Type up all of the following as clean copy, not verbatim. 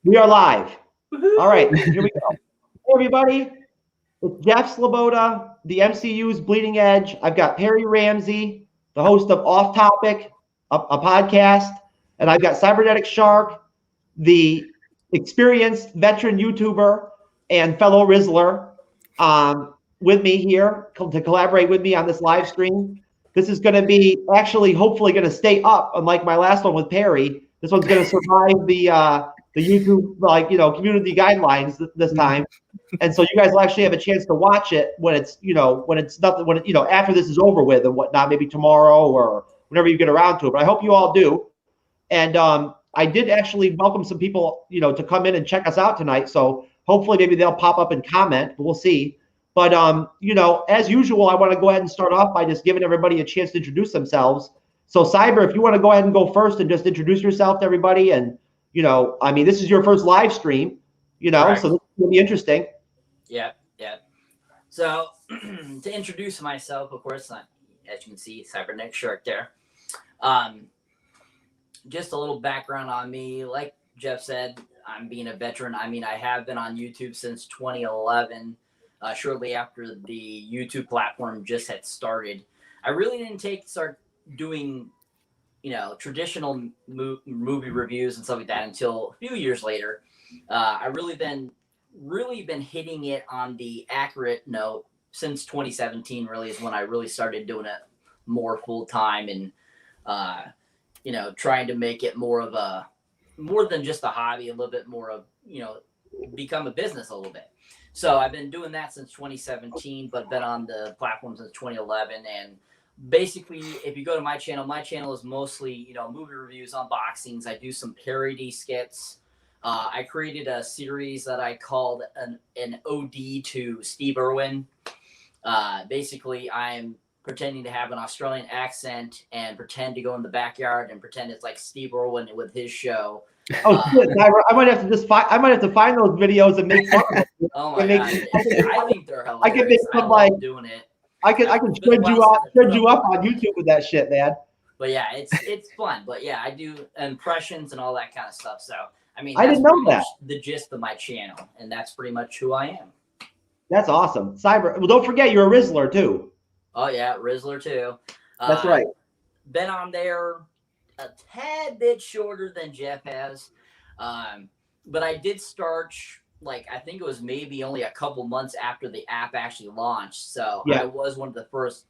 We are live. Woo-hoo. All right, here we go. Hey, everybody. It's Jeff Sloboda, the MCU's Bleeding Edge. I've got Perry Ramsey, the host of Off Topic, a podcast. And I've got Cyberneticshark, the experienced veteran YouTuber and fellow RIzzler, with me here to collaborate with me on this live stream. This is going to be actually hopefully going to stay up, unlike my last one with Perry. This one's going to survive the YouTube community guidelines this time, and so you guys will actually have a chance to watch it when it's after this is over with and whatnot, maybe tomorrow or whenever you get around to it. But I hope you all do. And I did actually welcome some people to come in and check us out tonight. So hopefully maybe they'll pop up and comment, but we'll see. But as usual, I want to go ahead and start off by just giving everybody a chance to introduce themselves. So Cyber, if you want to go ahead and go first and just introduce yourself to everybody, and this is your first live stream, Correct. So this will be interesting. Yeah. So to introduce myself, of course, as you can see, Cyberneticshark there. Just a little background on me. Like Jeff said, I'm being a veteran. I mean, I have been on YouTube since 2011, shortly after the YouTube platform just had started. I really didn't start doing traditional movie reviews and stuff like that until a few years later. I really been hitting it on the accurate note since 2017. Really is when I really started doing it more full time and trying to make it more than just a hobby, a little bit more of become a business a little bit. So I've been doing that since 2017, but been on the platform since 2011. And basically, if you go to my channel is mostly, movie reviews, unboxings. I do some parody skits. I created a series that I called an OD to Steve Irwin. Basically, I'm pretending to have an Australian accent and pretend to go in the backyard and pretend it's like Steve Irwin with his show. Oh shit! I might have to find those videos and make fun of them. Oh my god! I think they're hilarious. I can make some doing it. I can shred you up on YouTube with that shit, man. But yeah, it's fun. But yeah, I do impressions and all that kind of stuff. So I mean, I didn't know that. The gist of my channel, and that's pretty much who I am. That's awesome. Cyber. Well, don't forget you're a RIzzler too. Oh yeah, RIzzler too. That's right. Been on there a tad bit shorter than Jeff has, but I did start I think it was maybe only a couple months after the app actually launched. So yeah. I was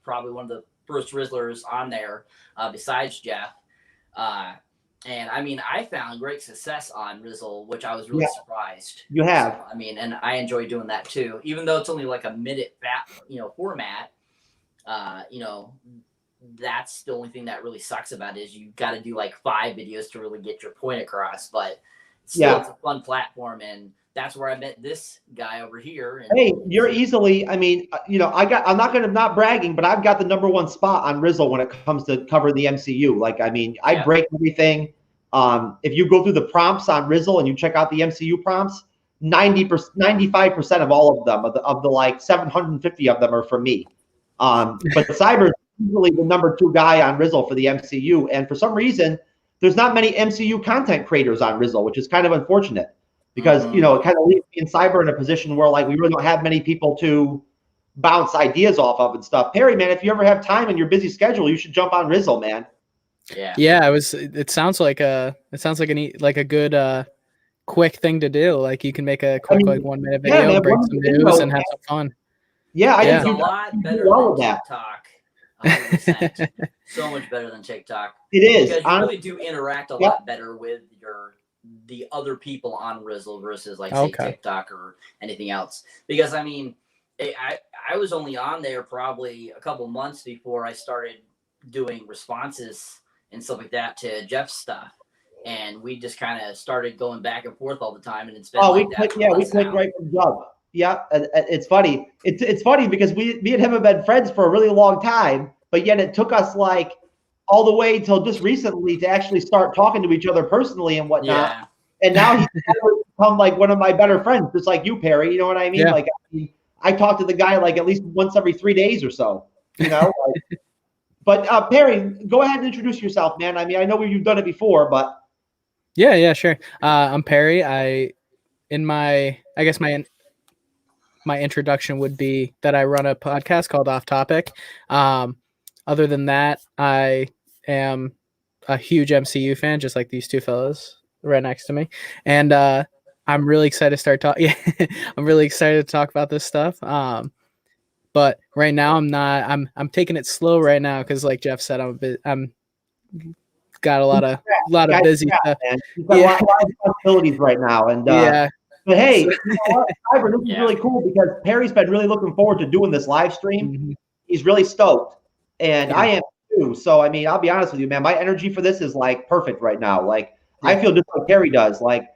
probably one of the first RIzzlers on there, besides Jeff. And I mean, I found great success on Rizzle, which I was really surprised. You have. So, I mean, and I enjoy doing that too, even though it's only like a minute format. That's the only thing that really sucks about it is you got to do like 5 videos to really get your point across. But still, it's a fun platform, and that's where I met this guy over here. And hey, you're easily. I mean, I'm not bragging, but I've got the #1 spot on Rizzle when it comes to cover the MCU. Like, I mean, I break everything. If you go through the prompts on Rizzle and you check out the MCU prompts, 95% of all of them, of the like 750 of them are for me. But Cyber is usually the #2 guy on Rizzle for the MCU, and for some reason, there's not many MCU content creators on Rizzle, which is kind of unfortunate because it kind of leaves me and Cyber in a position where like we really don't have many people to bounce ideas off of and stuff. Perry, man, if you ever have time in your busy schedule, you should jump on Rizzle, man. Yeah. It sounds like a good quick thing to do. Like you can make a quick 1 minute video, break some news, and have some fun. Yeah, I think it's a lot better than TikTok. 100%. So much better than TikTok. It is. Because you really do interact a lot better with the other people on Rizzle versus say TikTok or anything else. Because I mean, I was only on there probably a couple months before I started doing responses and stuff like that to Jeff's stuff. And we just kind of started going back and forth all the time, and it's been we click right from jump. Yeah, it's funny. It's funny because me and him have been friends for a really long time, but yet it took us like all the way till just recently to actually start talking to each other personally and whatnot. Yeah. And now he's become like one of my better friends, just like you, Perry. You know what I mean? Yeah. Like I talk to the guy like at least once every 3 days or so. But Perry, go ahead and introduce yourself, man. I mean, I know you've done it before, but Yeah, sure. I'm Perry. I guess my introduction would be that I run a podcast called Off Topic. Other than that, I am a huge MCU fan, just like these two fellows right next to me, and I'm really excited to start talking. Yeah, I'm really excited to talk about this stuff. But right now I'm not. I'm taking it slow right now because, like Jeff said, I'm got a lot of busy stuff. Man. You've got a lot of responsibilities right now, and yeah. But hey, you know what, Cyber, this is really cool because Perry's been really looking forward to doing this live stream. Mm-hmm. He's really stoked, and I am too. So I mean, I'll be honest with you, man. My energy for this is like perfect right now. Like I feel just like Perry does. Like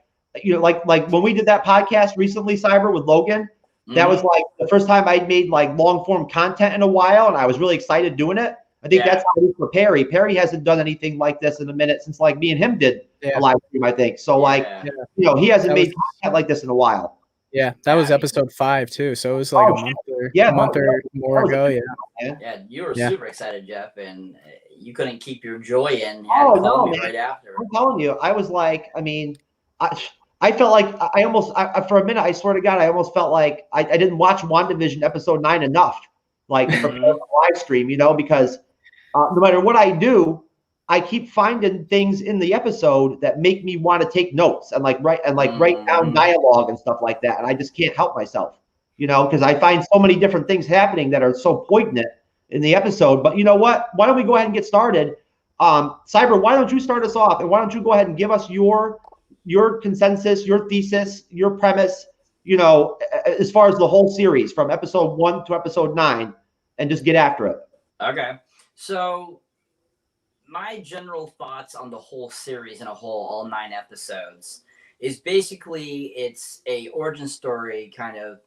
like when we did that podcast recently, Cyber with Logan. That was like the first time I'd made like long form content in a while, and I was really excited doing it. I think that's how it is for Perry. Perry hasn't done anything like this in a minute since like me and him did a live stream, I think. So he hasn't made content like this in a while. Yeah, that was episode 5 too. So it was like a month or more ago. Yeah, you were super excited, Jeff, and you couldn't keep your joy in. Me right after. I'm telling you, I was like, I mean, I felt like I almost for a minute, I swear to God, I almost felt like I didn't watch WandaVision episode 9 enough, like for the live stream, because no matter what I do, I keep finding things in the episode that make me want to take notes and write down dialogue and stuff like that. And I just can't help myself, because I find so many different things happening that are so poignant in the episode. But you know what? Why don't we go ahead and get started? Cyber, why don't you start us off? And why don't you go ahead and give us your consensus, your thesis, your premise, as far as the whole series from episode 1 to episode 9, and just get after it. Okay. So my general thoughts on the whole series in a whole, all 9 episodes, is basically it's a origin story kind of.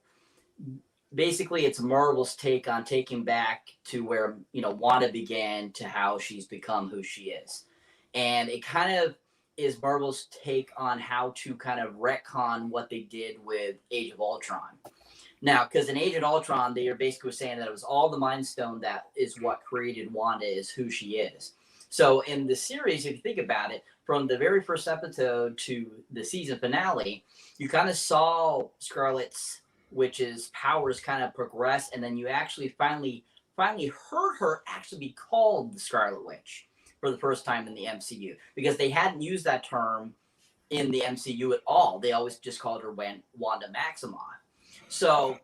Basically, it's Marvel's take on taking back to where, Wanda began to how she's become who she is. And it kind of is Marvel's take on how to kind of retcon what they did with Age of Ultron. Now, because in Age of Ultron, they are basically saying that it was all the Mind Stone that is what created Wanda is who she is. So in the series, if you think about it, from the very first episode to the season finale, you kind of saw Scarlet's Witch's powers kind of progress, and then you actually finally heard her actually be called the Scarlet Witch for the first time in the MCU, because they hadn't used that term in the MCU at all. They always just called her Wanda Maximoff. So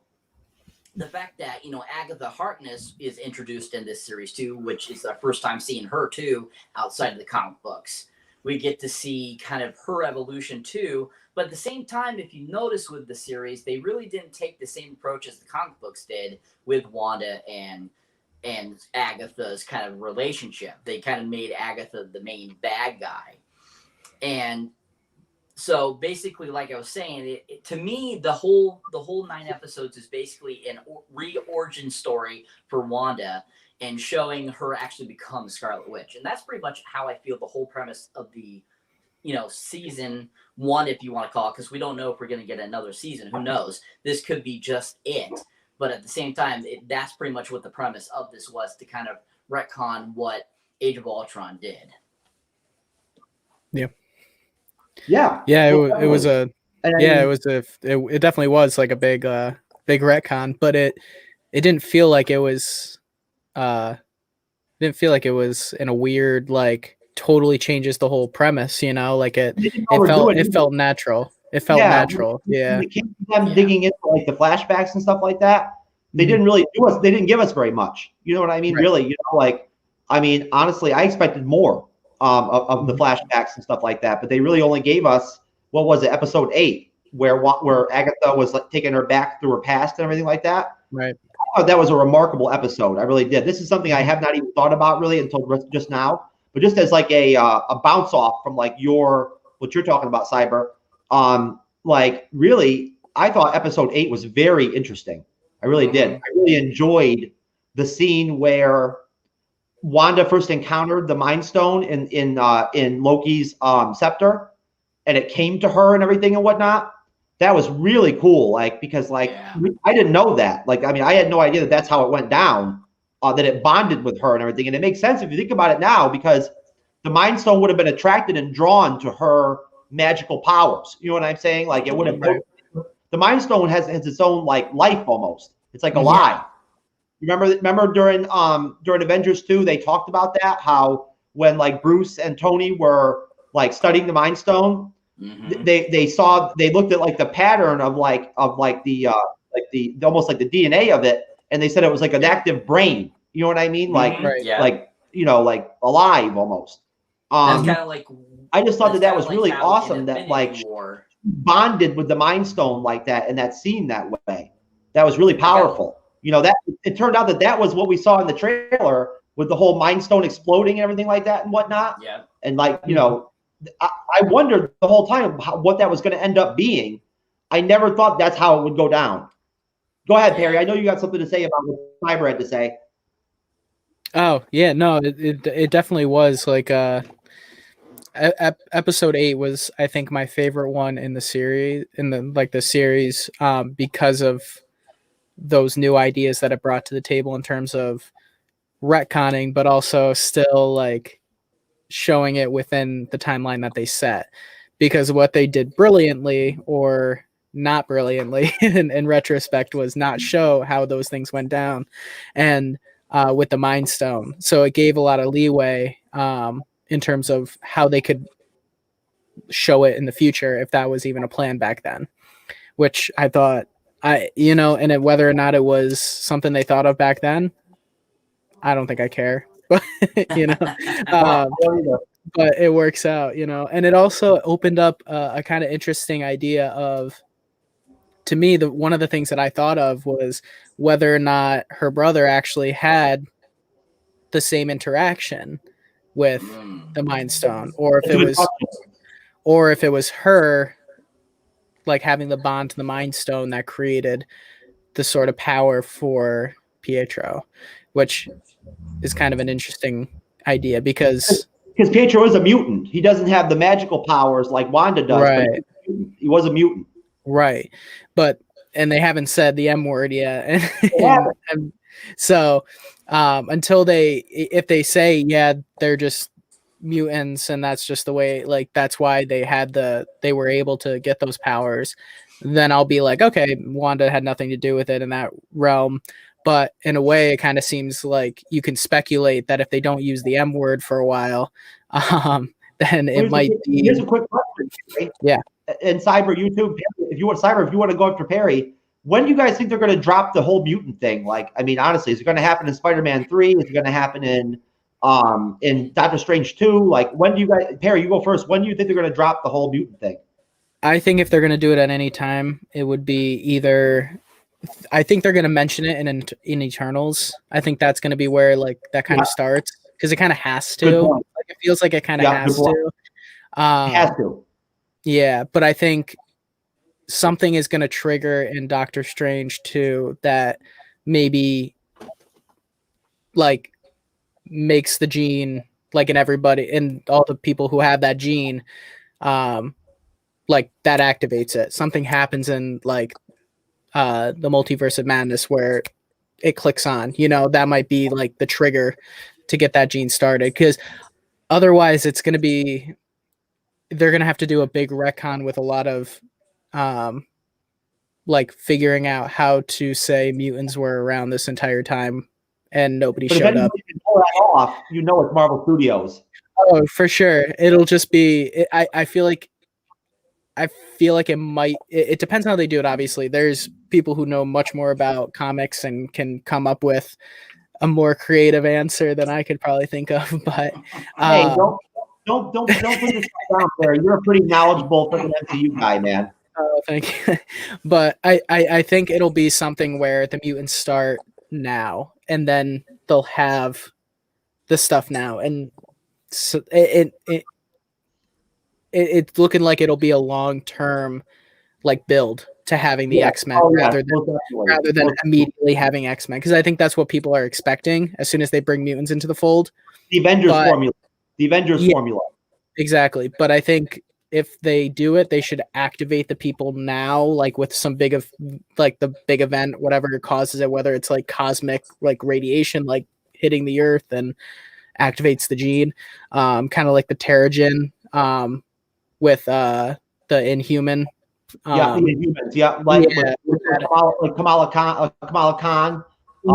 the fact that, Agatha Harkness is introduced in this series too, which is our first time seeing her too outside of the comic books. We get to see kind of her evolution too. But at the same time, if you notice with the series, they really didn't take the same approach as the comic books did with Wanda and Agatha's kind of relationship. They kind of made Agatha the main bad guy. And so basically, like I was saying, to me, the whole 9 episodes is basically an re-origin story for Wanda and showing her actually become Scarlet Witch. And that's pretty much how I feel the whole premise of the, season 1, if you want to call it, because we don't know if we're going to get another season. Who knows? This could be just it. But at the same time, that's pretty much what the premise of this was, to kind of retcon what Age of Ultron did. Yeah. Yeah. Yeah, it definitely was like a big retcon, but it didn't feel like it was in a weird, like, totally changes the whole premise, like it felt natural. It felt natural. Yeah. Them digging into like the flashbacks and stuff like that. They didn't really they didn't give us very much. You know what I mean? Right. Really, honestly, I expected more of the flashbacks and stuff like that, but they really only gave us, what was it, episode 8, where Agatha was like taking her back through her past and everything like that. Right. I thought that was a remarkable episode. I really did. This is something I have not even thought about really until just now, but just as like a bounce off from like what you're talking about, Cyber. Like really, I thought episode 8 was very interesting. I really did. I really enjoyed the scene where Wanda first encountered the Mind Stone in Loki's scepter, and it came to her and everything and whatnot. That was really cool. Like, because I didn't know that. Like, I had no idea that that's how it went down, that it bonded with her and everything. And it makes sense if you think about it now, because the Mind Stone would have been attracted and drawn to her magical powers. You know what I'm saying? Like it would have. Right. The Mind Stone has its own like life almost. It's like alive. You remember during Avengers 2, they talked about that, how when like Bruce and Tony were like studying the Mind Stone, they looked at like the pattern of the almost like the DNA of it, and they said it was like an active brain. You know what I mean? Like like like alive almost. That's kind of like, I just thought that was like really how awesome in that like Infinity War, bonded with the Mind Stone like that in that scene that way. That was really powerful. You know, that it turned out that was what we saw in the trailer with the whole Mind Stone exploding and everything like that and whatnot. Yeah. And like, you know, I wondered the whole time what that was going to end up being. I never thought that's how it would go down. Go ahead, Perry. I know you got something to say about what Cyber had to say. Oh yeah, no, it definitely was like episode 8 was, I think, my favorite one in the series, because of those new ideas that it brought to the table in terms of retconning, but also still like showing it within the timeline that they set. Because what they did brilliantly, or not brilliantly in retrospect, was not show how those things went down, and with the Mind Stone. So it gave a lot of leeway in terms of how they could show it in the future, if that was even a plan back then, which I thought, and whether or not it was something they thought of back then, I don't think I care, but but it works out, and it also opened up a kind of interesting idea of, to me, one of the things that I thought of was whether or not her brother actually had the same interaction with the Mind Stone, or if it was her like having the bond to the Mind Stone that created the sort of power for Pietro, which is kind of an interesting idea because Pietro is a mutant. He doesn't have the magical powers like Wanda does. Right. But he was a mutant. Right. And they haven't said the M word yet. and so if they say, yeah, they're just mutants and that's just the way, like that's why they were able to get those powers, then I'll be like, okay, Wanda had nothing to do with it in that realm. But in a way, it kind of seems like you can speculate that if they don't use the M word for a while, then it might be. Here's a quick question. Right? Yeah. And Cyber, YouTube, if you want to go after Perry, when do you guys think they're going to drop the whole mutant thing? Like, I mean, honestly, is it going to happen in Spider-Man 3? Is it going to happen in Doctor Strange 2? Like, when do you guys, Perry, you go first. When do you think they're going to drop the whole mutant thing? I think if they're going to do it at any time, it would be either. I think they're going to mention it in Eternals. I think that's going to be where like that kind of starts, because it kind of has to. Like, it feels like it kind of has to. It has to. Yeah, but I think something is going to trigger in Doctor Strange 2 that maybe like makes the gene, like in everybody and all the people who have that gene, like that activates it. Something happens in like the Multiverse of Madness where it clicks on, that might be like the trigger to get that gene started, because otherwise they're going to have to do a big retcon with a lot of like figuring out how to say mutants were around this entire time and nobody showed up. If you can pull that off, it's Marvel Studios. Oh, for sure. It'll just be, I feel like it might, it depends on how they do it. Obviously there's people who know much more about comics and can come up with a more creative answer than I could probably think of, but hey, don't put this down there. You're a pretty knowledgeable freaking MCU guy, man. Oh, thank you. But I think it'll be something where the mutants start now and then they'll have the stuff now, and so it's looking like it'll be a long-term like build to having the X-Men rather than immediately having X-Men, because I think that's what people are expecting as soon as they bring mutants into the fold. The Avengers formula. Exactly. But I think if they do it, they should activate the people now, like with some big the big event, whatever causes it, whether it's like cosmic like radiation like hitting the earth and activates the gene, kind of like the Terrigen with the Inhuman. Yeah, the humans. Yeah, like with Kamala Khan. Kamala Khan.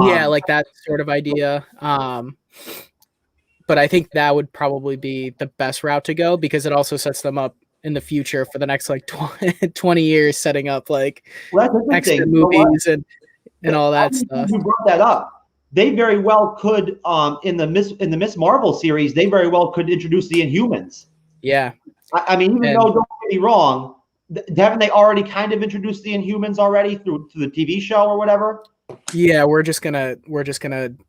Yeah, like that sort of idea. But I think that would probably be the best route to go because it also sets them up in the future for the next like 20 years, setting up like extra movies and all that stuff. You brought that up. They very well could, in the Miss Marvel series, they very well could introduce the Inhumans. Yeah. I mean, even though, don't get me wrong, haven't they already kind of introduced the Inhumans already through the TV show or whatever? Yeah, we're just gonna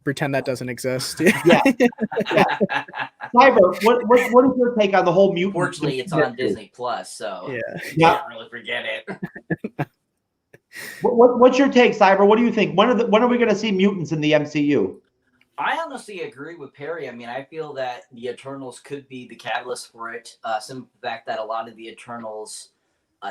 pretend that doesn't exist. Yeah. Cyber, what is your take on the whole mutant? Fortunately, it's on Disney Plus, so you can't really forget it. What's your take, Cyber? What do you think? When are we going to see mutants in the MCU? I honestly agree with Perry. I mean, I feel that the Eternals could be the catalyst for it. Some fact that a lot of the Eternals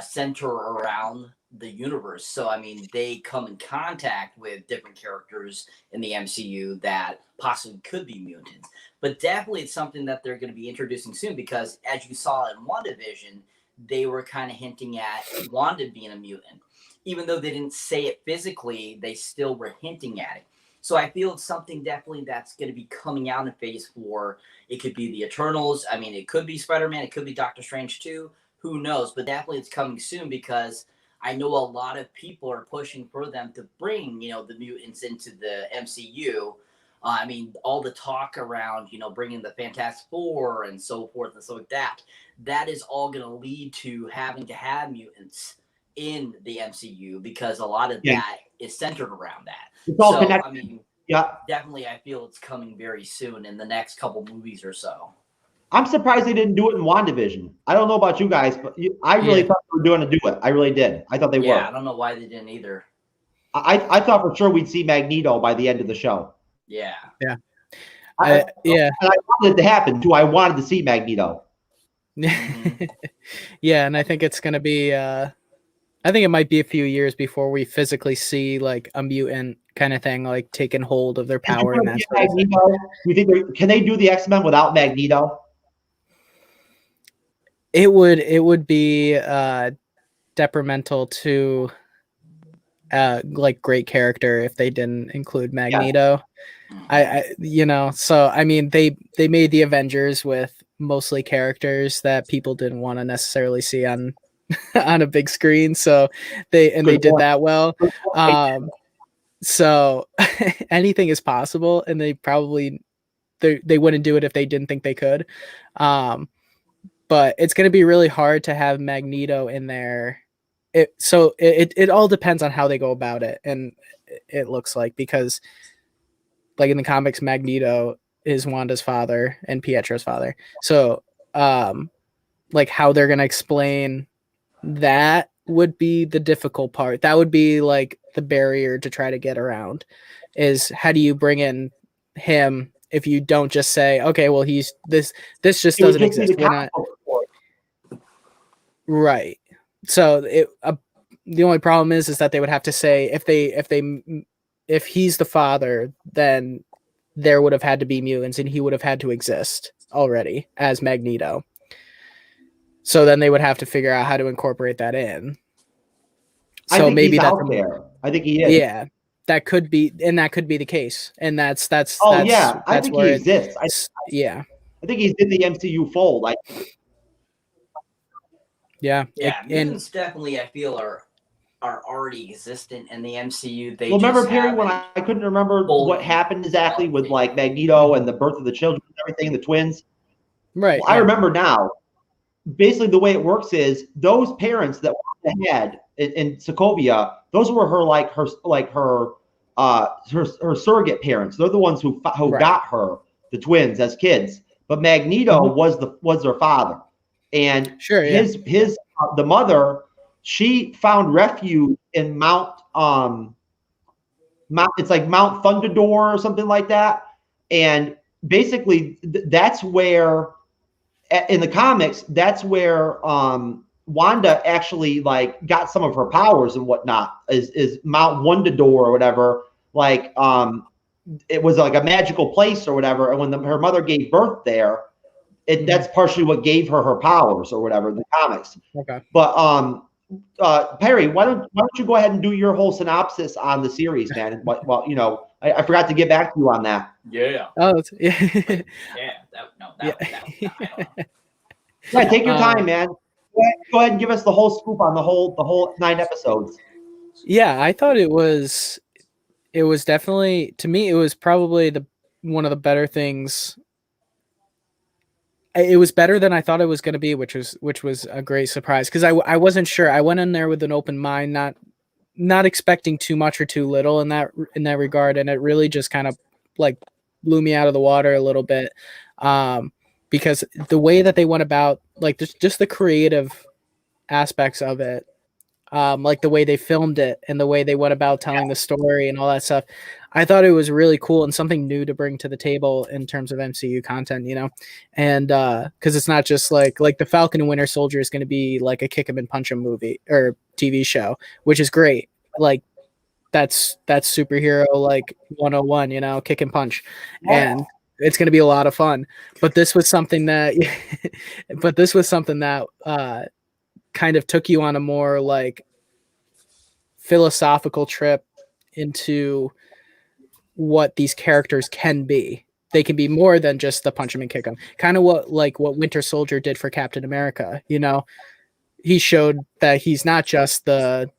center around the universe. So, I mean, they come in contact with different characters in the MCU that possibly could be mutants. But definitely it's something that they're going to be introducing soon because, as you saw in Wandavsion, they were kind of hinting at Wanda being a mutant. Even though they didn't say it physically, they still were hinting at it. So I feel it's something definitely that's going to be coming out in Phase 4. It could be the Eternals. I mean, it could be Spider-Man. It could be Doctor Strange too. Who knows? But definitely it's coming soon because I know a lot of people are pushing for them to bring, the mutants into the MCU. I mean, all the talk around, bringing the Fantastic Four and so forth and so like that, that is all going to lead to having to have mutants in the MCU because a lot of that is centered around that. It's all connected. I mean, yeah, definitely I feel it's coming very soon in the next couple movies or so. I'm surprised they didn't do it in WandaVision. I don't know about you guys, but I really thought they were doing to do it. I really did. I thought they were. Yeah, I don't know why they didn't either. I thought for sure we'd see Magneto by the end of the show. Yeah. Yeah. And I wanted it to happen too. I wanted to see Magneto. Yeah, and I think it's going to be I think it might be a few years before we physically see like a mutant kind of thing, like taking hold of their power. And that sort of thing. You think can they do the X-Men without Magneto? It would be detrimental to like great character if they didn't include Magneto. So I mean they made the Avengers with mostly characters that people didn't want to necessarily see on on a big screen, so they did that well. So anything is possible, and they probably they wouldn't do it if they didn't think they could. But it's going to be really hard to have Magneto in there. It all depends on how they go about it, and it looks like because, like in the comics, Magneto is Wanda's father and Pietro's father. So, like how they're going to explain that would be the difficult part. That would be like the barrier to try to get around. Is how do you bring in him if you don't just say, okay, well he's this just doesn't exist. We're not right. So the only problem is that they would have to say if he's the father, then there would have had to be mutants and he would have had to exist already as Magneto. So then they would have to figure out how to incorporate that in. So maybe that's out there. I think he is. Yeah, that could be, and that could be the case. And that's. Oh yeah, I think he exists. I think he's in the MCU fold. Yeah, mutants definitely I feel are already existent in the MCU. They remember Perry when I couldn't remember what happened exactly with like Magneto and the birth of the children and everything, the twins. Right. Well, I remember now. Basically, the way it works is those parents that were ahead in Sokovia, those were her surrogate parents. They're the ones who got her the twins as kids. But Magneto was their father, and the mother, she found refuge in Mount it's like Mount Thunderdor or something like that, and basically that's where. In the comics, that's where Wanda actually like got some of her powers and whatnot. Is Mount Wandador or whatever? Like it was like a magical place or whatever. And when her mother gave birth there, that's partially what gave her her powers or whatever in the comics. Okay. But Perry, why don't you go ahead and do your whole synopsis on the series, man? Well, you know, I forgot to get back to you on that. Yeah. Oh, yeah. Yeah. Yeah, take your time, man. Go ahead and give us the whole scoop on the whole 9 episodes. Yeah, I thought it was definitely, to me, it was probably one of the better things. It was better than I thought it was going to be, which was a great surprise, because I wasn't sure. I went in there with an open mind, not expecting too much or too little in that regard, and it really just kind of like blew me out of the water a little bit, because the way that they went about, like, just the creative aspects of it, like the way they filmed it and the way they went about telling the story and all that stuff, I thought it was really cool and something new to bring to the table in terms of MCU content, you know, and because it's not just like the Falcon and Winter Soldier is going to be like a kick 'em and punch 'em movie or TV show, which is great. Like that's superhero like 101, you know, kick and punch, and it's going to be a lot of fun. But this was something that, kind of took you on a more like philosophical trip into what these characters can be. They can be more than just the punch 'em and kick 'em. Kind of what Winter Soldier did for Captain America. You know, he showed that he's not just the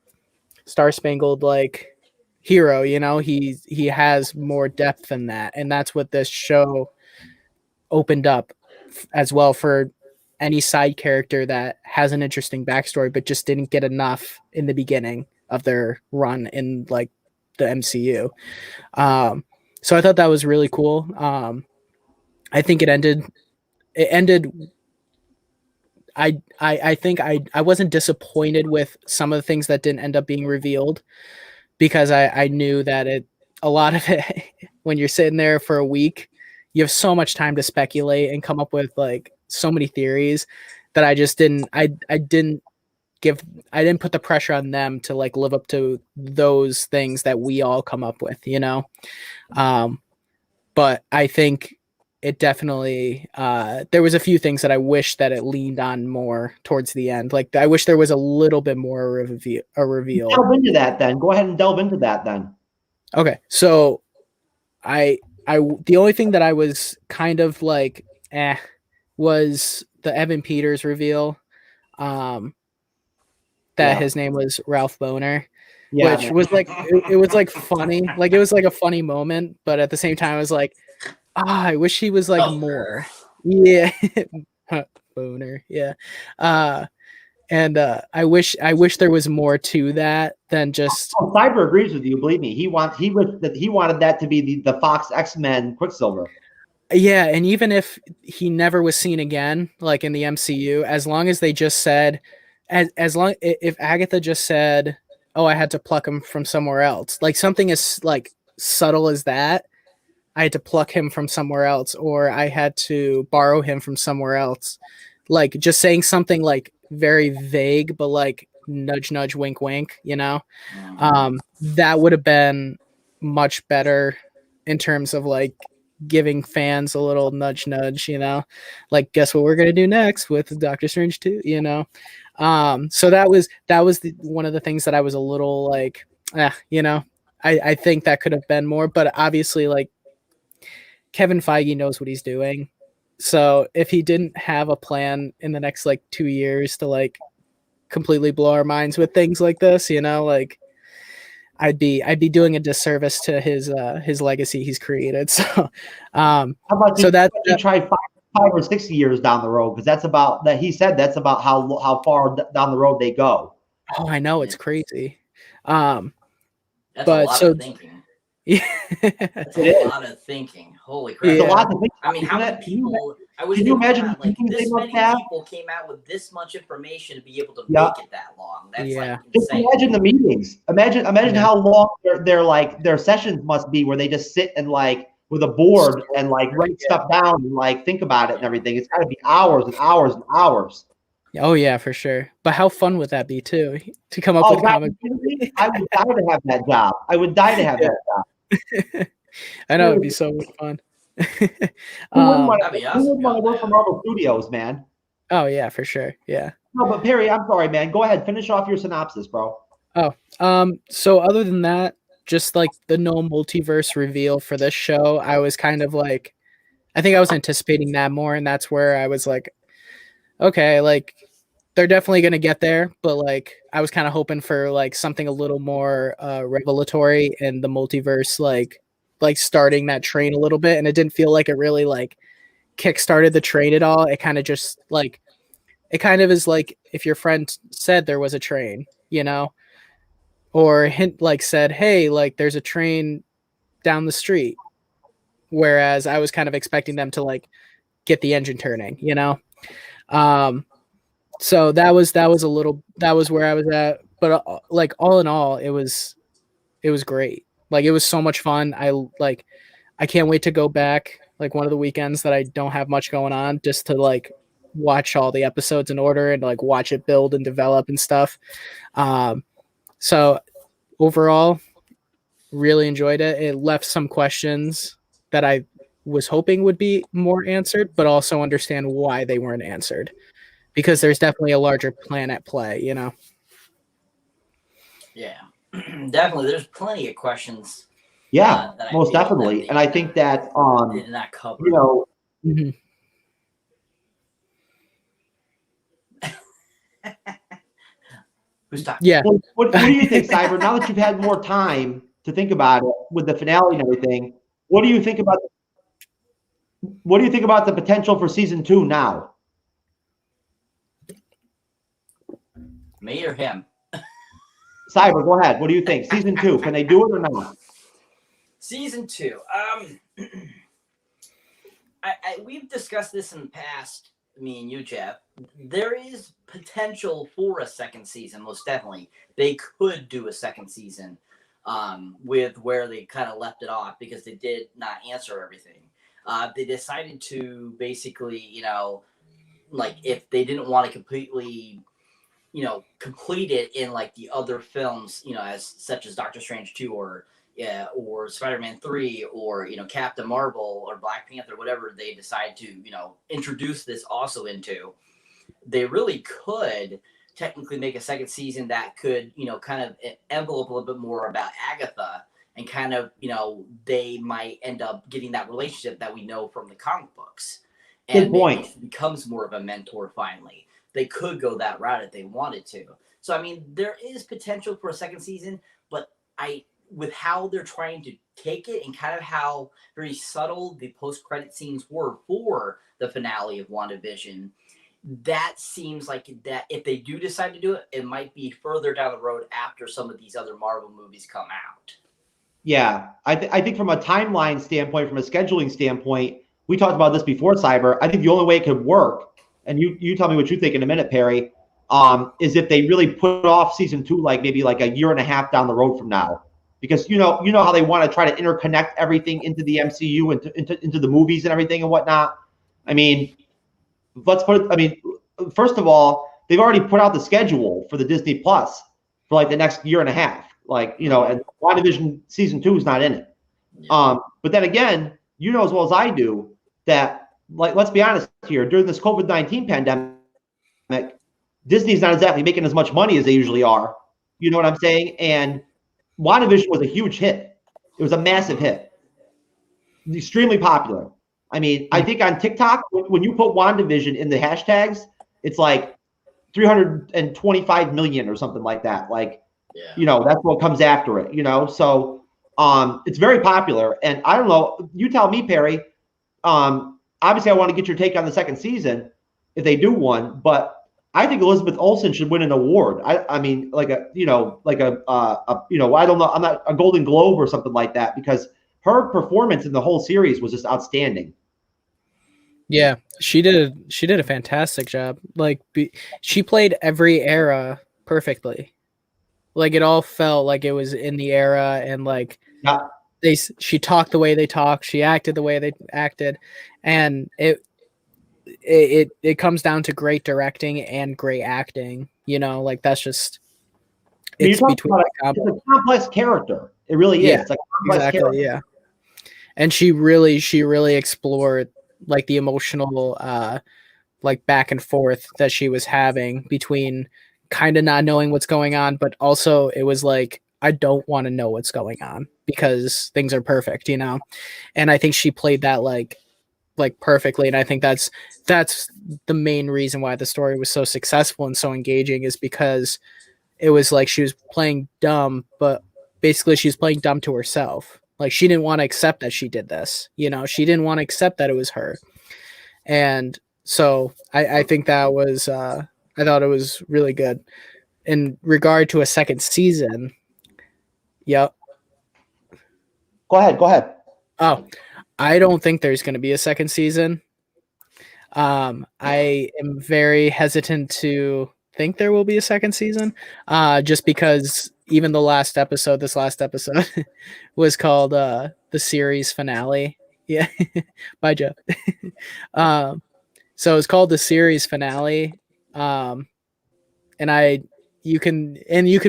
Star Spangled like hero. You know, he has more depth than that, and that's what this show opened up as well for any side character that has an interesting backstory but just didn't get enough in the beginning of their run in like the MCU. So I thought that was really cool. I think it ended I think I wasn't disappointed with some of the things that didn't end up being revealed, because I knew that a lot of it when you're sitting there for a week, you have so much time to speculate and come up with like so many theories that I just didn't put the pressure on them to like live up to those things that we all come up with, you know? But I think it definitely, there was a few things that I wish that it leaned on more towards the end. Like I wish there was a little bit more a reveal. Delve into that then. Go ahead and delve into that then. Okay. So the only thing that I was kind of like, was the Evan Peters reveal, that his name was Ralph Boner, which was like, it was like funny. Like it was like a funny moment, but at the same time I was like, I wish he was like more. Yeah. Boner. Yeah. And I wish there was more to that than just. Oh, Cyber agrees with you. Believe me, he wanted that to be the Fox X-Men Quicksilver. Yeah, and even if he never was seen again, like in the MCU, as long as they just said, if Agatha just said, "Oh, I had to pluck him from somewhere else," like something as like subtle as that, I had to pluck him from somewhere else, or I had to borrow him from somewhere else, like just saying something like very vague, but like nudge, nudge, wink, wink, you know, that would have been much better in terms of like giving fans a little nudge, nudge, you know, like guess what we're gonna do next with Doctor Strange 2, you know. So that was one of the things that I was a little like, you know, I think that could have been more, but obviously like Kevin Feige knows what he's doing. So if he didn't have a plan in the next like 2 years to like completely blow our minds with things like this, you know, like I'd be doing a disservice to his legacy he's created. So, How about you try 5 or 6 years down the road? Because that's about that. He said that's about how far down the road they go. Oh, I know, it's crazy. That's a lot of thinking. Yeah, that's a lot of thinking. Holy crap! It's a lot to think. I mean, how many people? Can you imagine like this many people came out with this much information to be able to make it that long? That's like insane. Just imagine the meetings. Imagine how long their sessions must be, where they just sit and like with a board and like write stuff down and like think about it and everything. It's got to be hours and hours and hours. Oh yeah, for sure. But how fun would that be too? To come up with comic. I would die to have that job. I would die to have that job. I know, it'd be so much fun. Who wouldn't want That'd be to awesome. work for Marvel Studios, man? Oh yeah, for sure. Yeah. No, but Perry, I'm sorry, man. Go ahead, finish off your synopsis, bro. So other than that, just like the no multiverse reveal for this show, I was kind of like, I think I was anticipating that more, and that's where I was like, okay, like they're definitely gonna get there, but like I was kind of hoping for like something a little more revelatory and the multiverse, like starting that train a little bit, and it didn't feel like it really like kickstarted the train at all. It kind of just like, it kind of is like if your friend said there was a train, you know, or hint like said, hey, like there's a train down the street. Whereas I was kind of expecting them to like get the engine turning, you know? So that was where I was at. But like all in all, it was great. Like it was so much fun. I can't wait to go back like one of the weekends that I don't have much going on, just to like watch all the episodes in order and like watch it build and develop and stuff. So overall, really enjoyed it. It left some questions that I was hoping would be more answered, but also understand why they weren't answered, because there's definitely a larger plan at play, you know? Yeah, definitely. There's plenty of questions. Yeah, that I most feel definitely. that And I think that, they did not cover. you know, Mhm. Who's talking? Yeah. what do you think, Cyber? Now that you've had more time to think about it with the finale and everything, what do you think about the potential for season 2 now? Me or him? Cyber, go ahead. What do you think? Season 2, can they do it or not? Season 2. We've discussed this in the past, me and you, Jeff. There is potential for a second season, most definitely. They could do a second season with where they kind of left it off, because they did not answer everything. They decided to basically, you know, like if they didn't want to completely, you know, complete it in like the other films, you know, as such as Doctor Strange 2 or Spider-Man 3 or, you know, Captain Marvel or Black Panther, whatever they decide to, you know, introduce this also into, they really could technically make a second season that could, you know, kind of envelope a little bit more about Agatha, and kind of, you know, they might end up getting that relationship that we know from the comic books. And Good point. maybe becomes more of a mentor finally. They could go that route if they wanted to. So, I mean, there is potential for a second season, but with how they're trying to take it and kind of how very subtle the post-credit scenes were for the finale of WandaVision, that seems like that if they do decide to do it, it might be further down the road after some of these other Marvel movies come out. Yeah, I think from a timeline standpoint, from a scheduling standpoint, we talked about this before, Cyber. I think the only way it could work, and you tell me what you think in a minute, Perry, is if they really put off season 2, like maybe like a year and a half down the road from now, because you know how they want to try to interconnect everything into the MCU and into the movies and everything and whatnot. I mean, first of all, they've already put out the schedule for the Disney Plus for like the next year and a half. Like, you know, and WandaVision season 2 is not in it. Yeah. But then again, you know as well as I do that, like, let's be honest here, during this COVID-19 pandemic, Disney's not exactly making as much money as they usually are. You know what I'm saying? And WandaVision was a huge hit. It was a massive hit. Extremely popular. I mean, I think on TikTok, when you put WandaVision in the hashtags, it's like 325 million or something like that. Like, Yeah. you know, that's what comes after it, you know? So it's very popular. And I don't know, you tell me, Perry, obviously I want to get your take on the second season if they do one, but I think Elizabeth Olsen should win an award. I mean, like a you know, I don't know, I'm not a Golden Globe or something like that, because her performance in the whole series was just outstanding. Yeah, she did a fantastic job. Like she played every era perfectly. Like it all felt like it was in the era, and like Yeah. she talked the way they talked, she acted the way they acted, and it comes down to great directing and great acting. You know, like that's just it's between it's a complex character. It really is. Yeah, It's like a complex exactly. character. Yeah, and she really explored like the emotional like back and forth that she was having between kind of not knowing what's going on, but also it was like, I don't want to know what's going on because things are perfect, you know? And I think she played that like perfectly. And I think that's the main reason why the story was so successful and so engaging, is because it was like she was playing dumb, but basically she was playing dumb to herself. Like she didn't want to accept that she did this, you know, she didn't want to accept that it was her. And so I think that was, I thought it was really good. In regard to a second season, yep. Go ahead. Oh, I don't think there's going to be a second season. I am very hesitant to think there will be a second season, just because even this last episode was called the series finale. Yeah, bye, Jeff. So it's called the series finale, and you can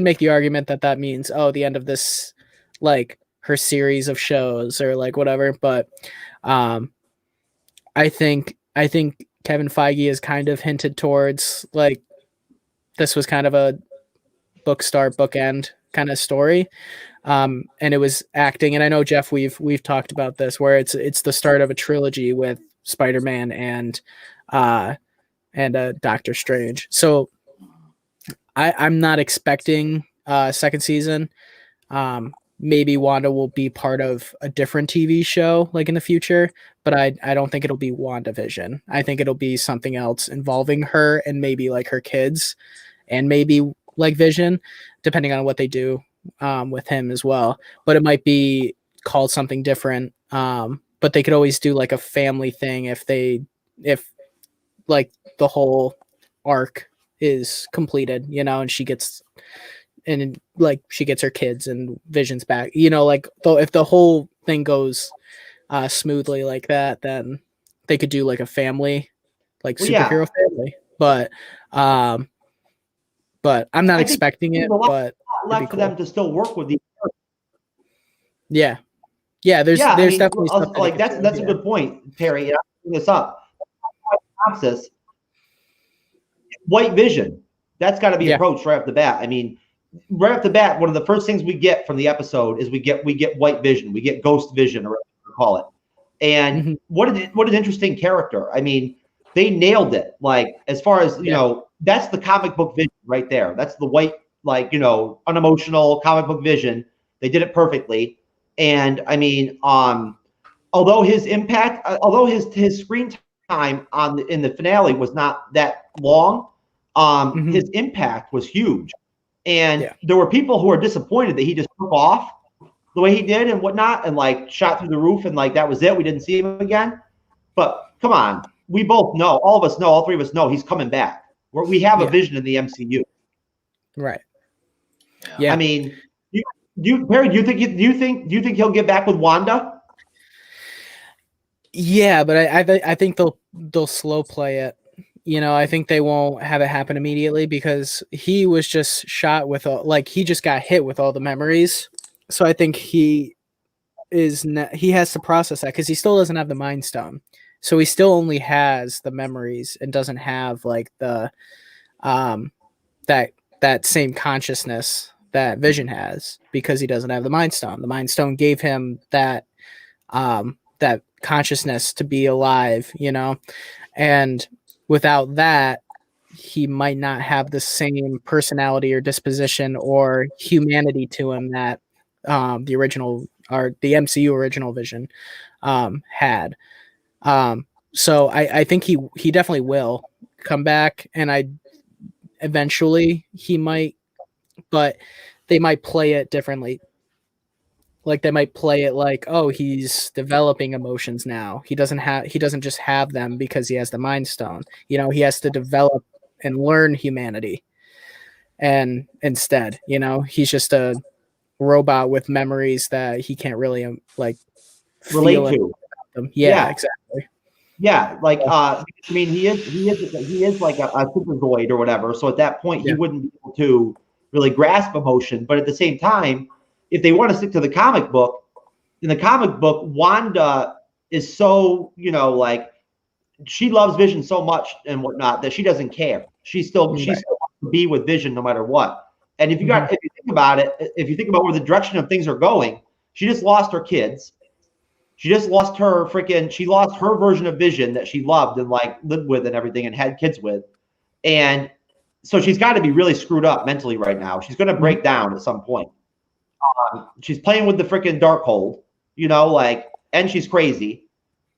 make the argument that means, oh, the end of this, like her series of shows or like whatever. But I think Kevin Feige has kind of hinted towards like this was kind of a bookend kind of story, and it was acting. And I know, Jeff, we've talked about this, where it's the start of a trilogy with Spider-Man and Doctor Strange. So I'm not expecting a second season. Maybe Wanda will be part of a different TV show like in the future, but I don't think it'll be WandaVision. I think it'll be something else involving her and maybe like her kids and maybe like Vision, depending on what they do with him as well. But it might be called something different. But they could always do like a family thing if like the whole arc is completed, you know, and she gets her kids and Vision's back, you know, like though if the whole thing goes smoothly like that, then they could do like a family, like superhero family. But I'm not expecting it, but left for them to still work with the yeah, there's definitely stuff like that's a good point, Terry. Yeah, bring this up. Synopsis. White Vision. That's got to be approached right off the bat. I mean, right off the bat, one of the first things we get from the episode is we get White Vision, we get Ghost Vision, or whatever you call it. And what an interesting character. I mean, they nailed it. Like as far as you know, that's the comic book Vision right there. That's the white, like, you know, unemotional comic book Vision. They did it perfectly. And I mean, although his impact, although his screen time in the finale was not that long, his impact was huge. And there were people who were disappointed that he just took off the way he did and whatnot, and like shot through the roof, and like that was it. We didn't see him again. But come on, we both know, all three of us know he's coming back. We have a Vision in the MCU, right? Yeah. I mean, Perry, do you think he'll get back with Wanda? Yeah, but I think they'll slow play it. You know, I think they won't have it happen immediately because he was just shot with he just got hit with all the memories. So I think he has to process that because he still doesn't have the Mind Stone. So he still only has the memories and doesn't have like the that same consciousness that Vision has because he doesn't have the Mind Stone. The Mind Stone gave him that that consciousness to be alive, you know, and without that, he might not have the same personality or disposition or humanity to him that the original or the MCU original Vision had. So I think he definitely will come back, and eventually he might, but they might play it differently. Like they might play it like, oh, he's developing emotions now. He doesn't just have them because he has the Mind Stone. You know, he has to develop and learn humanity. And instead, you know, he's just a robot with memories that he can't really like relate to. Yeah, exactly. Yeah, like I mean, he is like a superzoid or whatever. So at that point, he wouldn't be able to really grasp emotion. But at the same time, if they want to stick to the comic book, in the comic book, Wanda is so, like she loves Vision so much and whatnot that she doesn't care. She still wants to be with Vision no matter what. And if you think about it, if you think about where the direction of things are going, she just lost her kids. She just lost her she lost her version of Vision that she loved and like lived with and everything and had kids with. And so she's got to be really screwed up mentally right now. She's going to break down at some point. She's playing with the freaking Darkhold, and she's crazy.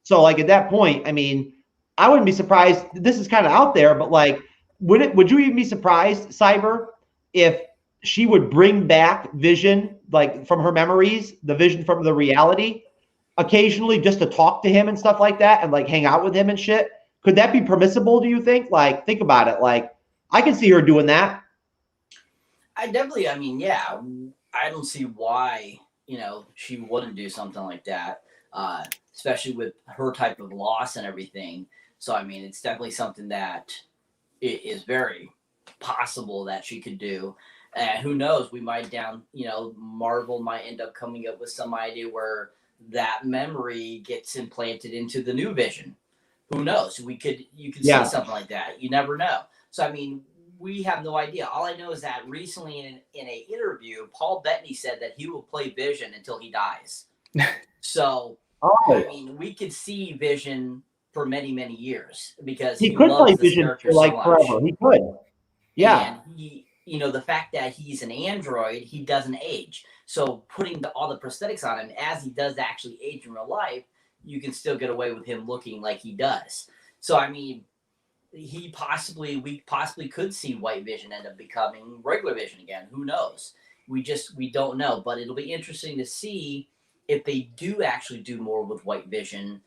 So like at that point, I mean, I wouldn't be surprised. This is kind of out there, but like, would you even be surprised, Cyber, if she would bring back Vision, like from her memories, the Vision from the reality, occasionally just to talk to him and stuff like that and like hang out with him and shit? Could that be permissible, do you think? Like, think about it. Like, I can see her doing that. I mean, yeah, I don't see why, she wouldn't do something like that, especially with her type of loss and everything. So, I mean, it's definitely something that is very possible that she could do. Who knows? We might Marvel might end up coming up with some idea where that memory gets implanted into the new Vision. Who knows? You could see something like that. You never know. So, I mean, we have no idea. All I know is that recently in an interview, Paul Bettany said that he will play Vision until he dies. So, I mean, we could see Vision for many, many years because he could play Vision for like forever. He could. Yeah. And the fact that he's an android, he doesn't age. So putting all the prosthetics on him as he does actually age in real life, you can still get away with him looking like he does. So, I mean, we possibly could see White Vision end up becoming regular Vision again. Who knows? We don't know. But it'll be interesting to see if they do actually do more with White Vision,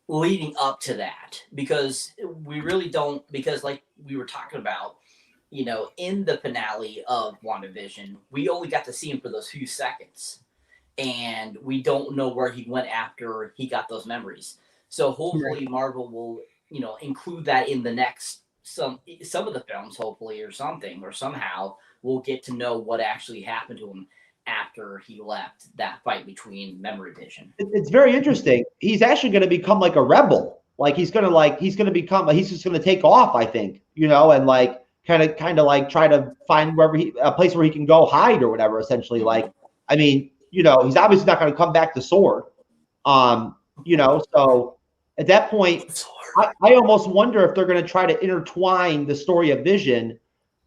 leading up to that. Because we really don't, because like we were talking about, in the finale of WandaVision, we only got to see him for those few seconds. And we don't know where he went after he got those memories. So hopefully Marvel will, include that in the next, some of the films, hopefully, or something, or somehow we'll get to know what actually happened to him after he left that fight between Memory Vision. It's very interesting. He's actually going to become like a rebel. Like he's just going to take off, I think, and like kind of like try to find a place where he can go hide or whatever, essentially. Like, I mean, he's obviously not going to come back to Sword. So at that point, I almost wonder if they're going to try to intertwine the story of Vision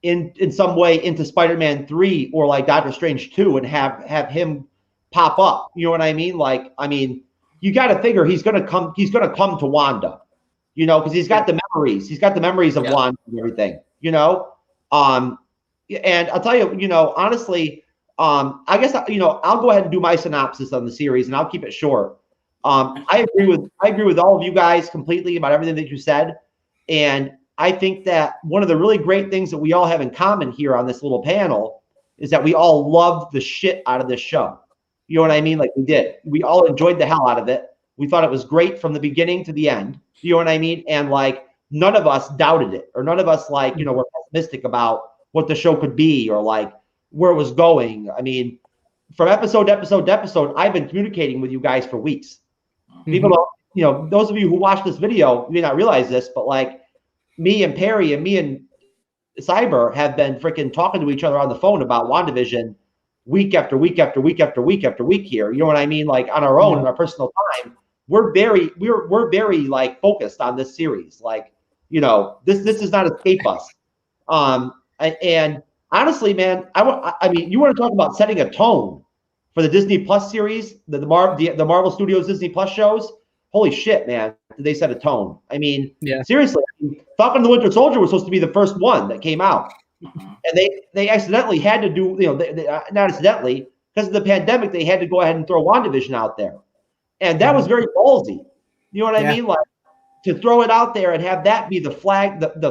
in some way into Spider-Man 3 or like Doctor Strange 2 and have him pop up. You know what I mean? Like, I mean, you got to figure he's going to come to Wanda, because he's got the memories. He's got the memories of Wanda and everything, and I'll tell you, honestly, I guess, I'll go ahead and do my synopsis on the series and I'll keep it short. I agree with all of you guys completely about everything that you said. And I think that one of the really great things that we all have in common here on this little panel is that we all loved the shit out of this show. You know what I mean? Like we did. We all enjoyed the hell out of it. We thought it was great from the beginning to the end. You know what I mean? And like none of us doubted it, or none of us were pessimistic about what the show could be or like where it was going. I mean, from episode to episode to episode, I've been communicating with you guys for weeks. People don't, those of you who watch this video may not realize this, but like me and Perry and me and Cyber have been freaking talking to each other on the phone about WandaVision week after week after week after week after week here. You know what I mean? Like on our own in our personal time, we're very like focused on this series. Like, this does not escape us. And honestly, man, I mean, you want to talk about setting a tone for the Disney Plus series, the Marvel Studios Disney Plus shows. Holy shit, man! Did they set a tone? I mean, seriously, Falcon and the Winter Soldier was supposed to be the first one that came out, and they accidentally had to do, not accidentally, because of the pandemic, they had to go ahead and throw WandaVision out there, and that was very ballsy. You know what I mean? Like to throw it out there and have that be the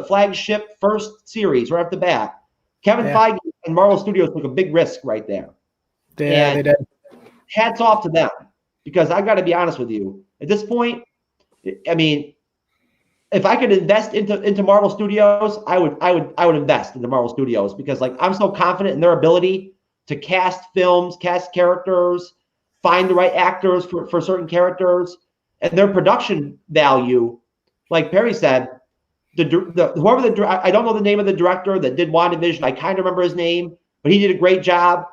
flagship first series right off the bat. Kevin Feige and Marvel Studios took a big risk right there. Yeah, they did. Hats off to them, because I got to be honest with you. At this point, I mean, if I could invest into Marvel Studios, I would invest into Marvel Studios, because like I'm so confident in their ability to cast films, cast characters, find the right actors for certain characters, and their production value, like Perry said, I don't know the name of the director that did WandaVision. I kind of remember his name, but he did a great job.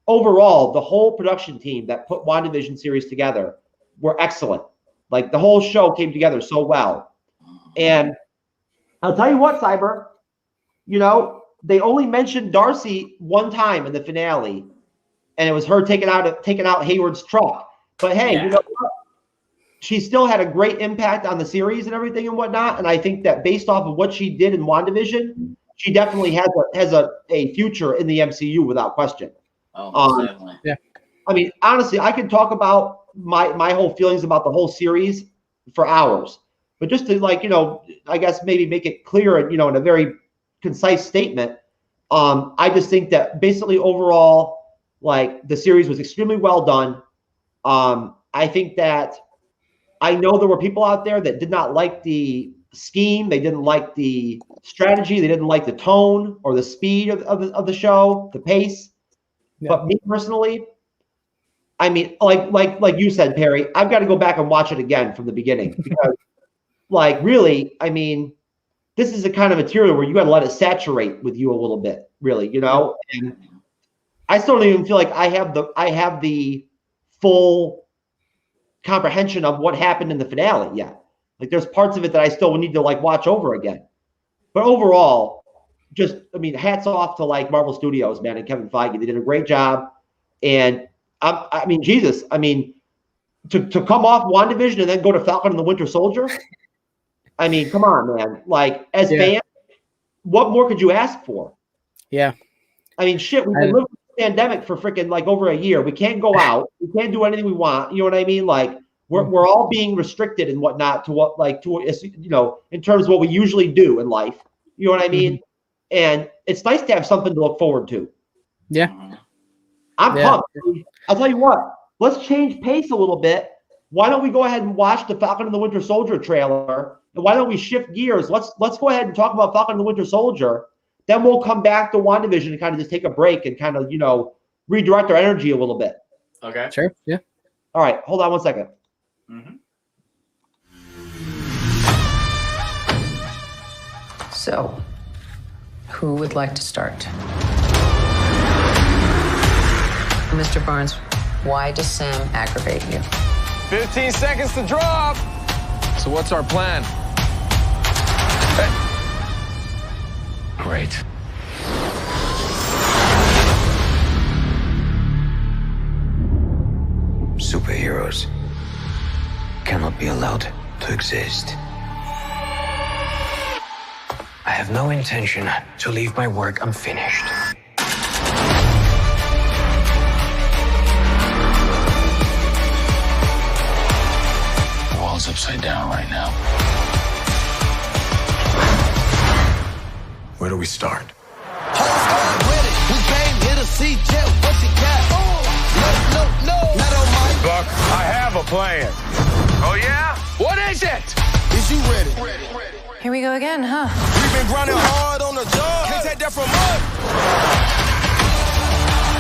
Overall, the whole production team that put WandaVision series together were excellent. Like the whole show came together so well. And I'll tell you what, Cyber, they only mentioned Darcy one time in the finale, and it was her taking out Hayward's truck. But hey, you know what? She still had a great impact on the series and everything and whatnot. And I think that based off of what she did in WandaVision, she definitely has a future in the MCU without question. Oh, definitely. Yeah. I mean, honestly, I could talk about my whole feelings about the whole series for hours. But just to I guess maybe make it clear, in a very concise statement, I just think that basically overall, like the series was extremely well done. I think that I know there were people out there that did not like the scheme. They didn't like the strategy. They didn't like the tone or the speed of the show, the pace. Yeah. But me personally, I mean, like you said, Perry, I've got to go back and watch it again from the beginning because, really, I mean, this is the kind of material where you got to let it saturate with you a little bit, really, And I still don't even feel like I have the full comprehension of what happened in the finale yet. Like, there's parts of it that I still need to watch over again. But overall, hats off to Marvel Studios, man, and Kevin Feige. They did a great job. And to come off WandaVision and then go to Falcon and the Winter Soldier. I mean, come on, man. As fans, what more could you ask for? Yeah. I mean, shit, we've been living through the pandemic for freaking over a year. We can't go out. We can't do anything we want. You know what I mean? We're all being restricted and whatnot in terms of what we usually do in life. You know what I mean? Mm-hmm. And it's nice to have something to look forward to. Yeah. I'm pumped. I'll tell you what, let's change pace a little bit. Why don't we go ahead and watch the Falcon and the Winter Soldier trailer? And why don't we shift gears? Let's go ahead and talk about Falcon and the Winter Soldier. Then we'll come back to WandaVision and kind of just take a break and kind of, redirect our energy a little bit. Okay. Sure. Yeah. All right. Hold on one second. Mm-hmm. So, who would like to start? Mr. Barnes, why does Sam aggravate you? 15 seconds to drop. So what's our plan? Hey. Great. Superheroes cannot be allowed to exist. I have no intention to leave my work unfinished. The world's upside down right now. Where do we start? Buck, I have a plan. Oh, yeah? What is it? Is you ready? Here we go again, huh? We've been grinding hard on the job. Can't take that from us.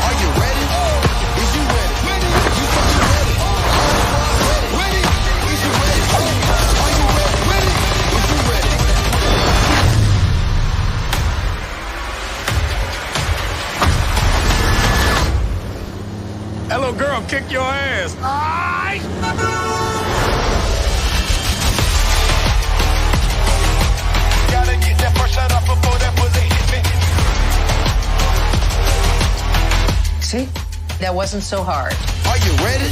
Are you ready? Is you ready? You fucking ready? Ready? Is you ready? Are you ready? Is you ready? That little girl kick your ass. Gotta get that first shot off before that pussy hit me. See? That wasn't so hard. Are you ready?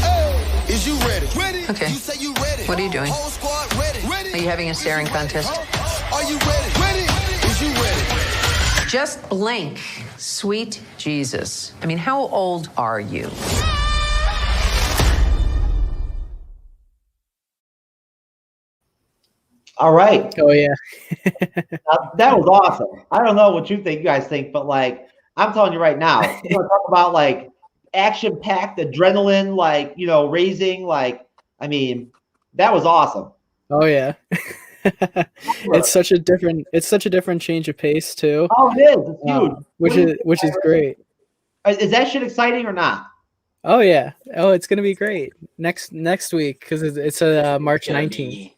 Is you ready? Ready? Okay. You say you ready. What are you doing? Whole squad ready. Are you having a staring contest? Are you ready? Ready? Is you ready? Just blink. Sweet Jesus. I mean, how old are you? All right. Oh yeah. That was awesome. I don't know what you guys think, but I'm telling you right now, you want to talk about action-packed adrenaline, raising, I mean, that was awesome. Oh yeah. It's such a different change of pace too. Oh, it is. It's huge. Which is great. Is that shit exciting or not? Oh yeah. Oh, it's gonna be great next week because it's March Gonna 19th. be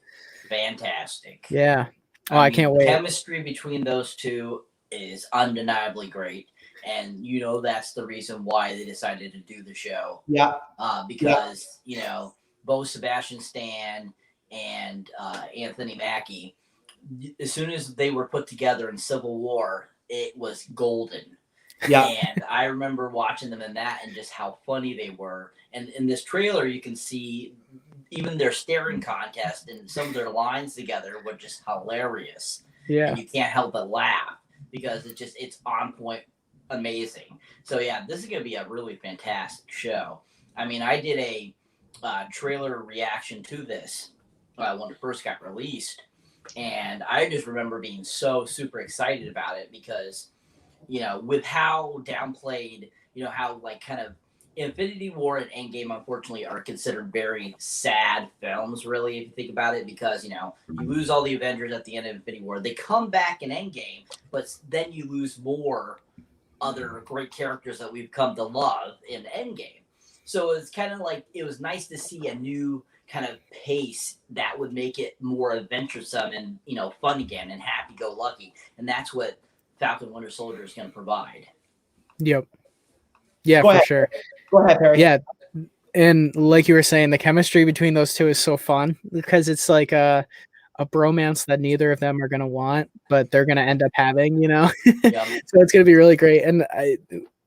fantastic. Yeah. Oh, I can't wait. Chemistry between those two is undeniably great, and that's the reason why they decided to do the show. Yeah. Because both Sebastian Stan and Anthony Mackie, as soon as they were put together in Civil War, it was golden. Yeah. And I remember watching them in that and just how funny they were. And in this trailer, you can see even their staring contest and some of their lines together were just hilarious. Yeah. And you can't help but laugh because it's on point, amazing. So yeah, this is going to be a really fantastic show. I mean, I did a trailer reaction to this when it first got released. And I just remember being so super excited about it because with how downplayed, how like kind of Infinity War and Endgame, unfortunately, are considered very sad films, really, if you think about it, because, you lose all the Avengers at the end of Infinity War. They come back in Endgame, but then you lose more other great characters that we've come to love in Endgame. So it's kind of like, it was nice to see a new kind of pace that would make it more adventuresome and, fun again and happy-go-lucky. And that's what Falcon Winter Soldier is going to provide. Yep. Yeah, Go for ahead. sure. Go ahead, Perry. Yeah. And like you were saying, the chemistry between those two is so fun because it's like a bromance that neither of them are going to want, but they're going to end up having, Yep. So it's going to be really great. And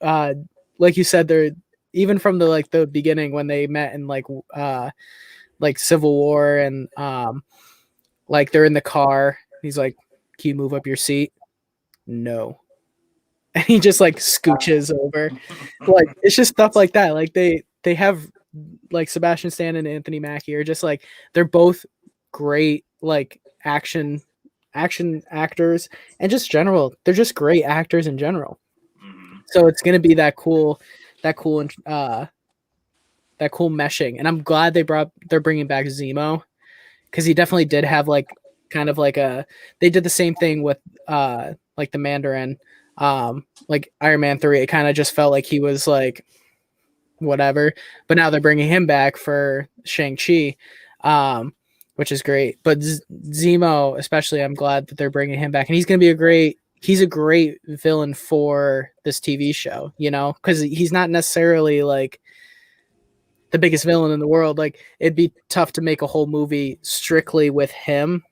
I, like you said, they're even from the beginning when they met in like Civil War and like they're in the car. He's like, "Can you move up your seat?" No. And he just like scooches over. Like it's just stuff like that. Like they have like Sebastian Stan and Anthony Mackie are just like, they're both great like action actors, and just general, they're just great actors in general. So it's gonna be that cool meshing. And I'm glad they're bringing back Zemo, because he definitely did have like kind of like they did the same thing with like the Mandarin, like Iron Man 3. It kind of just felt like he was like whatever, but now they're bringing him back for Shang-Chi, which is great. But Zemo especially, I'm glad that they're bringing him back, and he's going to be he's a great villain for this TV show, because he's not necessarily like the biggest villain in the world. Like it'd be tough to make a whole movie strictly with him,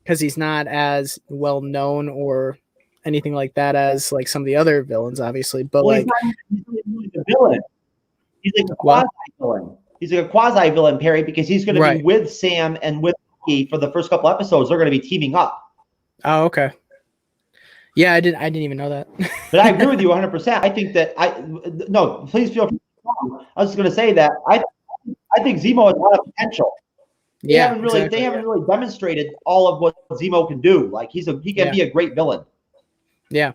because he's not as well known or anything like that as like some of the other villains, obviously. But he's not really a villain. He's like a quasi villain. He's like a quasi villain, Perry, because he's going to be with Sam and with Bucky for the first couple episodes. They're going to be teaming up. Oh, okay. Yeah, I didn't even know that. But I agree with you 100%. I think that no, please feel free. I was just going to say that I think Zemo has a lot of potential. They haven't really demonstrated all of what Zemo can do. Like he can be a great villain. Yeah.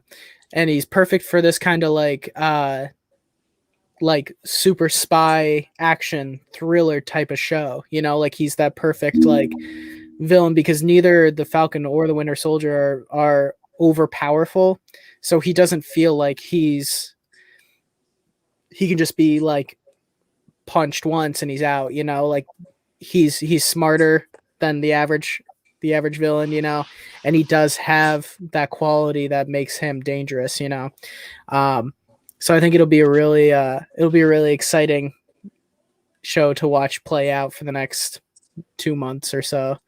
And he's perfect for this kind of like super spy action thriller type of show. Like he's that perfect like villain, because neither the Falcon or the Winter Soldier are over powerful. So he doesn't feel like he can just be like punched once and he's out, like he's smarter than the average villain, and he does have that quality that makes him dangerous, so I think it'll be a really exciting show to watch play out for the next 2 months or so.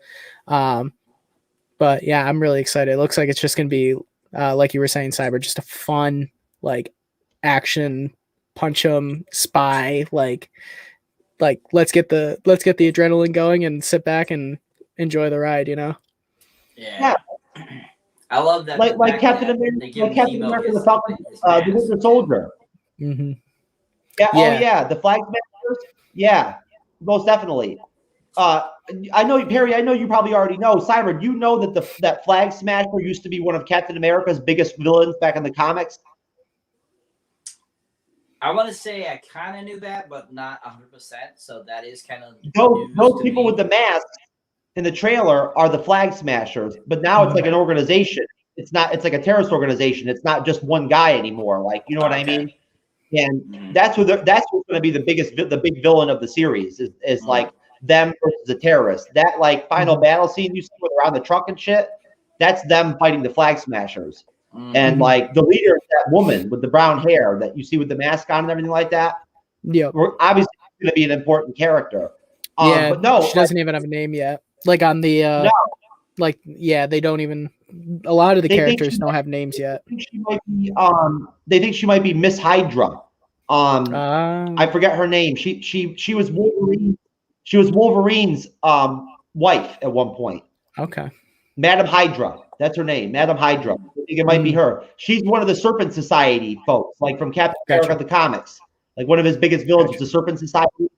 But yeah, I'm really excited. It looks like it's just going to be like you were saying, Cyber, just a fun like action punch 'em spy, like let's get the adrenaline going and sit back and enjoy the ride, Yeah. I love that. Like Captain America, the Falcon, the Winter Soldier. Mm-hmm. Yeah. Oh yeah, the Flag Smashers. Yeah, most definitely. I know, Perry. I know you probably already know. Cyber, do you know that Flag Smasher used to be one of Captain America's biggest villains back in the comics? I want to say I kind of knew that, but not 100%. So that is kind of those people with the masks in the trailer are the Flag Smashers, but now it's like an organization. It's like a terrorist organization. It's not just one guy anymore. Like, you know what I mean? And that's what's going to be the big villain of the series is like them versus the terrorists. That like final battle scene you see where they're on the truck and shit, that's them fighting the Flag Smashers. And like the leader is that woman with the brown hair that you see with the mask on and everything like that. Yeah. We're obviously going to be an important character. Yeah, but no, she doesn't even have a name yet. Like on the no. like they don't even. A lot of the They think characters she don't might- have names yet. They think she might be Miss Hydra. Ah. I forget her name. She was Wolverine. She was Wolverine's wife at one point. Okay. Madam Hydra. That's her name. Madam Hydra. I think it might be her. She's one of the Serpent Society folks, like from Captain America the comics. Like one of his biggest villains was the Serpent Society.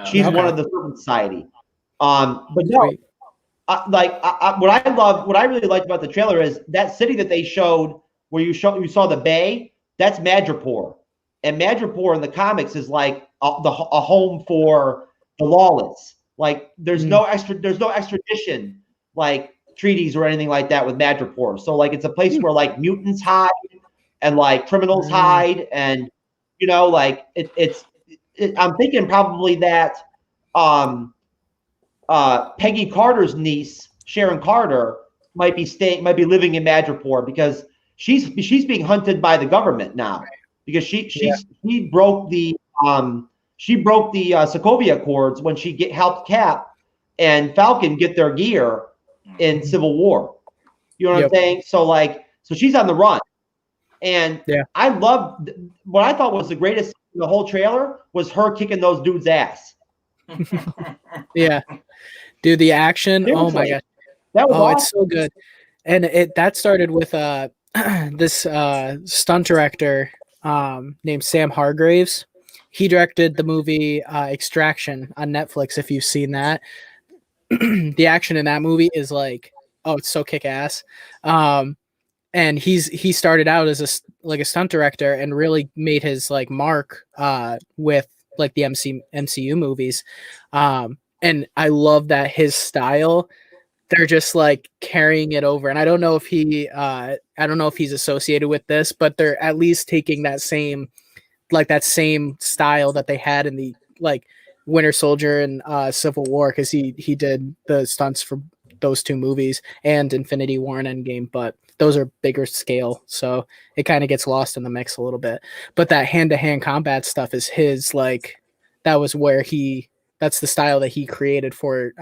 She's one of the Serpent Society. But no, Sweet. what I really liked about the trailer is that city that they showed where you saw the bay. That's Madripoor, and Madripoor in the comics is like a home for the lawless. Like there's no extradition like treaties or anything like that with Madripoor. So like it's a place where like mutants hide and like criminals hide, and you know like I'm thinking probably that Peggy Carter's niece, Sharon Carter, might be living in Madripoor because she's being hunted by the government now because she broke the Sokovia Accords when she helped Cap and Falcon get their gear in Civil War. You know what I'm saying? So she's on the run. And I loved what I thought was the greatest in the whole trailer was her kicking those dudes' ass. Yeah. Dude, the action. Oh my gosh. That was awesome. It's so good. And that started with this stunt director named Sam Hargraves. He directed the movie Extraction on Netflix, if you've seen that. The action in that movie is like, it's so kick-ass. And he started out as a stunt director and really made his like mark with like the MCU movies. And I love that his style, they're just like carrying it over. And I don't know if he's associated with this, but they're at least taking that same style that they had in the like Winter Soldier and Civil War, because he did the stunts for those two movies and Infinity War and Endgame, but those are bigger scale, so it kind of gets lost in the mix a little bit. But that hand-to-hand combat stuff is his, like, that's the style that he created for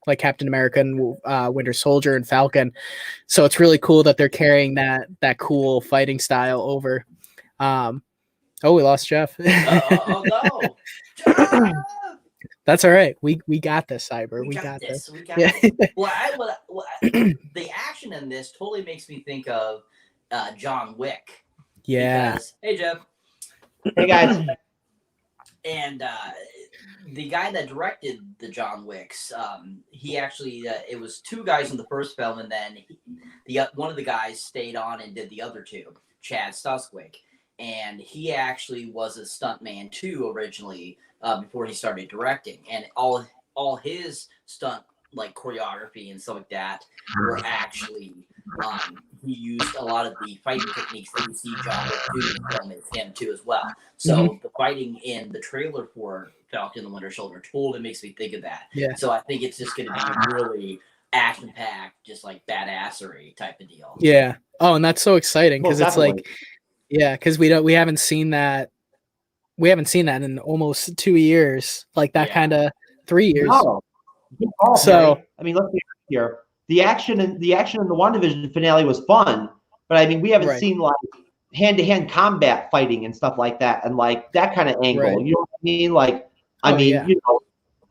like Captain America and Winter Soldier and Falcon. So it's really cool that they're carrying that cool fighting style over. We lost Jeff. Oh no. That's all right. We got this, Cyber. We got this. We got this. The action in this totally makes me think of John Wick. Yeah. Because, hey, Jeff. Hey, guys. And the guy that directed the John Wicks, he actually, it was two guys in the first film, and then one of the guys stayed on and did the other two, Chad Stahelski. And he actually was a stuntman too originally before he started directing, and all his stunt like choreography and stuff like that were actually he used a lot of the fighting techniques that you see John Wick do in the film. It's him too as well. So the fighting in the trailer for Falcon and the Winter Soldier totally makes me think of that. Yeah. So I think it's just going to be really action packed, just like badassery type of deal. Yeah. Oh, and that's so exciting because it's definitely. like. Yeah, because we haven't seen that. We haven't seen that in almost 2 years, like that kind of 3 years. No. So Harry. I mean, let's be here. The action in the Wandavsion finale was fun, but I mean, we haven't seen like hand-to-hand combat fighting and stuff like that, and like that kind of angle. Right. You know what I mean? Like, you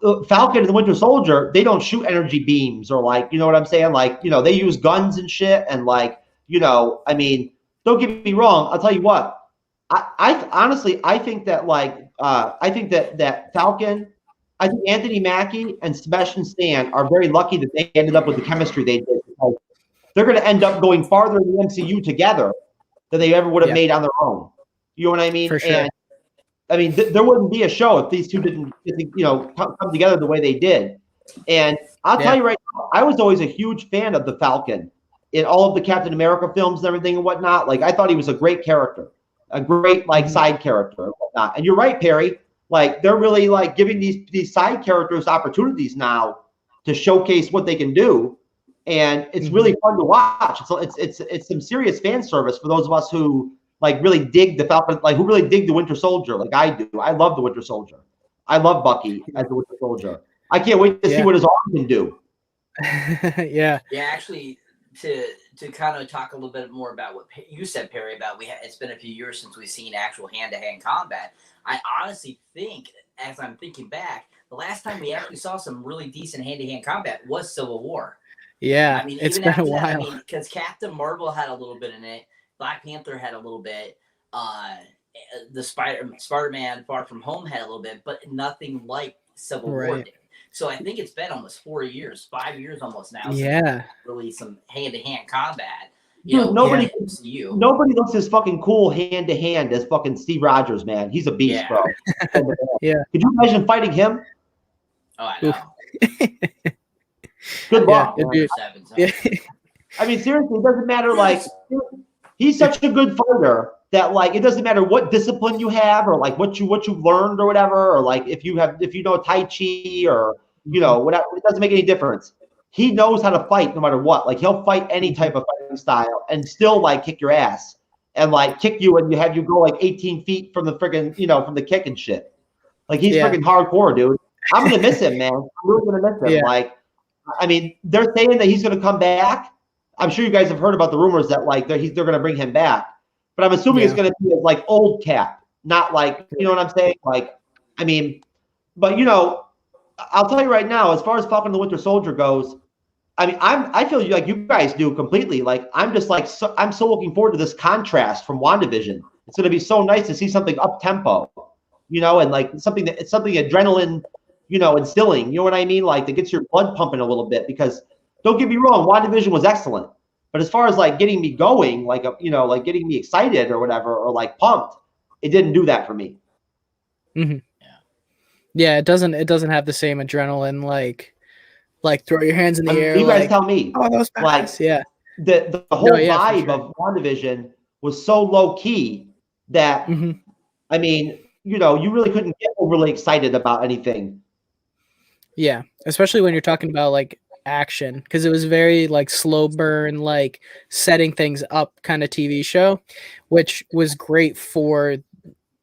know, Falcon and the Winter Soldier, they don't shoot energy beams or like, you know what I'm saying? Like, you know, they use guns and shit, and like, you know, I mean. Don't get me wrong. I'll tell you what. I honestly think that that Falcon, I think Anthony Mackie and Sebastian Stan are very lucky that they ended up with the chemistry they did. Because they're going to end up going farther in the MCU together than they ever would have made on their own. You know what I mean? For sure. And I mean, there wouldn't be a show if these two didn't, you know, come together the way they did. And I'll tell you right now, I was always a huge fan of the Falcon. In all of the Captain America films and everything and whatnot, like I thought he was a great character. a great like side character and whatnot. And you're right, Perry. Like they're really like giving these side characters opportunities now to showcase what they can do, and it's really fun to watch. It's some serious fan service for those of us who like really dig the Falcon, like who really dig the Winter Soldier, like I do. I love the Winter Soldier. I love Bucky as the Winter Soldier. I can't wait to see what his arm can do. Yeah. Yeah, actually, to kind of talk a little bit more about what you said, Perry, about it's been a few years since we've seen actual hand-to-hand combat. I honestly think, as I'm thinking back, the last time we actually saw some really decent hand-to-hand combat was Civil War. Yeah, I mean, it's even been a after that, while. because Captain Marvel had a little bit in it, Black Panther had a little bit, the Spider-Man Far From Home had a little bit, but nothing like Civil War did. So I think it's been almost 4 years, 5 years almost now. Yeah, really some hand-to-hand combat. Dude, nobody looks as fucking cool hand to hand as fucking Steve Rogers, man. He's a beast, bro. Yeah. Could you imagine fighting him? Oh, I know. Good luck. Yeah. I mean, seriously, it doesn't matter. Like, he's such a good fighter that, like, it doesn't matter what discipline you have or like what you've learned or whatever, or like if you know Tai Chi or whatever. It doesn't make any difference. He knows how to fight no matter what. Like he'll fight any type of fighting style and still like kick your ass and like kick you and have you go like 18 feet from the friggin' from the kick and shit. Like he's freaking hardcore, dude. I'm gonna miss him, man. I'm really gonna miss him. Yeah. Like, I mean, they're saying that he's gonna come back. I'm sure you guys have heard about the rumors that like they're gonna bring him back, but I'm assuming it's gonna be like old Cap, not like what I'm saying. Like, I mean, but I'll tell you right now, as far as Falcon and the Winter Soldier goes, I mean, I feel like you guys do completely. Like, I'm just like, I'm so looking forward to this contrast from WandaVision. It's going to be so nice to see something up tempo, and like something adrenaline, instilling. You know what I mean? Like that gets your blood pumping a little bit. Because don't get me wrong, WandaVision was excellent, but as far as like getting me going, like like getting me excited or whatever, or like pumped, it didn't do that for me. Mm-hmm. Yeah, it doesn't have the same adrenaline, like throw your hands in the air. You guys like, tell me. Oh, that was badass. Yeah. The whole vibe of WandaVision was so low key that I mean, you really couldn't get overly excited about anything. Yeah, especially when you're talking about like action, because it was very like slow burn, like setting things up kind of TV show, which was great for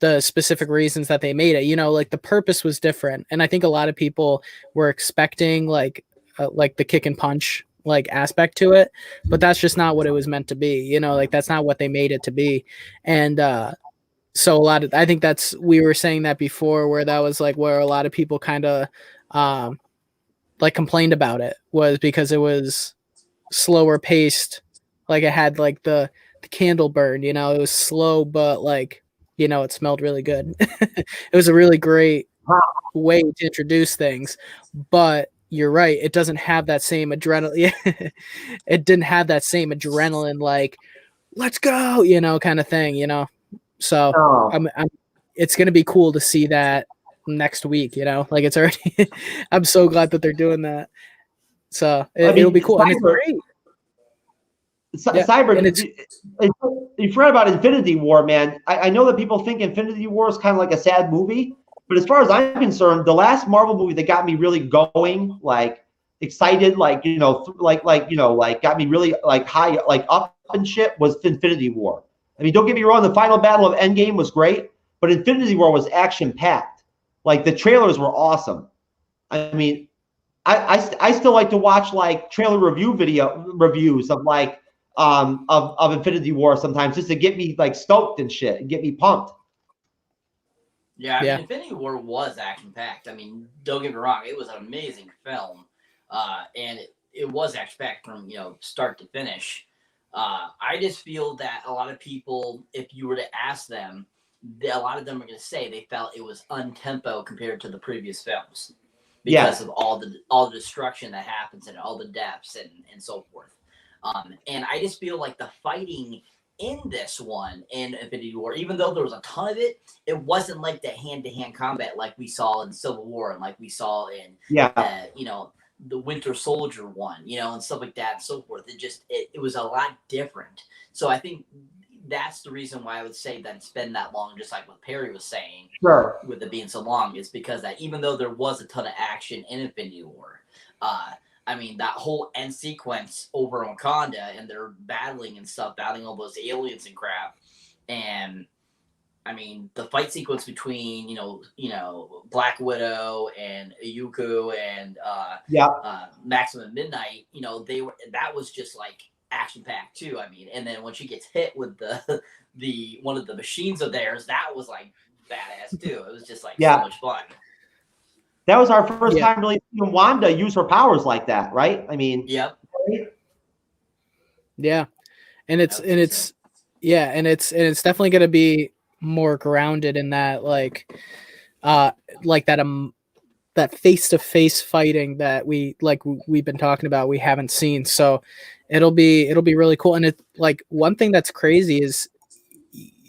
the specific reasons that they made it. Like the purpose was different, and I think a lot of people were expecting like the kick and punch like aspect to it, but that's just not what it was meant to be. Like that's not what they made it to be. And so I think we were saying that before, where that was like where a lot of people kind of like complained about it, was because it was slower paced. Like it had like the candle burn, it was slow, but like it smelled really good. It was a really great way to introduce things, but you're right, it doesn't have that same adrenaline. It didn't have that same adrenaline, like let's go, kind of thing, so it's gonna be cool to see that next week, like it's already I'm so glad that they're doing that, so it'll be cool. And it's great. You forgot about Infinity War, man. I know that people think Infinity War is kind of like a sad movie, but as far as I'm concerned, the last Marvel movie that got me really going, like excited, like got me really like high, like up and shit, was Infinity War. I mean, don't get me wrong, the final battle of Endgame was great, but Infinity War was action packed. Like the trailers were awesome. I mean, I still like to watch like trailer reviews of like of Infinity War sometimes, just to get me like stoked and shit and get me pumped. Yeah, I mean, Infinity War was action packed. I mean, don't get me wrong, it was an amazing film, and it was action packed from start to finish. I just feel that a lot of people, if you were to ask them, a lot of them are going to say they felt it was untempo compared to the previous films because of all the destruction that happens and all the deaths and so forth. And I just feel like the fighting in this one in Infinity War, even though there was a ton of it, it wasn't like the hand-to-hand combat like we saw in Civil War and like we saw in the Winter Soldier one, and stuff like that and so forth. It was a lot different. So I think that's the reason why I would say that it's been that long, just like what Perry was saying. Sure. With it being so long, is because that even though there was a ton of action in Infinity War, I mean, that whole end sequence over on Wakanda and they're battling and stuff, battling all those aliens and crap. And I mean, the fight sequence between, you know, Black Widow and Ayuku and Maximum Midnight, you know, that was just like action packed too. I mean, and then when she gets hit with the one of the machines of theirs, that was like badass too. It was just like so much fun. That was our first time really seeing Wanda use her powers like that, right? I mean, yep. Yeah. And it's definitely going to be more grounded in that, like that face-to-face fighting that we've been talking about, we haven't seen. So it'll be really cool. And it, like, one thing that's crazy is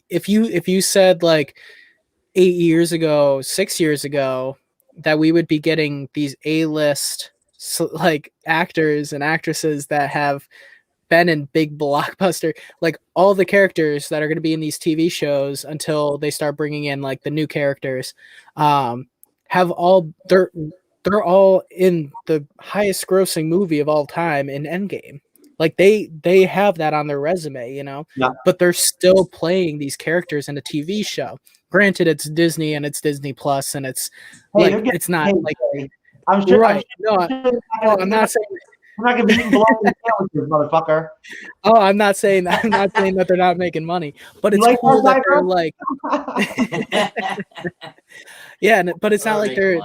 if you said like 8 years ago, 6 years ago, that we would be getting these A-list like actors and actresses that have been in big blockbuster, like all the characters that are going to be in these TV shows until they start bringing in like the new characters, have all they're all in the highest grossing movie of all time in Endgame. Like they have that on their resume, you know, but they're still playing these characters in a TV show. Granted, it's Disney and it's Disney Plus, and it's like it's not like I'm sure. Right. I'm not saying we're not gonna be eating bologna sandwiches, motherfucker. Oh, I'm not saying that. I'm not saying that they're not making money, but it's like cool that they're like, but it's not like they're,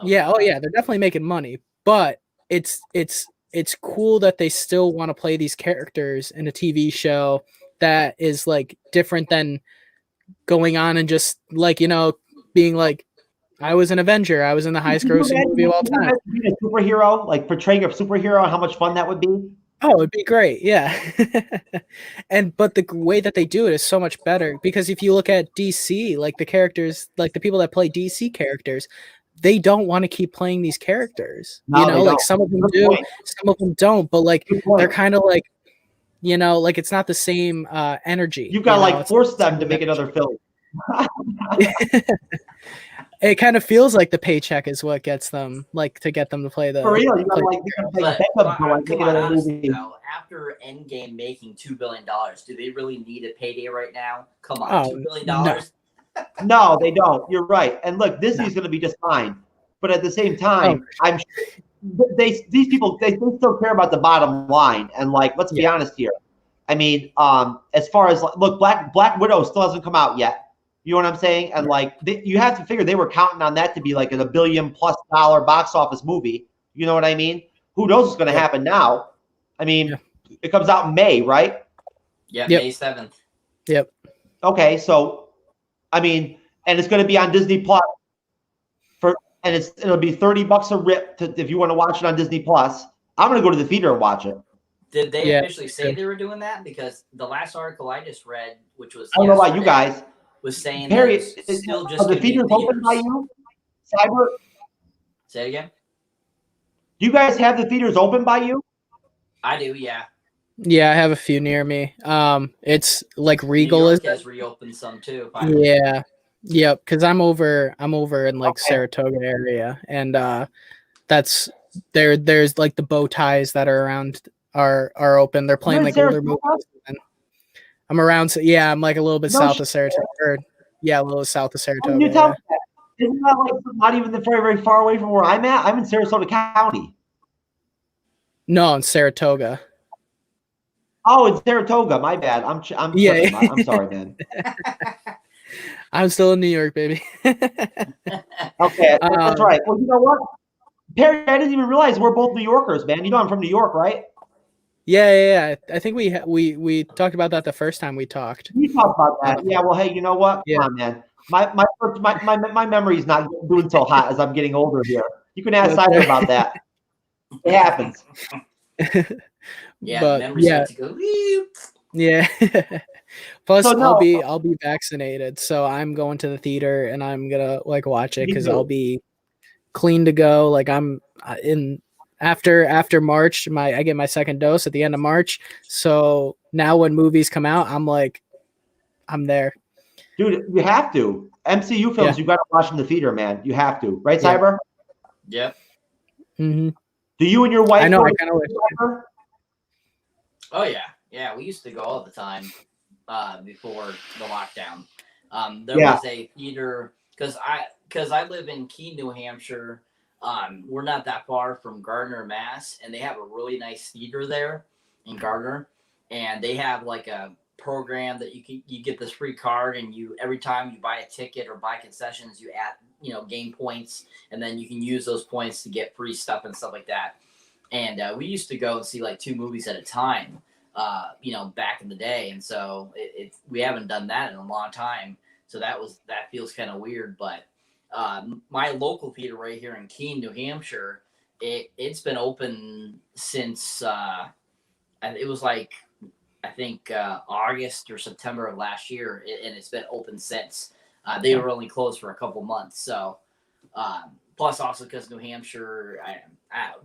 they're definitely making money, but it's cool that they still want to play these characters in a TV show that is like different than going on and just like, you know, being like, I was an Avenger. I was in the highest grossing movie of all time. Being a superhero, like portraying a superhero, and how much fun that would be. Oh, it'd be great, yeah. But the way that they do it is so much better, because if you look at DC, like the characters, like the people that play DC characters, they don't want to keep playing these characters. No, you know, like some of them do, some of them don't. But like they're kind of like, you know, like it's not the same energy. You got to like force them to make another film. It kind of feels like the paycheck is what gets them, like, to get them to play the. For real, you gotta after Endgame making $2 billion, do they really need a payday right now? Come on, $2 billion. No, they don't. You're right. And look, Disney's going to be just fine. But at the same time, I'm sure these people they still care about the bottom line. And like, let's be honest here. I mean, as far as look, Black Widow still hasn't come out yet. You know what I'm saying? And like, you have to figure they were counting on that to be like a $1 billion+ box office movie. You know what I mean? Who knows what's going to happen now? I mean, it comes out in May, right? Yeah, May 7th. Yep. Okay, so I mean, and it's going to be on Disney Plus it'll be $30 a rip if you want to watch it on Disney Plus. I'm going to go to the theater and watch it. Did they officially say they were doing that? Because the last article I just read, which was I don't know about you guys, was saying Perry, that still just the theaters open by you? Cyber? Say it again. Do you guys have the theaters open by you? I do, yeah. Yeah, I have a few near me. It's like Regal New York has reopened some too. Finally. Yeah, yep. Because I'm over in like Saratoga area, and that's there's like the bow ties that are around are open. They're playing like older movies. I'm around. Yeah, I'm like a little bit south of Saratoga. A little south of Saratoga. You tell me that. Isn't that like not even very, very far away from where I'm at? I'm in Sarasota County. No, in Saratoga. Oh, in Saratoga. My bad. I'm sorry, man. I'm still in New York, baby. Okay, that's right. Well, you know what, Perry? I didn't even realize we're both New Yorkers, man. You know I'm from New York, right? Yeah. I think we talked about that the first time we talked. We talked about that. Yeah. Well, hey, you know what? Yeah. Come on, man. My memory is not doing so hot as I'm getting older here. You can ask Cyber about that. It happens. Memory starts to go. Yeah. Plus, I'll be vaccinated, so I'm going to the theater and I'm gonna like watch it because I'll be clean to go. Like I'm in. After March, I get my second dose at the end of March. So now when movies come out, I'm like I'm there. Dude, you have to. MCU films, you got to watch in the theater, man. You have to, right, Yeah. Cyber? Yep. Mm-hmm. Do you and your wife? I know. go I to kind of wish. Cyber? Oh yeah. We used to go all the time before the lockdown. There was a theater because I live in Keene, New Hampshire. We're not that far from Gardner, Mass, and they have a really nice theater there in Gardner, and they have like a program that you get this free card, and you every time you buy a ticket or buy concessions, you add gain points, and then you can use those points to get free stuff and stuff like that. And we used to go and see like 2 movies at a time, back in the day, and so we haven't done that in a long time. So that feels kind of weird, but my local theater right here in Keene, New Hampshire, it's been open since it was like I think August or September of last year, and it's been open since. They were only closed for a couple months, so plus also because New Hampshire,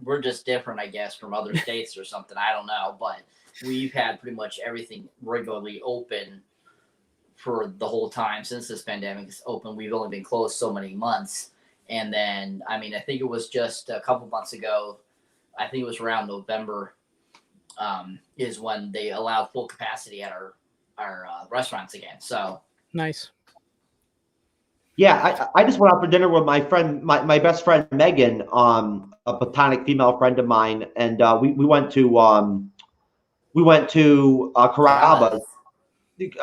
we're just different, I guess, from other states or something. I don't know, but we've had pretty much everything regularly open for the whole time since this pandemic is open. We've only been closed so many months. And then, I think it was just a couple months ago, I think it was around November, is when they allowed full capacity at our restaurants again. So Nice. Yeah, I just went out for dinner with my friend, my best friend Megan, a platonic female friend of mine, and we went to Carrabba's.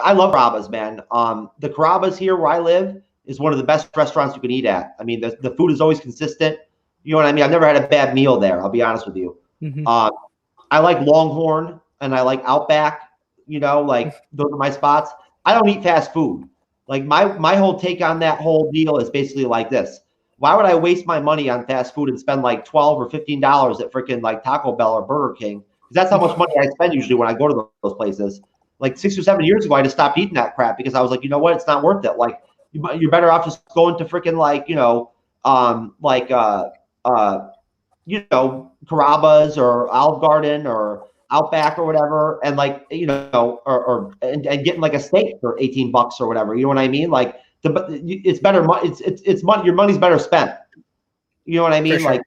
I love Carrabba's, man. The Carrabba's here where I live is one of the best restaurants you can eat at. I mean, the food is always consistent. You know what I mean? I've never had a bad meal there. I'll be honest with you. Mm-hmm. I like Longhorn and I like Outback. Like those are my spots. I don't eat fast food. Like my whole take on that whole deal is basically like this. Why would I waste my money on fast food and spend like $12 or $15 at freaking like Taco Bell or Burger King? Because that's how much money I spend usually when I go to those places. Like 6 or 7 years ago, I just stopped eating that crap because I was like, you know what? It's not worth it. Like you're better off just going to freaking Carrabba's or Olive Garden or Outback or whatever, and and getting like a steak for $18 or whatever. You know what I mean? Like it's better. It's money. Your money's better spent. You know what I mean? For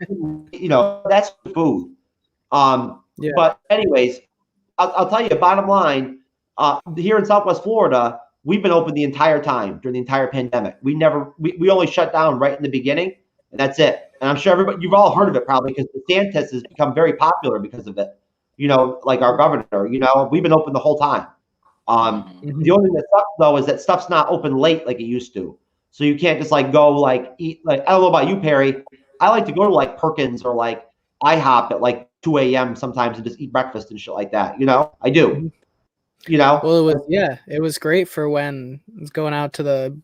sure. That's food. But anyways, I'll tell you. Bottom line, here in Southwest Florida, we've been open the entire time during the entire pandemic. We only shut down right in the beginning, and that's it. And I'm sure you've all heard of it probably because DeSantis has become very popular because of it. Like our governor. We've been open the whole time. The only thing that sucks though is that stuff's not open late like it used to. So you can't just go eat. I don't know about you, Perry. I like to go to Perkins or IHOP at 2 a.m. sometimes and just eat breakfast and shit like that. I do. Well, it was great for when I was going out to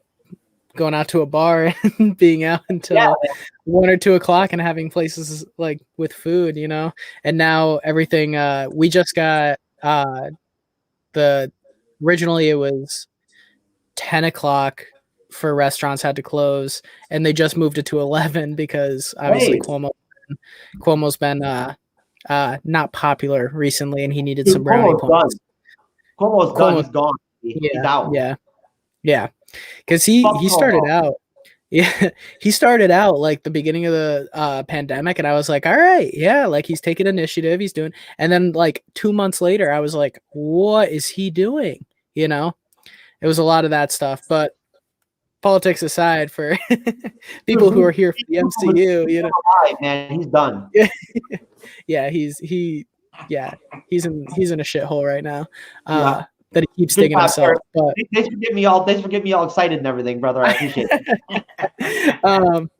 a bar and being out until 1 or 2 o'clock and having places with food, and now everything, we just got, originally it was 10 o'clock for restaurants had to close, and they just moved it to 11 because obviously Cuomo's been, not popular recently, and he needed some brownie points. Cuomo's done. He's gone. He's out. Yeah. Because he started out. Yeah, he started out the beginning of the pandemic, and I was like, all right, yeah, he's taking initiative, he's doing, and then 2 months later, I was like, what is he doing? It was a lot of that stuff, but politics aside, for people who are here for the MCU, man, he's done. Yeah, he's in a shithole right now. That he keeps digging himself. But thanks for getting me all excited and everything, brother. I appreciate it.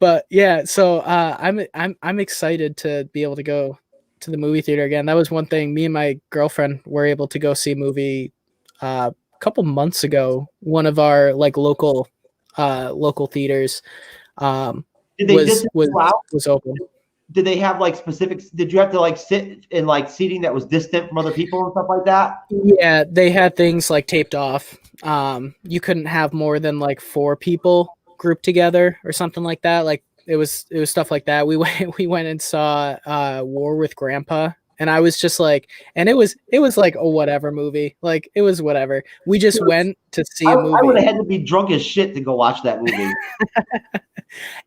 But yeah, so I'm excited to be able to go to the movie theater again. That was one thing. Me and my girlfriend were able to go see a movie a couple months ago. One of our local theaters was open. Did they have specifics? Did you have to sit in seating that was distant from other people and stuff like that? Yeah, they had things taped off. You couldn't have more than 4 people grouped together or something like that. It was stuff like that. We went and saw War with Grandpa And I was just like, and it was like a whatever movie. Like it was whatever. We just went to see a movie. I would have had to be drunk as shit to go watch that movie.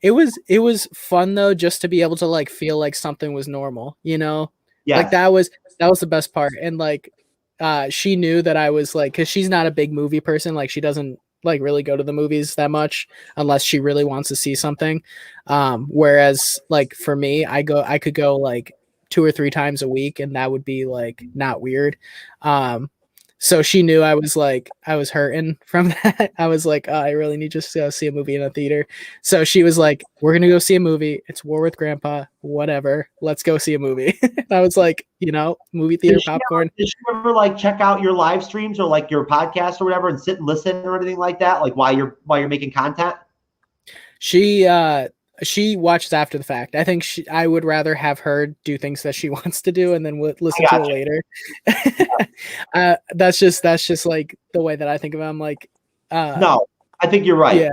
It was fun though, just to be able to like feel like something was normal, you know? Yeah. Like that was the best part. And like she knew that I was like, because she's not a big movie person, like she doesn't like really go to the movies that much unless she really wants to see something. Whereas like for me, I could go like 2 or 3 times a week and that would be like not weird. So she knew I was hurting from that. I was like, I really need to go see a movie in a theater. So she was like, we're going to go see a movie. It's War with Grandpa, whatever. Let's go see a movie. I was like, movie theater popcorn. Did she ever like check out your live streams or like your podcast or whatever and sit and listen or anything like that? Like while you're making content? She watches after the fact. I think I would rather have her do things that she wants to do and then listen to it later. That's just like the way that I think of it. I'm like, no, I think you're right.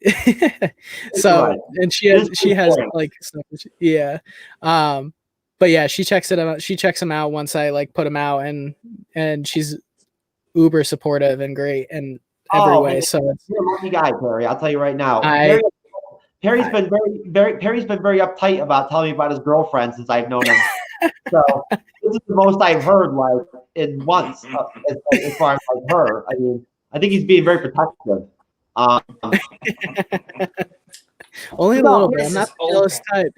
Yeah. So, right. And she has like stuff. Yeah. But yeah, she checks it out. She checks them out once I like put them out, and she's uber supportive and great in every way. Man, so you're a lucky guy, Perry. I'll tell you right now. Perry's been very uptight about telling me about his girlfriend since I've known him. So this is the most I've heard like in months as far as like her. I mean, I think he's being very protective. Only a little bit. I'm not the jealous type,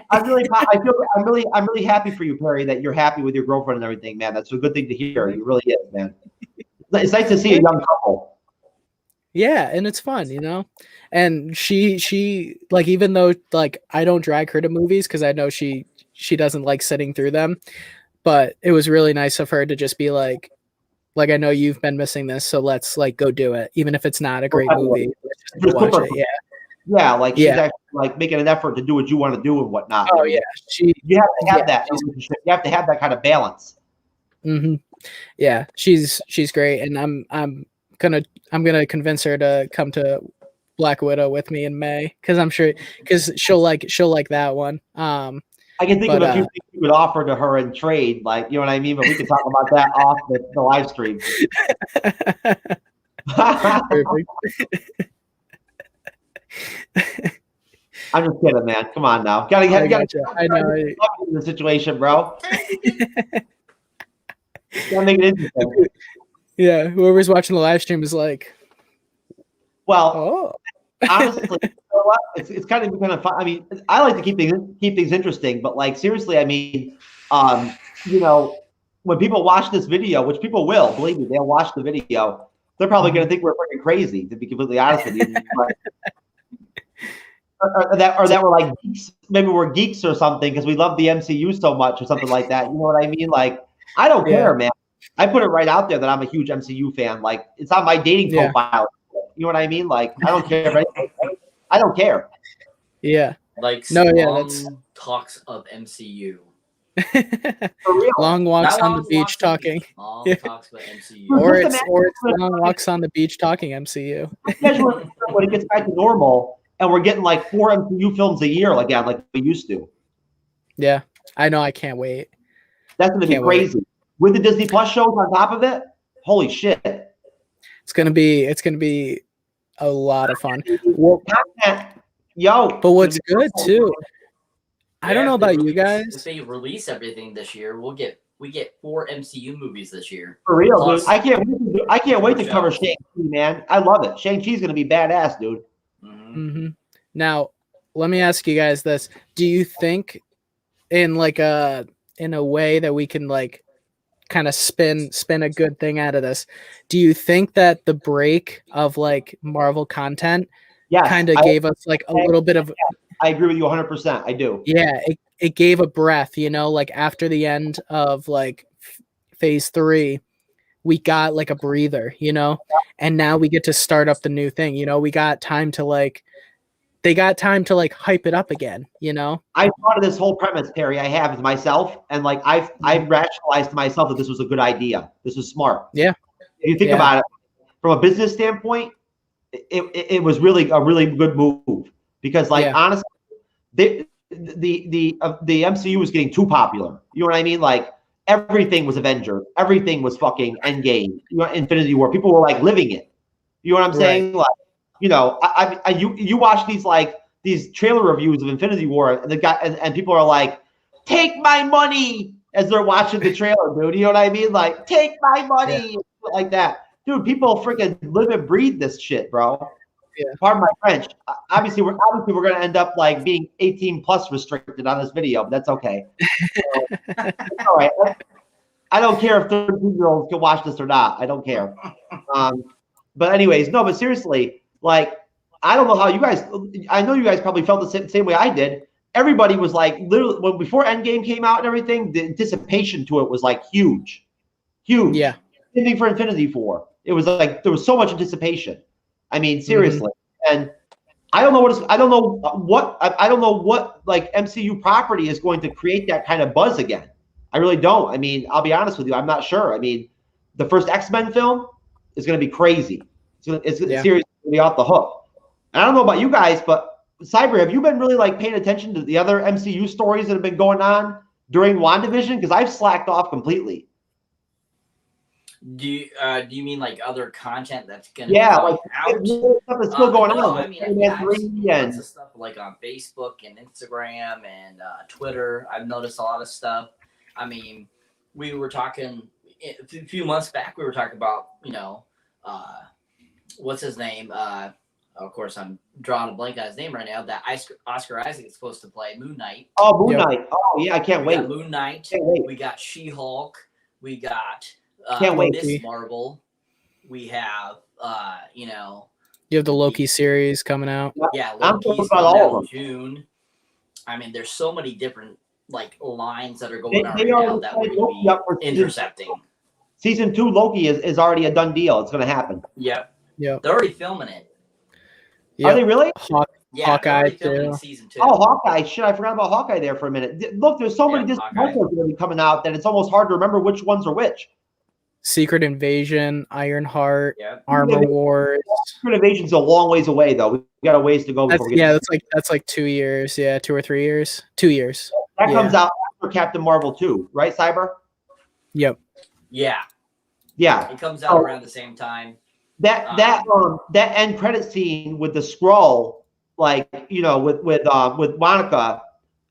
I'm really happy for you, Perry, that you're happy with your girlfriend and everything, man. That's a good thing to hear. It really is, man. It's nice to see a young couple. Yeah, and it's fun, And she like, even though like I don't drag her to movies because I know she doesn't like sitting through them, but it was really nice of her to just be like I know you've been missing this, so let's like go do it, even if it's not a great movie. Let's watch it. Yeah. Yeah, like she's actually like making an effort to do what you want to do and whatnot. Oh yeah, you have to have that. You have to have that kind of balance. Mm-hmm. Yeah, she's great, and I'm gonna convince her to come to Black Widow with me in May because she'll like that one. I can think of a few things you could offer to her in trade, like you know what I mean. But we can talk about that off the live stream. Perfect. I'm just kidding, man. Come on now. I know the situation, bro. Gotta make it interesting. Yeah, whoever's watching the live stream is like, well, honestly, you know what? It's kind of fun. I mean, I like to keep things interesting, but like seriously, I mean, when people watch this video, which people will, believe me, they'll watch the video. They're probably going to think we're freaking crazy, to be completely honest with you. or that we're like geeks. Maybe we're geeks or something because we love the MCU so much or something like that. You know what I mean? Like, I don't care, man. I put it right out there that I'm a huge MCU fan. Like, it's on my dating profile. You know what I mean? Like, I don't care. I don't care. Yeah. Like, that's talks of MCU. For real. Long walks on the beach talking. Long talks about MCU. Or it's long walks on the beach talking MCU. When it gets back to normal and we're getting like 4 MCU films a year again, like we used to. Yeah, I know. I can't wait. That's going to be crazy. With the Disney Plus shows on top of it, holy shit! It's gonna be a lot of fun. Yo, but what's good too? I don't know about you guys. If they release everything this year, we get 4 MCU movies this year. For real, dude. I can't wait to cover Shang-Chi, man. I love it. Shang-Chi's gonna be badass, dude. Mm-hmm. Now, let me ask you guys this: do you think, in a way that we can like kind of spin a good thing out of this, do you think that the break of like Marvel content kind of gave us like a little bit of I agree with you 100%. I do. Yeah, it gave a breath, like after the end of like phase 3, we got like a breather, and now we get to start up the new thing. We got time to they got time to like hype it up again, I thought of this whole premise, Perry, I have as myself, and like I've rationalized to myself that this was a good idea. This was smart. Yeah. If you think about it from a business standpoint, it was really a really good move because honestly, the MCU was getting too popular. You know what I mean? Like everything was Avengers, everything was fucking Endgame, Infinity War. People were like living it. You know what I'm saying? Like, you watch these trailer reviews of Infinity War, and the guy and people are like, "Take my money," as they're watching the trailer, dude. You know what I mean? Like, "Take my money," like that, dude. People freaking live and breathe this shit, bro. Yeah. Pardon my French. Obviously, we're going to end up like being 18 plus restricted on this video, but that's okay. All right. I don't care if 13-year-olds can watch this or not. I don't care. But anyways, no. But seriously, like, I don't know how you guys. I know you guys probably felt the same way I did. Everybody was like, literally, before Endgame came out and everything, the anticipation to it was like huge. Yeah. Same thing for Infinity War. It was like there was so much anticipation. I mean, seriously, and I don't know what like MCU property is going to create that kind of buzz again. I really don't. I mean, I'll be honest with you, I'm not sure. I mean, the first X-Men film is going to be crazy. It's seriously going to be off the hook. And I don't know about you guys, but Cyber, have you been really like paying attention to the other MCU stories that have been going on during WandaVision? Because I've slacked off completely. Do you mean like other content that's gonna like out? stuff is still going on. I mean, I've seen lots of stuff like on Facebook and Instagram and Twitter. I've noticed a lot of stuff. I mean, we were talking a few months back. We were talking about what's his name? Of course, I'm drawing a blank on his name right now. That Oscar Isaac is supposed to play Moon Knight. Oh, Moon Knight. Oh yeah, I can't wait. Moon Knight. We got She-Hulk. We got. Can't wait. Miss Marvel. We have, you have the Loki series coming out. Yeah, Loki's coming out in June. I mean, there's so many different like lines that are going on right now that we're going to be intercepting. Season 2 Loki is already a done deal. It's going to happen. Yep. They're already filming it. Yep. Are they really? Hawkeye too. Season 2. Oh, Hawkeye! Shit, I forgot about Hawkeye there for a minute. Look, there's so many Disney movies going to be coming out that it's almost hard to remember which ones are which. Secret Invasion, Ironheart, Armor Wars. Secret Invasion's a long ways away, though. We got a ways to go. That's like 2 years. Yeah, 2 or 3 years. 2 years. That comes out after Captain Marvel 2, right, Cyber? Yep. Yeah. It comes out around the same time. That end credit scene with the Skrull, like with Monica,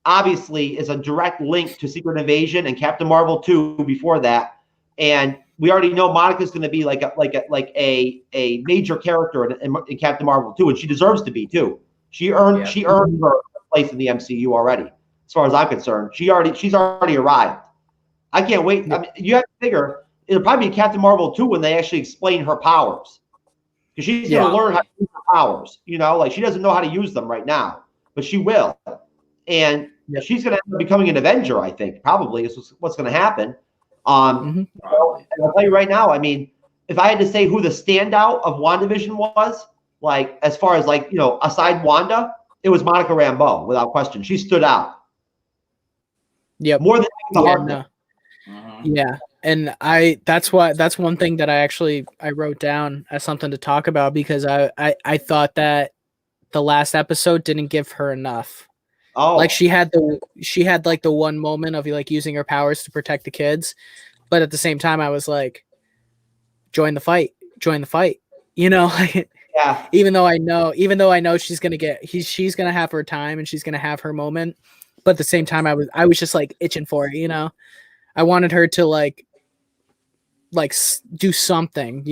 obviously is a direct link to Secret Invasion and Captain Marvel 2 before that, and we already know Monica's going to be like a major character in Captain Marvel 2, and she deserves to be too. She earned her place in the MCU already, as far as I'm concerned. She's already arrived. I can't wait. I mean, you have to figure it'll probably be Captain Marvel 2 when they actually explain her powers, because she's going to learn how to use her powers. Like she doesn't know how to use them right now, but she will, and she's going to end up becoming an Avenger. I think probably is what's going to happen. And I'll tell you right now, I mean, if I had to say who the standout of WandaVision was, like as far as like, aside Wanda, it was Monica Rambeau, without question. She stood out. Yeah. More than the hard. Yeah. And that's one thing that I wrote down as something to talk about, because I thought that the last episode didn't give her enough. Oh, like she had like the one moment of like using her powers to protect the kids, but at the same time I was like, join the fight, like, yeah. Even though I know she's gonna have her time and she's gonna have her moment, but at the same time I was just like itching for it. I wanted her to like do something,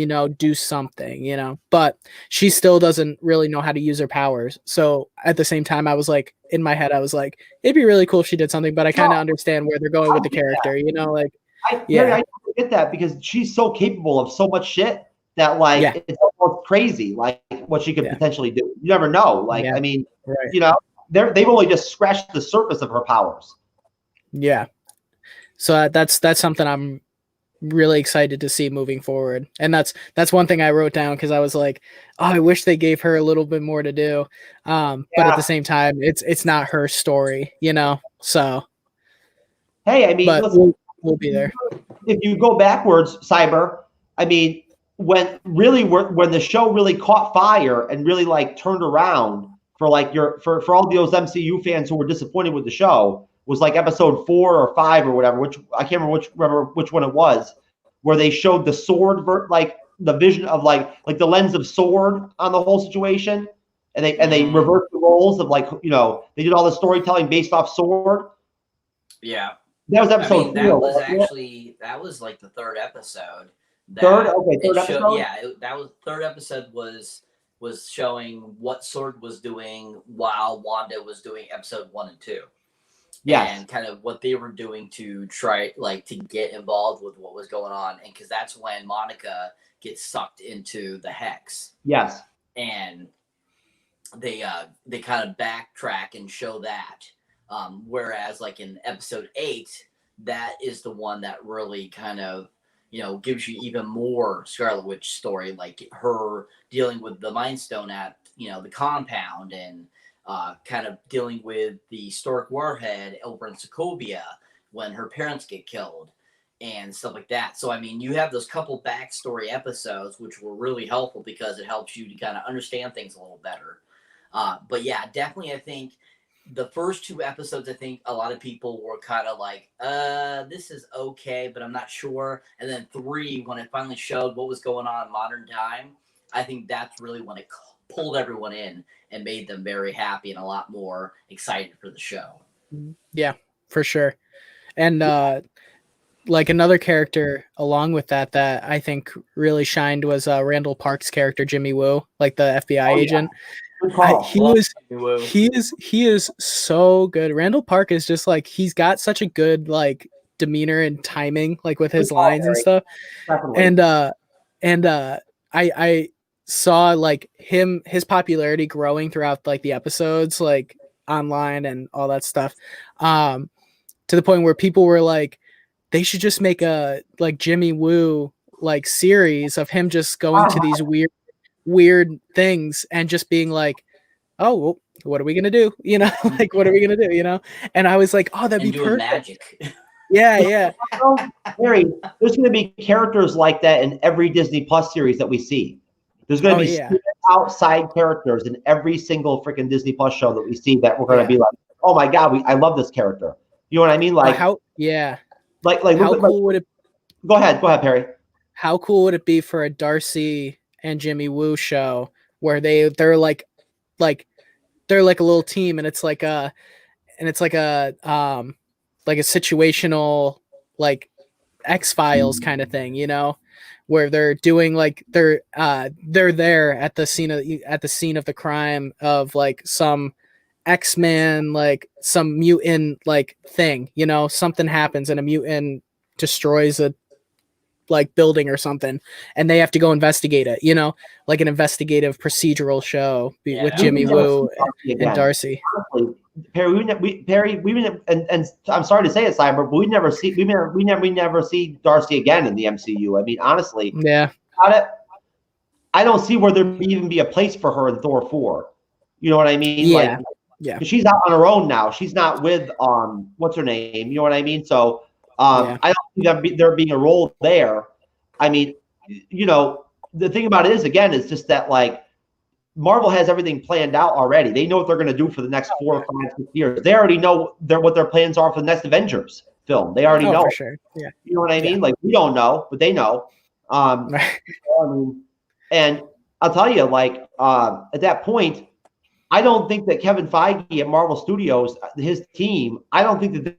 but she still doesn't really know how to use her powers. So at the same time, I was like, in my head, I was like, it'd be really cool if she did something, but I kind of understand where they're going with the character, I get that, because she's so capable of so much shit that it's almost crazy, like what she could potentially do. You never know. I mean, they've only just scratched the surface of her powers. Yeah. So that's something I'm really excited to see moving forward, and that's one thing I wrote down, because I was like, oh, I wish they gave her a little bit more to do, but at the same time it's not her story, so hey, I mean, but listen, we'll be there. If you go backwards, Cyber, I mean, when the show really caught fire and really like turned around, for like for all those MCU fans who were disappointed with the show was like episode 4 or 5 or whatever, which I can't remember which one it was, where they showed the sword like the vision of like the lens of Sword on the whole situation, and they reversed the roles of like they did all the storytelling based off Sword. Yeah, that was episode 4. That was like the third episode. Third episode. That was third episode was showing what Sword was doing while Wanda was doing episode 1 and 2. Yes. And kind of what they were doing to try to get involved with what was going on, and because that's when Monica gets sucked into the hex. Yes. And they kind of backtrack and show that, whereas like in episode 8, that is the one that really kind of gives you even more Scarlet Witch story, like her dealing with the Mind Stone at the compound, and kind of dealing with the Stork Warhead over in Sokovia when her parents get killed and stuff like that. So, I mean, you have those couple backstory episodes, which were really helpful because it helps you to kind of understand things a little better. But yeah, definitely, I think the first 2 episodes, I think a lot of people were kind of like, this is okay, but I'm not sure. And then 3, when it finally showed what was going on in modern time, I think that's really when it pulled everyone in and made them very happy and a lot more excited for the show. Yeah, for sure. And like another character along with that I think really shined was Randall Park's character, Jimmy Woo, like the FBI agent. He is so good. Randall Park is just like, he's got such a good like demeanor and timing, like with his lines and stuff. Definitely. And I saw like his popularity growing throughout like the episodes, like online and all that stuff, to the point where people were like, they should just make a like Jimmy Woo like series of him just going to these weird things and just being like, oh, well, what are we gonna do? Like, what are we gonna do? And I was like, oh, that'd be perfect. Magic. Yeah. Harry, there's gonna be characters like that in every Disney Plus series that we see. There's going to be outside characters in every single freaking Disney Plus show that we see that we're going to be like, oh my God, I love this character. You know what I mean? Like how? Yeah. Like how cool would it? Go ahead, Perry. How cool would it be for a Darcy and Jimmy Woo show where they're like a little team, and it's like a situational like X-Files kind of thing, where they're doing like they're there at the scene of the crime of like some X-Men, like some mutant like thing, something happens and a mutant destroys a like building or something, and they have to go investigate it, like an investigative procedural show with Jimmy Woo and Darcy. Honestly, Perry, and I'm sorry to say it, Cyber, but we never see Darcy again in the MCU. I mean, honestly, I don't see where there'd even be a place for her in Thor 4. You know what I mean? Yeah. She's out on her own now. She's not with what's her name? You know what I mean? So I don't think there being a role there. I mean, the thing about it is just that like Marvel has everything planned out already. They know what they're going to do for the next 4 or 5, 6 years. They already know what their plans are for the next Avengers film. They already know. For sure. Yeah. You know what I mean? Like, we don't know, but they know. And I'll tell you, like, at that point, I don't think that Kevin Feige at Marvel Studios, his team, I don't think that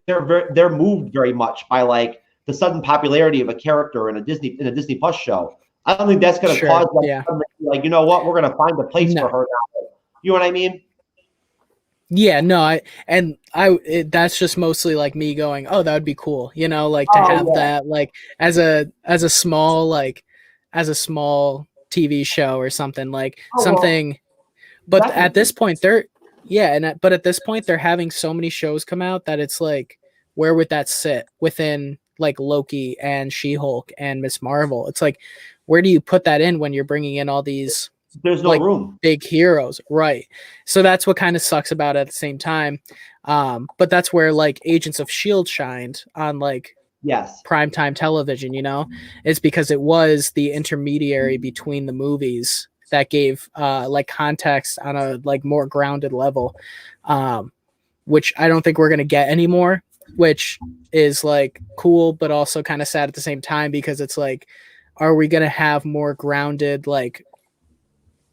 they're moved very much by like the sudden popularity of a character in a Disney Plus show. I don't think that's going to cause them like, you know what, we're going to find a place for her now. You know what I mean? Yeah, no, that's just mostly like me going, oh, that would be cool, like to have that like as a small TV show or something like something. But at this point, they're having so many shows come out that it's like, where would that sit within like Loki and She-Hulk and Miss Marvel? It's like, where do you put that in when you're bringing in all these? There's no room. Big heroes, right? So that's what kind of sucks about it at the same time. But that's where like Agents of S.H.I.E.L.D. shined on like primetime television. It's because it was the intermediary between the movies that gave like context on a like more grounded level, which I don't think we're gonna get anymore, which is like cool but also kind of sad at the same time, because it's like, are we gonna have more grounded, like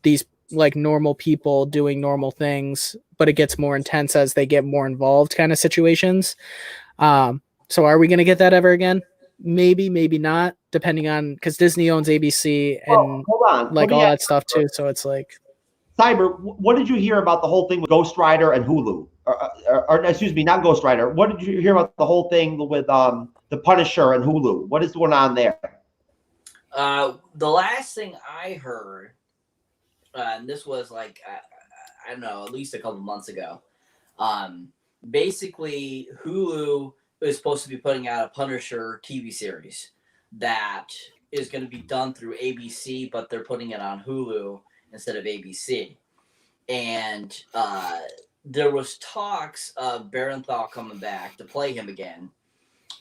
these like normal people doing normal things, but it gets more intense as they get more involved kind of situations? So are we going to get that ever again? Maybe, maybe not, depending on, because Disney owns ABC and Hold on. like Let me all ask that stuff too. So it's like, Cyber, what did you hear about the whole thing with Ghost Rider and Hulu? Or excuse me, not Ghost Rider. What did you hear about the whole thing with the Punisher and Hulu? What is going on there? The last thing I heard, and this was like, I don't know, at least a couple months ago. Basically, Hulu is supposed to be putting out a Punisher TV series that is going to be done through ABC, but they're putting it on Hulu instead of ABC. And there was talks of Barenthal coming back to play him again.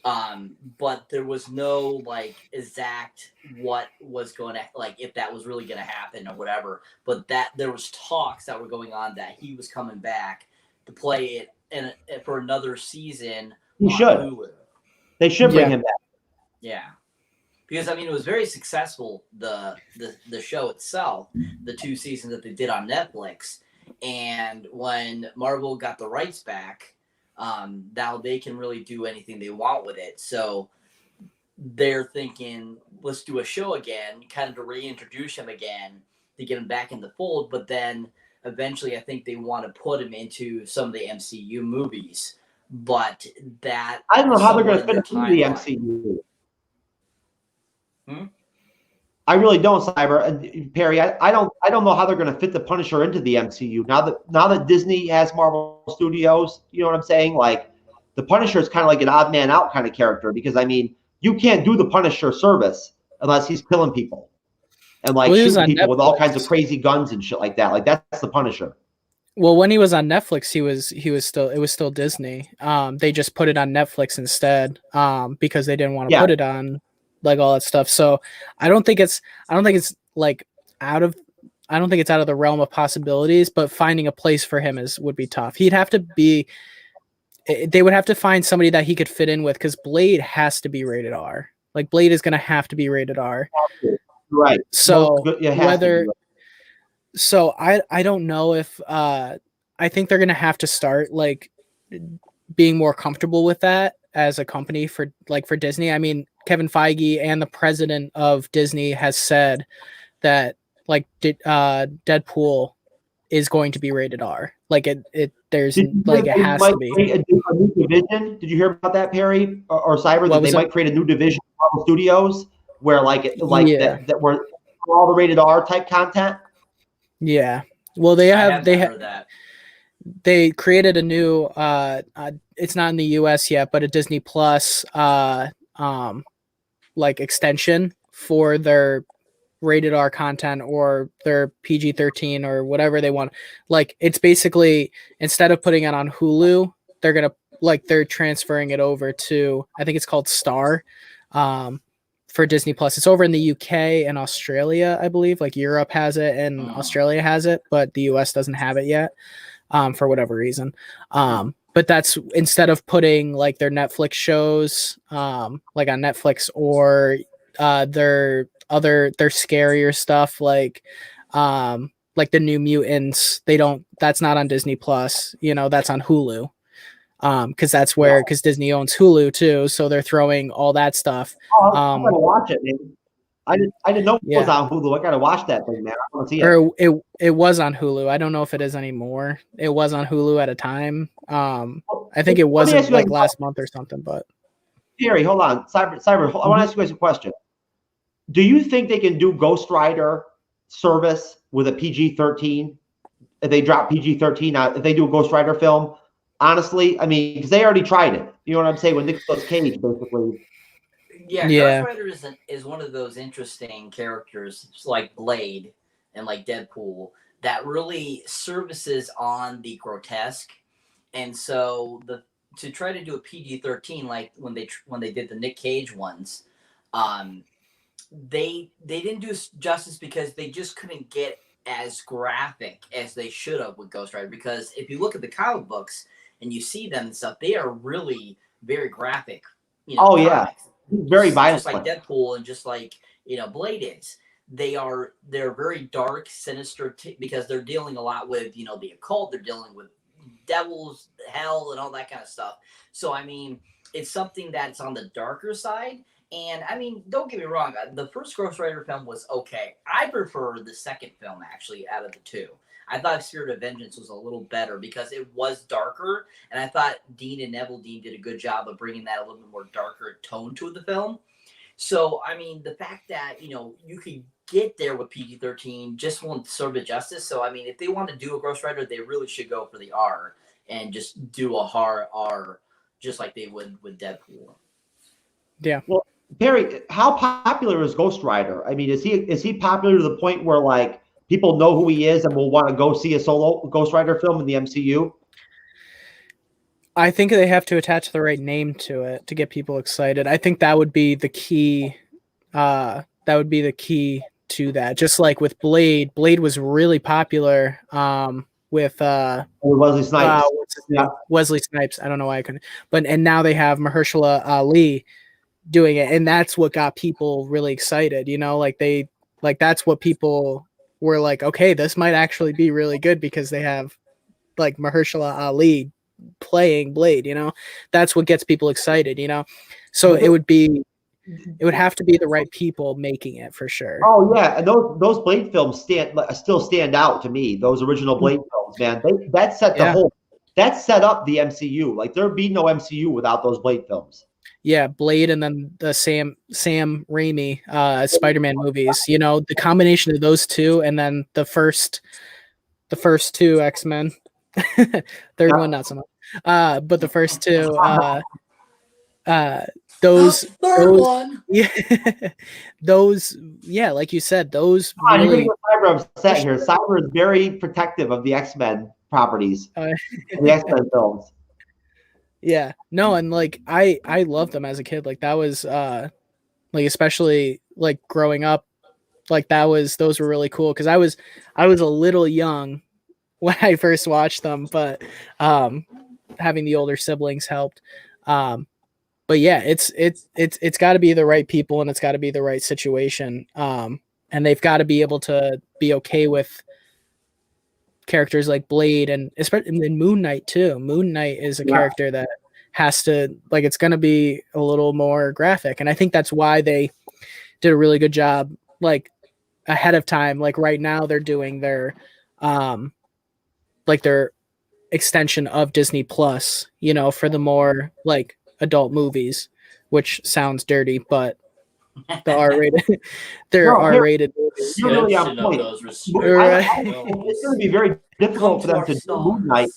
But there was no like exact what was going to, like, if that was really going to happen or whatever, but that there was talks that were going on that he was coming back to play it and for another season. He should. Hulu. They should bring him back. Yeah. Because I mean, it was very successful, the show itself, the 2 seasons that they did on Netflix. And when Marvel got the rights back, now they can really do anything they want with it. So they're thinking, let's do a show again, kind of to reintroduce him again, to get him back in the fold. But then eventually I think they want to put him into some of the MCU movies. But that, I don't know how they're going to fit into the MCU. I really don't, Cyber and Perry. I don't know how they're going to fit the Punisher into the MCU now that Disney has Marvel Studios. You know what I'm saying? Like, the Punisher is kind of like an odd man out kind of character, because I mean, you can't do the Punisher service unless he's killing people and like shooting people with all kinds of crazy guns and shit like that. Like, that's the Punisher. Well, when he was on Netflix, it was still Disney. They just put it on Netflix instead, because they didn't want to put it on like all that stuff. So I don't think it's like out of the realm of possibilities, but finding a place for him would be tough. They would have to find somebody that he could fit in with, because Blade has to be rated R. Like, Blade is going to have to be rated R. Right. So I don't know if I think they're going to have to start like being more comfortable with that as a company for Disney. I mean, Kevin Feige and the president of Disney has said that like Deadpool is going to be rated R. Like it has to be. A new division? Did you hear about that, Perry or Cyber? That they might create a new division of Marvel Studios where that were all the rated R type content. Yeah. Well, they created a new it's not in the US yet, but a Disney Plus like extension for their rated R content or their PG-13 or whatever they want. Like, it's basically, instead of putting it on Hulu, they're transferring it over to, I think it's called Star, for Disney Plus. It's over in the UK and Australia, I believe. Like, Europe has it and Australia has it, but the US doesn't have it yet, for whatever reason. But that's, instead of putting like their Netflix shows like on Netflix, or their scarier stuff like the New Mutants, that's not on Disney Plus, that's on Hulu. Because Disney owns Hulu too, so they're throwing all that stuff. I'm gonna watch it, man. I didn't know it was on Hulu. I gotta watch that thing, man. I want to see it. Or it was on Hulu. I don't know if it is anymore. It was on Hulu at a time. I think it wasn't like last month or something. But Perry, hold on, Cyber. I want to ask you guys a question. Do you think they can do Ghost Rider service with a PG-13? If they drop PG-13 out, if they do a Ghost Rider film, honestly, I mean, because they already tried it. You know what I'm saying? With Nicolas Cage, basically. Yeah, Ghost Rider is one of those interesting characters, like Blade and like Deadpool, that really services on the grotesque. And so to try to do a PG-13, like when they did the Nick Cage ones, they didn't do justice because they just couldn't get as graphic as they should have with Ghost Rider. Because if you look at the comic books and you see them and stuff, they are really very graphic. Oh yeah, comics. very violent. Just like Deadpool and just like Blade is. They're very dark, sinister because they're dealing a lot with the occult. They're dealing with devils, hell, and all that kind of stuff. So I mean, it's something that's on the darker side. And I mean, don't get me wrong, the first Ghost Rider film was okay. I prefer the second film actually out of the two. I thought Spirit of Vengeance was a little better because it was darker, and I thought Dean and Neville Dean did a good job of bringing that a little bit more darker tone to the film. So I mean, the fact that you could get there with PG-13 just won't serve it justice. So I mean, if they want to do a Ghost Rider, they really should go for the R and just do a hard R, just like they would with Deadpool. Yeah. Well, Perry, how popular is Ghost Rider? I mean, is he popular to the point where like people know who he is and will want to go see a solo Ghost Rider film in the MCU? I think they have to attach the right name to it to get people excited. I think that would be the key. That would be the key to that. Just like with Blade, Blade was really popular. With Wesley Snipes. Wesley Snipes. I don't know why I couldn't. And now they have Mahershala Ali doing it, and that's what got people really excited. That's what people were like, okay, this might actually be really good because they have like Mahershala Ali playing Blade. That's what gets people excited. So it would have to be the right people making it for sure. Oh yeah, and those Blade films still stand out to me. Those original Blade films, man, that set up the MCU. Like there'd be no MCU without those Blade films. Yeah, Blade and then the Sam Raimi Spider-Man movies. The combination of those two, and then the first two X-Men. Third one not so much. But the first two those like you said, those really, you're gonna get Cyber upset here. Cyber is very protective of the X-Men properties, the X-Men films. Yeah, no, and like I loved them as a kid. Like that was like especially like growing up, like those were really cool because I was a little young when I first watched them, but having the older siblings helped. But yeah, it's got to be the right people and it's got to be the right situation, and they've got to be able to be okay with characters like Blade and especially in Moon Knight too. Moon Knight is a character that has to it's going to be a little more graphic, and I think that's why they did a really good job like ahead of time. Like right now they're doing their their extension of Disney Plus, for the more like adult movies, which sounds dirty, but the R-rated, R-rated movies. You're really on point. It's going to be very difficult for them to do Moon Knight.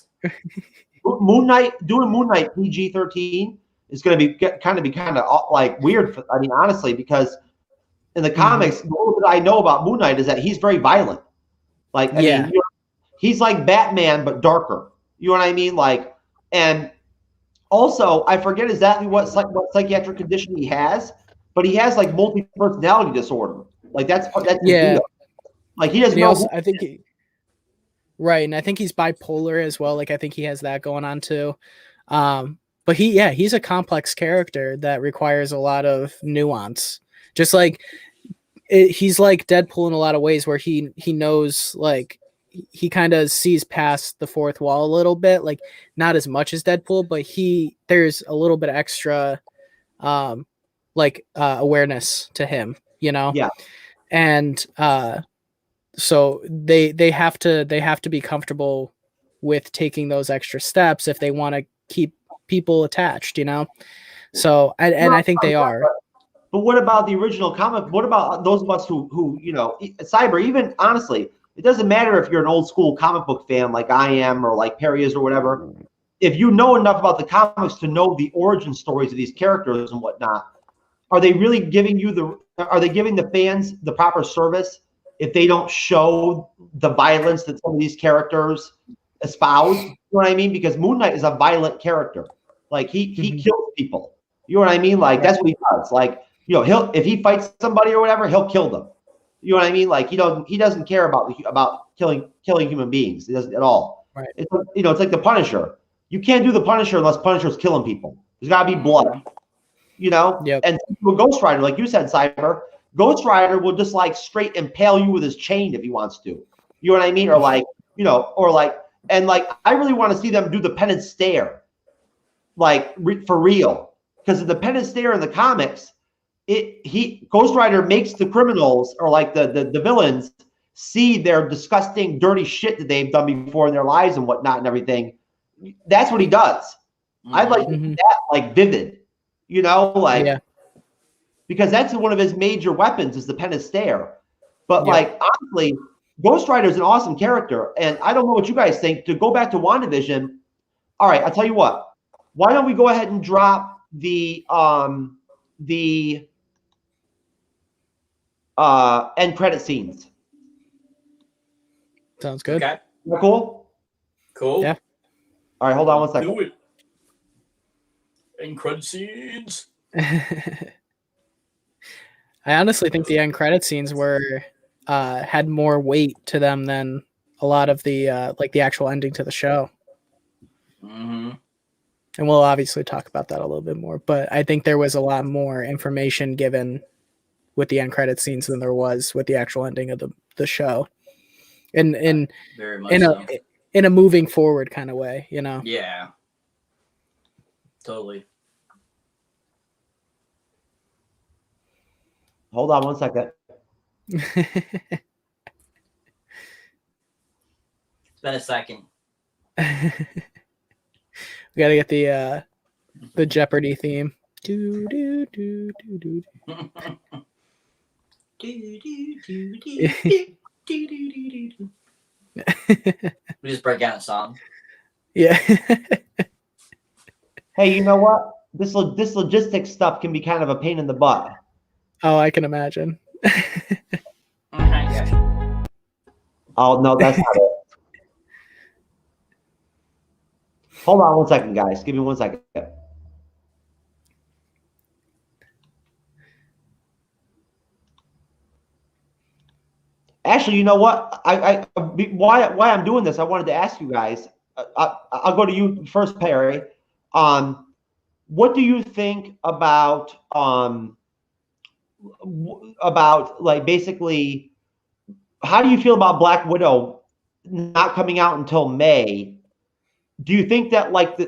Doing Moon Knight PG-13 is going to be kind of like weird. I mean, honestly, because in the comics, the little bit I know about Moon Knight is that he's very violent. Like, I mean, he's like Batman but darker. You know what I mean? Like, and also I forget exactly what psychiatric condition he has, but he has like multi-personality disorder. Like that's his deal. Like he doesn't know. I think right, and I think he's bipolar as well. Like I think he has that going on too. But he's a complex character that requires a lot of nuance. Just like he's like Deadpool in a lot of ways, where he knows like he kind of sees past the fourth wall a little bit, like not as much as Deadpool, but there's a little bit extra awareness to him, Yeah. And so they have to be comfortable with taking those extra steps if they want to keep people attached, So and I think they are. But what about the original comic? What about those of us who Cyber, even honestly, it doesn't matter if you're an old school comic book fan like I am or like Perry is or whatever. If you know enough about the comics to know the origin stories of these characters and whatnot, are they really giving the fans the proper service if they don't show the violence that some of these characters espouse? You know what I mean? Because Moon Knight is a violent character. Like he kills people. You know what I mean? Like that's what he does. Like You know, if he fights somebody or whatever, he'll kill them. You know what I mean? Like he doesn't care about killing human beings. He doesn't at all. Right. It's it's like the Punisher. You can't do the Punisher unless Punisher's killing people. There's got to be blood. You know. Yep. And with Ghost Rider, like you said, Cyber, Ghost Rider will just like straight impale you with his chain if he wants to. You know what I mean? Or like and like I really want to see them do the penance stare, like for real, because the penance stare in the comics. Ghost Rider makes the criminals or like the villains see their disgusting, dirty shit that they've done before in their lives and whatnot and everything. That's what he does. I'd like that, like vivid, you know, like because that's one of his major weapons is the pen and stare. But like honestly, Ghost Rider is an awesome character, and I don't know what you guys think. To go back to WandaVision, all right, I'll tell you what. Why don't we go ahead and drop the end credit scenes? Sounds good. Okay. Cool? Cool. Yeah. All right, hold on one second. Do it. End credit scenes. I honestly think the end credit scenes had more weight to them than a lot of the like the actual ending to the show. Mm-hmm. And we'll obviously talk about that a little bit more, but I think there was a lot more information given with the end credit scenes than there was with the actual ending of the show. In Very much so. In a moving forward kind of way, you know. Yeah. Totally. Hold on one second. It's been a second. We gotta get the Jeopardy theme. Do do do do do. We just break out a song. Yeah. Hey, you know what? This logistics stuff can be kind of a pain in the butt. Oh, I can imagine. Oh no, that's not it. Hold on one second, guys. Give me 1 second. Actually, you know what? Why I'm doing this? I wanted to ask you guys. I'll go to you first, Perry. What do you think about like basically? How do you feel about Black Widow not coming out until May? Do you think that like the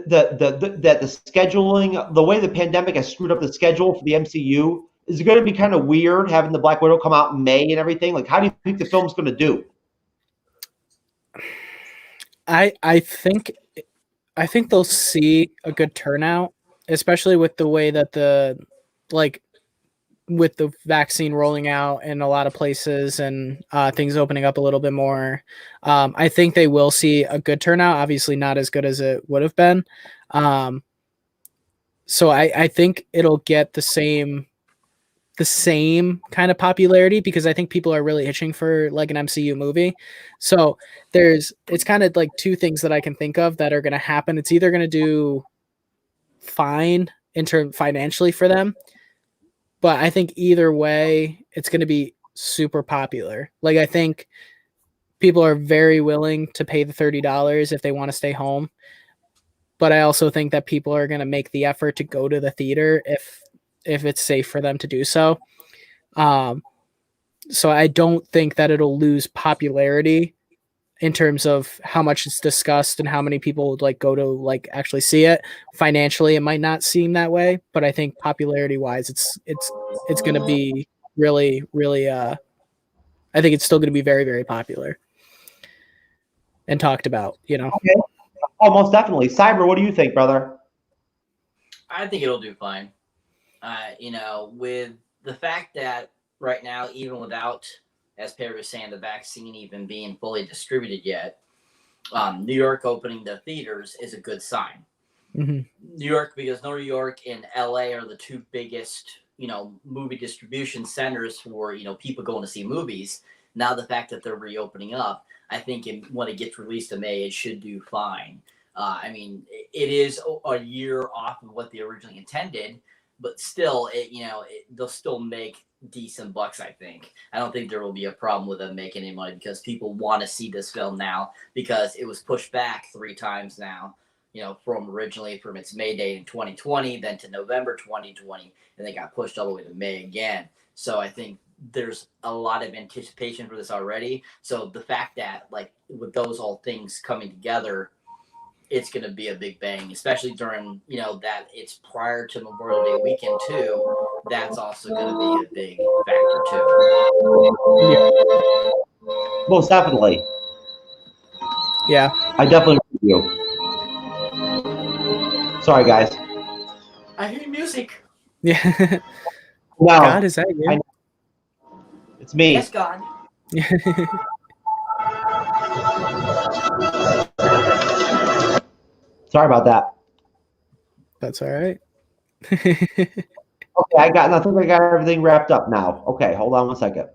scheduling, the way the pandemic has screwed up the schedule for the MCU, is it going to be kind of weird having the Black Widow come out in May and everything? Like, how do you think the film's going to do? I think they'll see a good turnout, especially with the way that with the vaccine rolling out in a lot of places and things opening up a little bit more. I think they will see a good turnout, obviously not as good as it would have been. So I think it'll get the same kind of popularity because I think people are really itching for like an MCU movie. So it's kind of like two things that I can think of that are going to happen. It's either going to do fine financially for them, but I think either way, it's going to be super popular. Like, I think people are very willing to pay the $30 if they want to stay home. But I also think that people are going to make the effort to go to the theater if it's safe for them to do so. So I don't think that it'll lose popularity in terms of how much it's discussed and how many people would like go to like actually see it. Financially, it might not seem that way, but I think popularity wise, it's going to be really, really, I think it's still going to be very, very popular and talked about, you know? Okay. Oh, most definitely. Cyber, what do you think, brother? I think it'll do fine. With the fact that right now, even without, as Perry was saying, the vaccine even being fully distributed yet, New York opening the theaters is a good sign. Mm-hmm. New York, because New York and LA are the two biggest, movie distribution centers for, people going to see movies. Now the fact that they're reopening up, I think when it gets released in May, it should do fine. It is a year off of what they originally intended, but still, they'll still make decent bucks. I think. I don't think there will be a problem with them making any money because people want to see this film now because it was pushed back 3 times now. From originally from its May date in 2020, then to November 2020, and they got pushed all the way to May again. So I think there's a lot of anticipation for this already. So the fact that like with those all things coming together, it's going to be a big bang, especially during, that it's prior to Memorial Day weekend too. That's also going to be a big factor too. Most definitely. Yeah. I definitely agree with you. Sorry, guys. I hear music. Yeah. No, God, is that you? it's me. Yes, God. Sorry about that. That's all right. Okay, I think I got everything wrapped up now. Okay, hold on one second.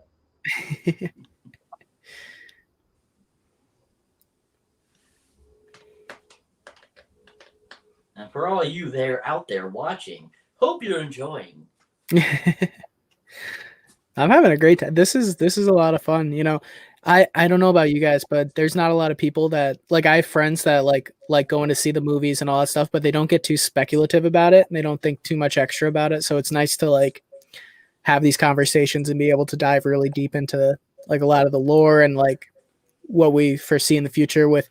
And for all you out there watching, hope you're enjoying. I'm having a great time. This is a lot of fun. I don't know about you guys, but there's not a lot of people that like I have friends that like going to see the movies and all that stuff, but they don't get too speculative about it and they don't think too much extra about it. So it's nice to like have these conversations and be able to dive really deep into like a lot of the lore and like what we foresee in the future with,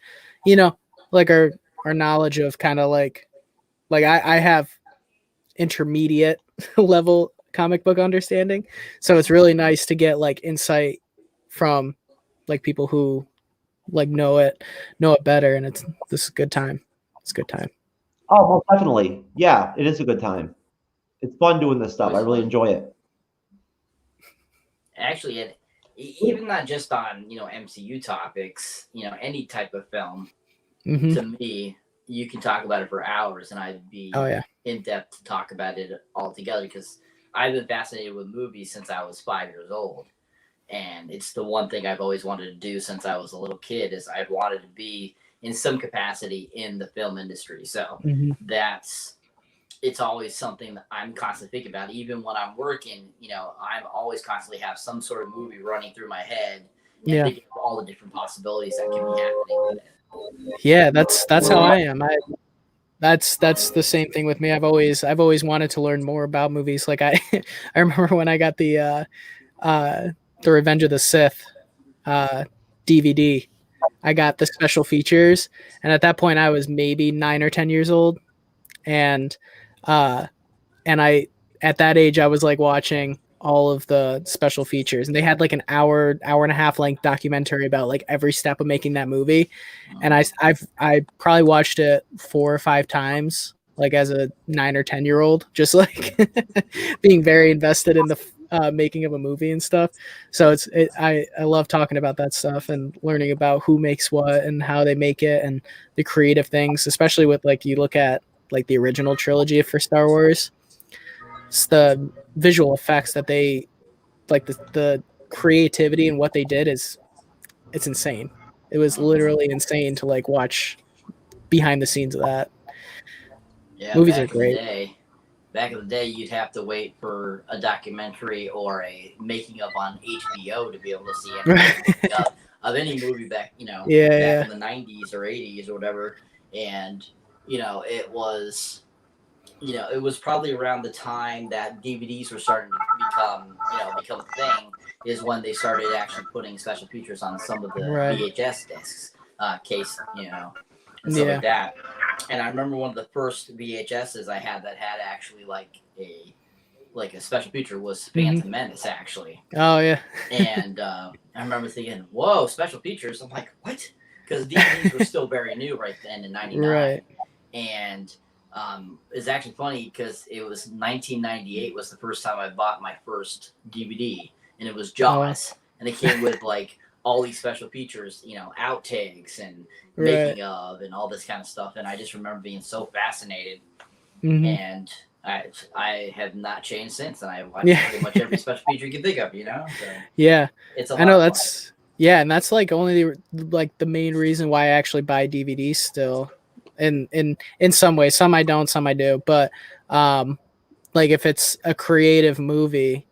like our knowledge of kind of like I have intermediate level comic book understanding. So it's really nice to get like insight from like people who like know it better, and this is a good time. It's a good time. Oh, most definitely. Yeah, it is a good time. It's fun doing this stuff. I really enjoy it. Actually, even not just on MCU topics, any type of film. Mm-hmm. To me, you can talk about it for hours, and I'd be in depth to talk about it altogether because I've been fascinated with movies since I was 5 years old. And it's the one thing I've always wanted to do since I was a little kid is I've wanted to be in some capacity in the film industry. So it's always something that I'm constantly thinking about. Even when I'm working, I'm always constantly have some sort of movie running through my head and thinking of all the different possibilities that can be happening with it. Yeah, that's how I am. That's the same thing with me. I've always wanted to learn more about movies. Like I remember when I got the Revenge of the Sith DVD. I got the special features, and at that point I was maybe 9 or 10 years old, and I at that age I was like watching all of the special features, and they had like an hour and a half length documentary about like every step of making that movie, and I probably watched it 4 or 5 times, like as a 9 or 10 year old, just like being very invested in the making of a movie and stuff. So I love talking about that stuff and learning about who makes what and how they make it and the creative things, especially with like you look at like the original trilogy for Star Wars. It's the visual effects that they like the creativity and what they did it's insane. It was literally insane to like watch behind the scenes of that. Yeah, movies are great. Back in the day, you'd have to wait for a documentary or a making of on HBO to be able to see anything of any movie back, in the 90s or 80s or whatever. And, it was probably around the time that DVDs were starting to become a thing is when they started actually putting special features on some of the VHS discs, and stuff like that. And I remember one of the first VHSs I had that had actually like a special feature was Phantom Menace actually. Oh yeah. And I remember thinking, "Whoa, special features!" I'm like, "What?" Because DVDs were still very new right then in '99. Right. And it's actually funny because it was 1998 was the first time I bought my first DVD, and it was Jaws, and it came with like all these special features, outtakes and making of and all this kind of stuff. And I just remember being so fascinated. And I have not changed since. And I watched pretty much every special feature you can think of, So it's a lot of fun. And that's like only the main reason why I actually buy DVDs still. In some ways, some I don't, some I do. But like if it's a creative movie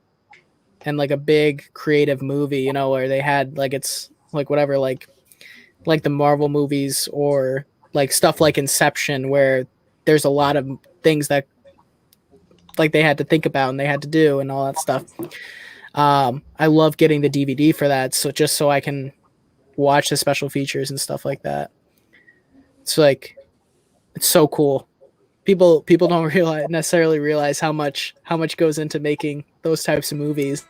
and like a big creative movie, you know, where they had like it's like whatever, like the Marvel movies or like stuff like Inception, where there's a lot of things that like they had to think about and they had to do and all that stuff. I love getting the DVD for that, so just so I can watch the special features and stuff like that. It's like it's so cool. People don't necessarily realize how much goes into making those types of movies.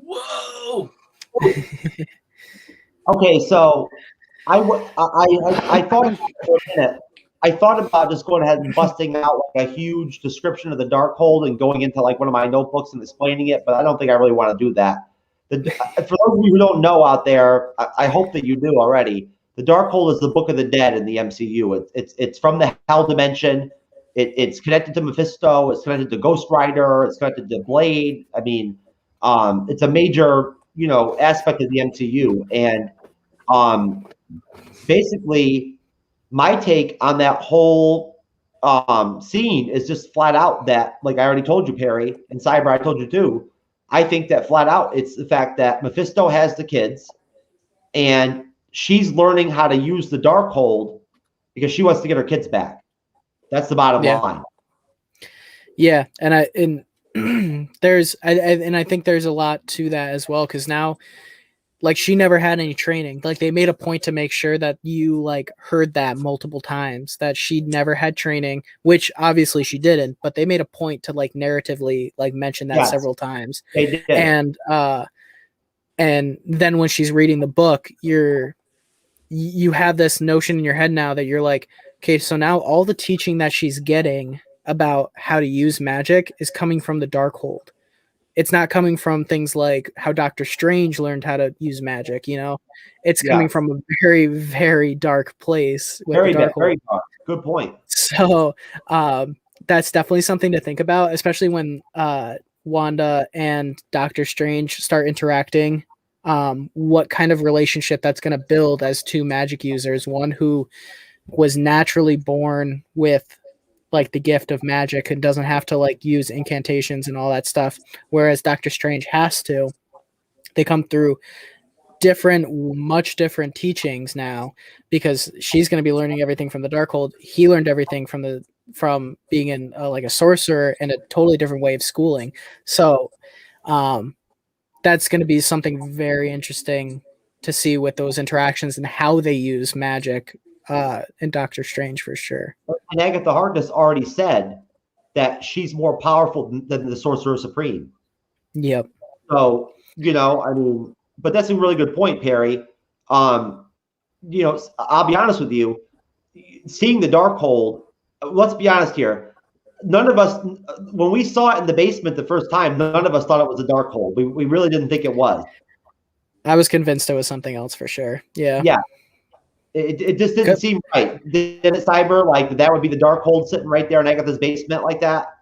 Whoa! Okay, so I thought for a minute. I thought about just going ahead and busting out like a huge description of the Darkhold and going into like one of my notebooks and explaining it, but I don't think I really want to do that. For those of you who don't know out there, I hope that you do already. The Darkhold is the Book of the Dead in the MCU. It's from the Hell Dimension. It's connected to Mephisto. It's connected to Ghost Rider. It's connected to Blade. I mean, it's a major aspect of the MCU, and basically, my take on that whole scene is just flat out that, like I already told you, Perry, and Cyber, I told you too. I think that flat out it's the fact that Mephisto has the kids, and she's learning how to use the Darkhold because she wants to get her kids back. That's the bottom line. Yeah, and there's I think there's a lot to that as well, because now, like, she never had any training. Like, they made a point to make sure that you like heard that multiple times, that she never had training, which obviously she didn't, but they made a point to like narratively like mention that several times. They did. And then when she's reading the book, you have this notion in your head now that you're like, okay, so now all the teaching that she's getting about how to use magic is coming from the Darkhold. It's not coming from things like how Doctor Strange learned how to use magic, It's coming from a very, very dark place. Very dark. Good point. So that's definitely something to think about, especially when Wanda and Doctor Strange start interacting. What kind of relationship that's going to build as two magic users, one who was naturally born with like the gift of magic and doesn't have to like use incantations and all that stuff, whereas Doctor Strange has to. They come through much different teachings now, because she's going to be learning everything from the Darkhold. He learned everything from being in like a sorcerer and a totally different way of schooling. So that's going to be something very interesting to see with those interactions and how they use magic in Doctor Strange for sure. And Agatha Harkness already said that she's more powerful than the Sorcerer Supreme. Yep. So, but that's a really good point, Perry. I'll be honest with you, seeing the Darkhold, let's be honest here. None of us, when we saw it in the basement the first time, none of us thought it was a Darkhold. We really didn't think it was. I was convinced it was something else for sure. Yeah. Yeah. It just didn't seem right. Didn't it, Cyber? Like that would be the Darkhold sitting right there in Agatha's basement like that?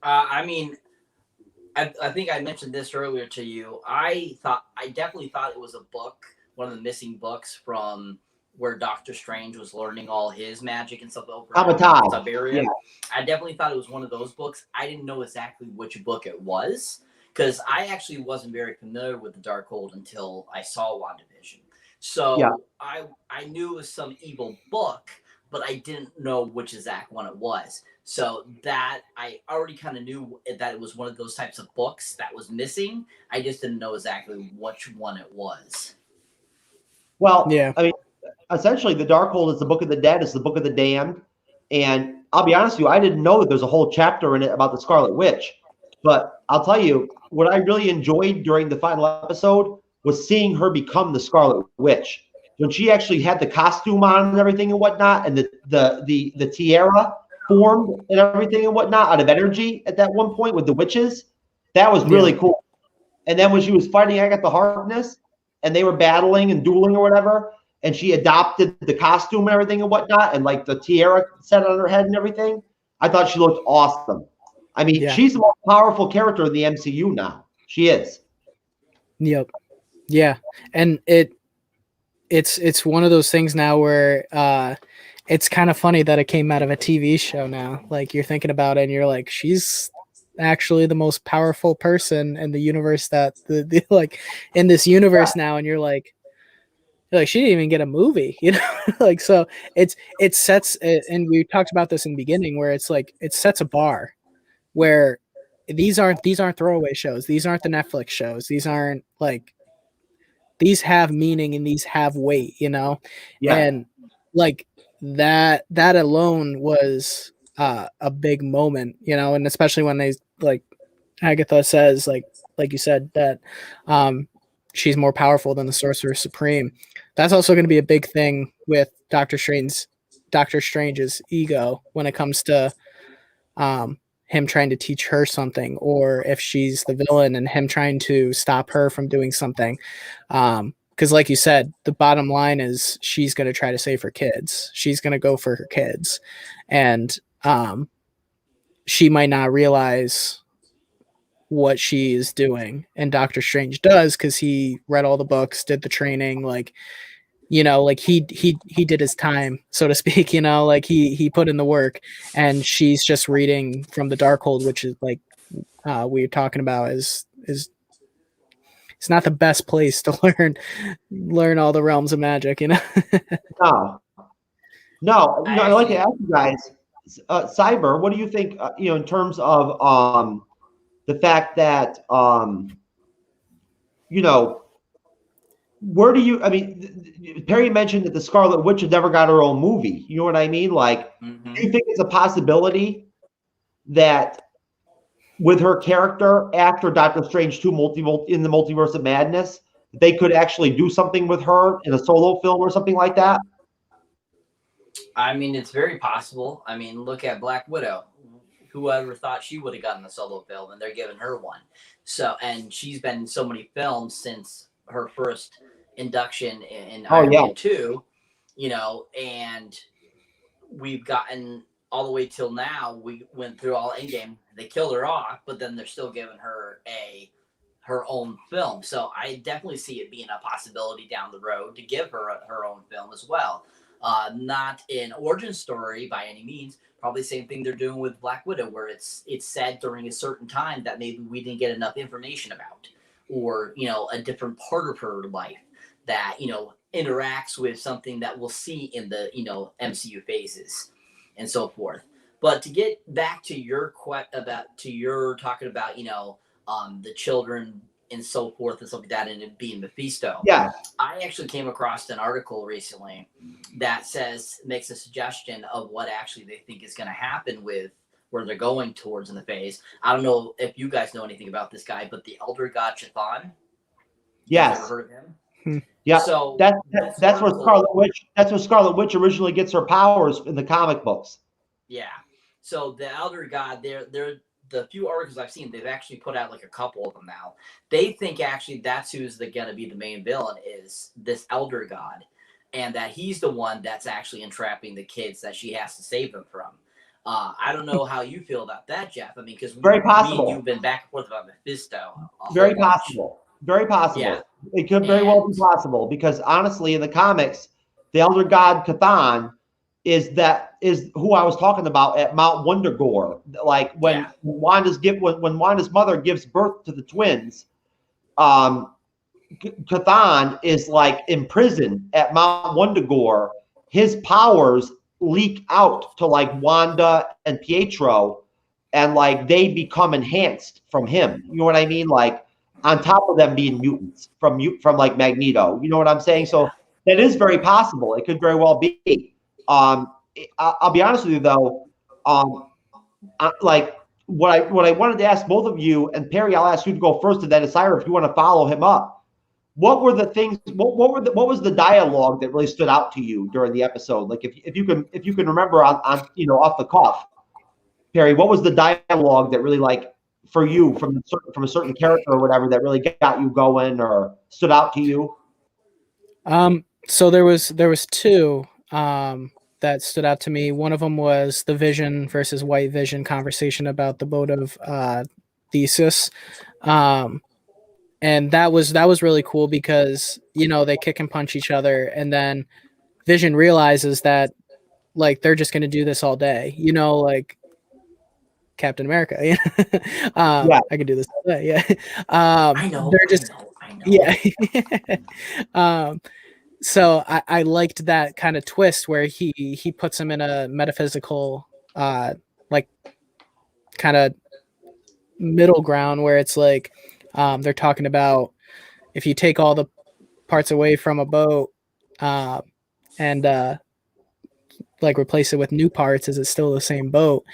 I think I mentioned this earlier to you. I definitely thought it was a book, one of the missing books from where Doctor Strange was learning all his magic and stuff over in Siberia. Yeah. I definitely thought it was one of those books. I didn't know exactly which book it was, because I actually wasn't very familiar with the Darkhold until I saw Wandavsion. So yeah. I knew it was some evil book, but I didn't know which exact one it was. So that I already kind of knew that it was one of those types of books that was missing. I just didn't know exactly which one it was. Well, yeah. I mean, essentially the Darkhold is the Book of the Dead, it's the Book of the Damned. And I'll be honest with you, I didn't know that there's a whole chapter in it about the Scarlet Witch. But I'll tell you, what I really enjoyed during the final episode was seeing her become the Scarlet Witch. When she actually had the costume on and everything and whatnot, and the tiara, formed and everything and whatnot out of energy at that one point with the witches. That was really cool. And then when she was fighting Agatha Harkness and they were battling and dueling or whatever, and she adopted the costume and everything and whatnot, and like the tiara set on her head and everything, I thought she looked awesome. I mean, she's the most powerful character in the MCU now. She is. Yep. Yeah. And it's one of those things now where it's kind of funny that it came out of a TV show now. Like you're thinking about it and you're like, she's actually the most powerful person in the universe that the like in this universe now. And you're like she didn't even get a movie, you know? Like, so it sets, and we talked about this in the beginning where it's like, it sets a bar where these aren't throwaway shows. These aren't the Netflix shows. These aren't like, these have meaning and these have weight, you know? Yeah. And like that alone was a big moment, you know? And especially when they, like Agatha says, like you said, that she's more powerful than the Sorcerer Supreme. That's also going to be a big thing with Doctor Strange's ego when it comes to him trying to teach her something, or if she's the villain and him trying to stop her from doing something. Because like you said, the bottom line is she's going to try to save her kids. She's going to go for her kids. And she might not realize what she is doing. And Doctor Strange does, because he read all the books, did the training, like, you know, like he did his time, so to speak, you know, like he put in the work, and she's just reading from the Darkhold, which is like we were talking about is it's not the best place to learn all the realms of magic, you know. No, I'd like to ask you guys, Cyber, what do you think, you know, in terms of the fact that you know, where do you, I mean, Perry mentioned that the Scarlet Witch had never got her own movie. You know what I mean? Like, do you think it's a possibility that with her character after Doctor Strange 2 in the Multiverse of Madness, they could actually do something with her in a solo film or something like that? I mean, it's very possible. I mean, look at Black Widow. Whoever thought she would have gotten a solo film, and they're giving her one. So, and she's been in so many films since her first induction in Iron Man 2, you know, and we've gotten all the way till now. We went through all Endgame. They killed her off, but then they're still giving her her own film. So I definitely see it being a possibility down the road to give her her own film as well. Not an origin story by any means. Probably the same thing they're doing with Black Widow, where it's said during a certain time that maybe we didn't get enough information about, or, you know, a different part of her life that, you know, interacts with something that we'll see in the, you know, MCU phases and so forth. But to get back to your talking about, you know, the children and so forth and stuff like that, and it being Mephisto. Yeah. I actually came across an article recently that makes a suggestion of what actually they think is going to happen with where they're going towards in the phase. I don't know if you guys know anything about this guy, but the Elder God Chthon. Yes. Ever heard of him? Yeah. So that's where Scarlet Witch. That's where Scarlet Witch originally gets her powers in the comic books. Yeah. So the Elder God, they're the few articles I've seen, they've actually put out like a couple of them now. They think actually that's who's going to be the main villain, is this Elder God, and that he's the one that's actually entrapping the kids that she has to save them from. I don't know how you feel about that, Jeff. I mean, because very possible. You've been back and forth about Mephisto. Very possible. Very possible. Yeah. It could very well be possible, because honestly, in the comics, the Elder God Chthon is who I was talking about at Mount Wundagore. Like when Wanda's mother gives birth to the twins, Chthon is like imprisoned at Mount Wundagore. His powers leak out to like Wanda and Pietro, and like they become enhanced from him. You know what I mean? Like on top of them being mutants from like Magneto. You know what I'm saying? So that is very possible. It could very well be. I'll be honest with you though. Like what I wanted to ask both of you, and Perry, I'll ask you to go first, and then Asira, if you want to follow him up. What were the things? What was the dialogue that really stood out to you during the episode? Like if you can remember on you know, off the cuff, Perry, what was the dialogue that really, like, for you from a certain character or whatever, that really got you going or stood out to you? So there was two that stood out to me. One of them was the Vision versus White Vision conversation about the boat of Thesis. And that was really cool because, you know, they kick and punch each other, and then Vision realizes that, like, they're just going to do this all day, you know, like Captain America. Yeah. Yeah. I could do this all day. Yeah. I know. They're just, I know. yeah. So I liked that kind of twist where he puts him in a metaphysical, like, kind of middle ground where it's like, they're talking about if you take all the parts away from a boat, and like replace it with new parts, is it still the same boat?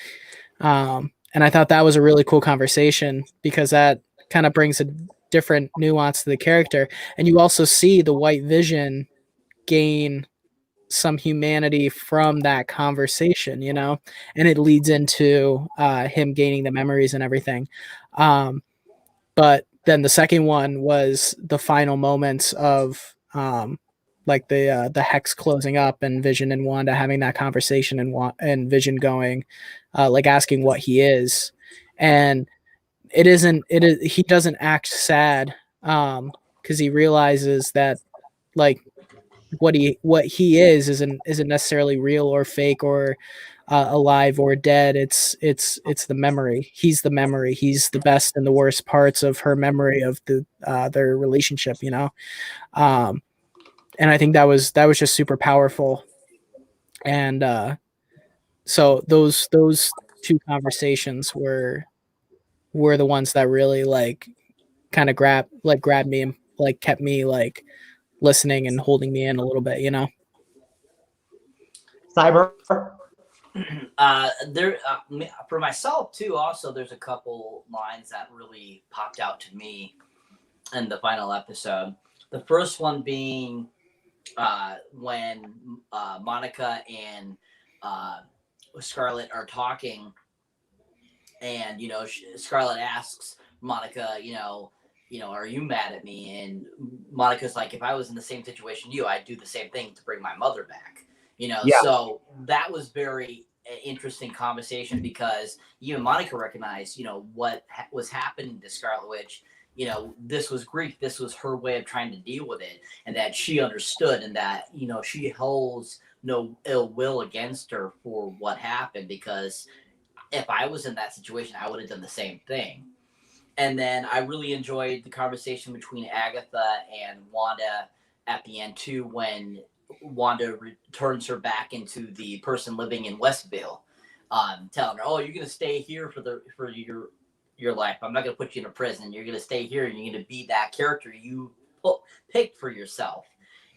And I thought that was a really cool conversation because that kind of brings a different nuance to the character. And you also see the White Vision gain some humanity from that conversation, you know, and it leads into him gaining the memories and everything. But then the second one was the final moments of like the hex closing up and Vision and Wanda having that conversation, and Vision going like asking what he is, and he doesn't act sad because he realizes that, like, what he isn't necessarily real or fake or alive or dead. It's the memory. He's the memory. He's the best and the worst parts of her memory of their relationship, you know. And I think that was just super powerful. And so those two conversations were the ones that really, like, kind of grabbed me and, like, kept me, like, listening and holding me in a little bit, you know. Cyber? There for myself too. Also, there's a couple lines that really popped out to me in the final episode. The first one being when Monica and Scarlet are talking, and, you know, Scarlet asks Monica, you know, are you mad at me? And Monica's like, if I was in the same situation I'd do the same thing to bring my mother back. You know, Yeah. So that was very interesting conversation because even Monica recognized, you know, what was happening to Scarlet Witch. You know, this was Greek. This was her way of trying to deal with it, and that she understood, and that, you know, she holds no ill will against her for what happened, because if I was in that situation, I would have done the same thing. And then I really enjoyed the conversation between Agatha and Wanda at the end too, when Wanda turns her back into the person living in Westville, telling her, "Oh, you're gonna stay here for your life. I'm not gonna put you in a prison. You're gonna stay here, and you're gonna be that character you picked for yourself."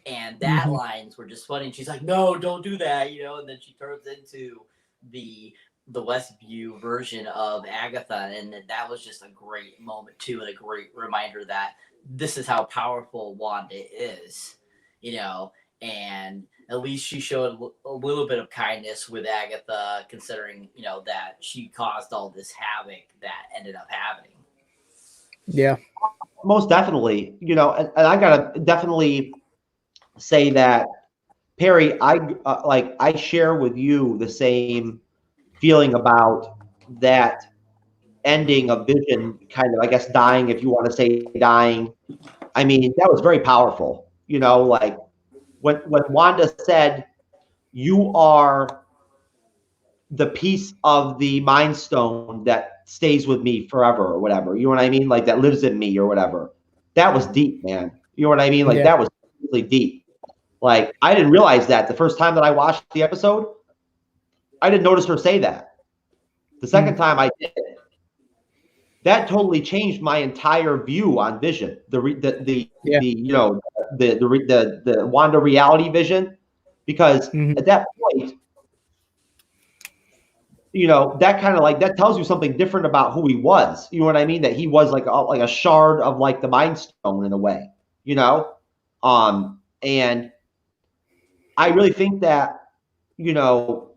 And that lines were just funny. And she's like, "No, don't do that," you know. And then she turns into the Westview version of Agatha, and that was just a great moment too, and a great reminder that this is how powerful Wanda is, you know. And at least she showed a little bit of kindness with Agatha, considering, you know, that she caused all this havoc that ended up happening. Yeah, Most definitely. You know, and I gotta definitely say that, Perry, I share with you the same feeling about that ending of Vision, kind of, I guess, dying, if you want to say dying. I mean, that was very powerful. You know, like when Wanda said, "You are the piece of the Mind Stone that stays with me forever," or whatever. You know what I mean? Like, that lives in me or whatever. That was deep, man. You know what I mean? Like, that was really deep. Like, I didn't realize that the first time that I watched the episode. I didn't notice her say that. The second time I did, that totally changed my entire view on Vision. The Wanda reality Vision, because at that point, you know, that kind of, like, that tells you something different about who he was. You know what I mean? That he was like a shard of, like, the Mind Stone in a way. You know, and I really think that, you know,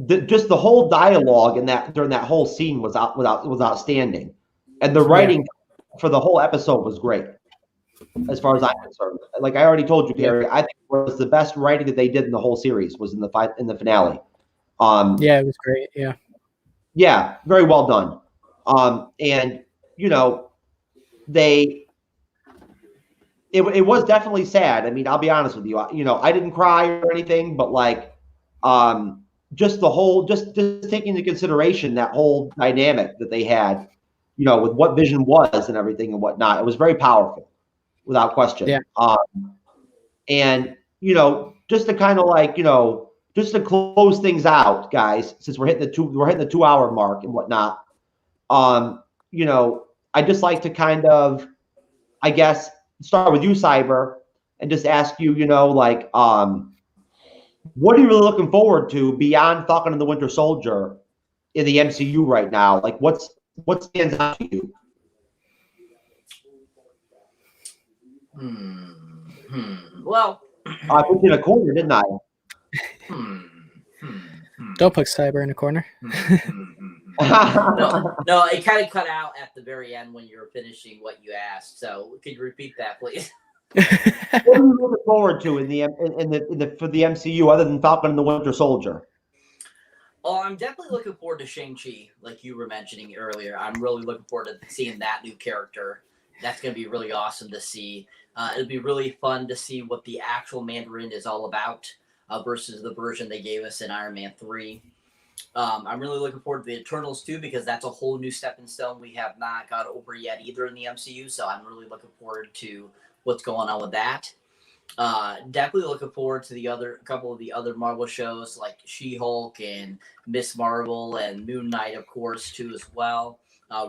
just the whole dialogue in that during that whole scene was outstanding, and the writing for the whole episode was great. As far as I'm concerned, like I already told you, Perry, I think it was the best writing that they did in the whole series was in the finale. Yeah, it was great. Yeah. Yeah, very well done. And you know, it was definitely sad. I mean, I'll be honest with you. You know, I didn't cry or anything, but like, just the whole, just taking into consideration that whole dynamic that they had, you know, with what Vision was and everything and whatnot, it was very powerful, without question. Yeah. And you know, just to kind of like, you know, just to close things out, guys, since we're hitting the 2-hour mark and whatnot. You know, I just like to kind of, I guess, start with you, Cyber, and just ask you, you know, like, what are you really looking forward to beyond Falcon and the Winter Soldier in the MCU right now? Like, what stands out to you? Well, I put you in a corner, didn't I? Don't put Cyber in a corner. No, it kind of cut out at the very end when you were finishing what you asked. So could you repeat that, please? What are you looking forward to for the MCU other than Falcon and the Winter Soldier? Oh, I'm definitely looking forward to Shang-Chi, like you were mentioning earlier. I'm really looking forward to seeing that new character. That's going to be really awesome to see. It'll be really fun to see what the actual Mandarin is all about versus the version they gave us in Iron Man 3. I'm really looking forward to the Eternals too, because that's a whole new stepping stone we have not got over yet either in the MCU. So I'm really looking forward to what's going on with that. Definitely looking forward to couple of the other Marvel shows like She-Hulk and Miss Marvel and Moon Knight, of course, too, as well.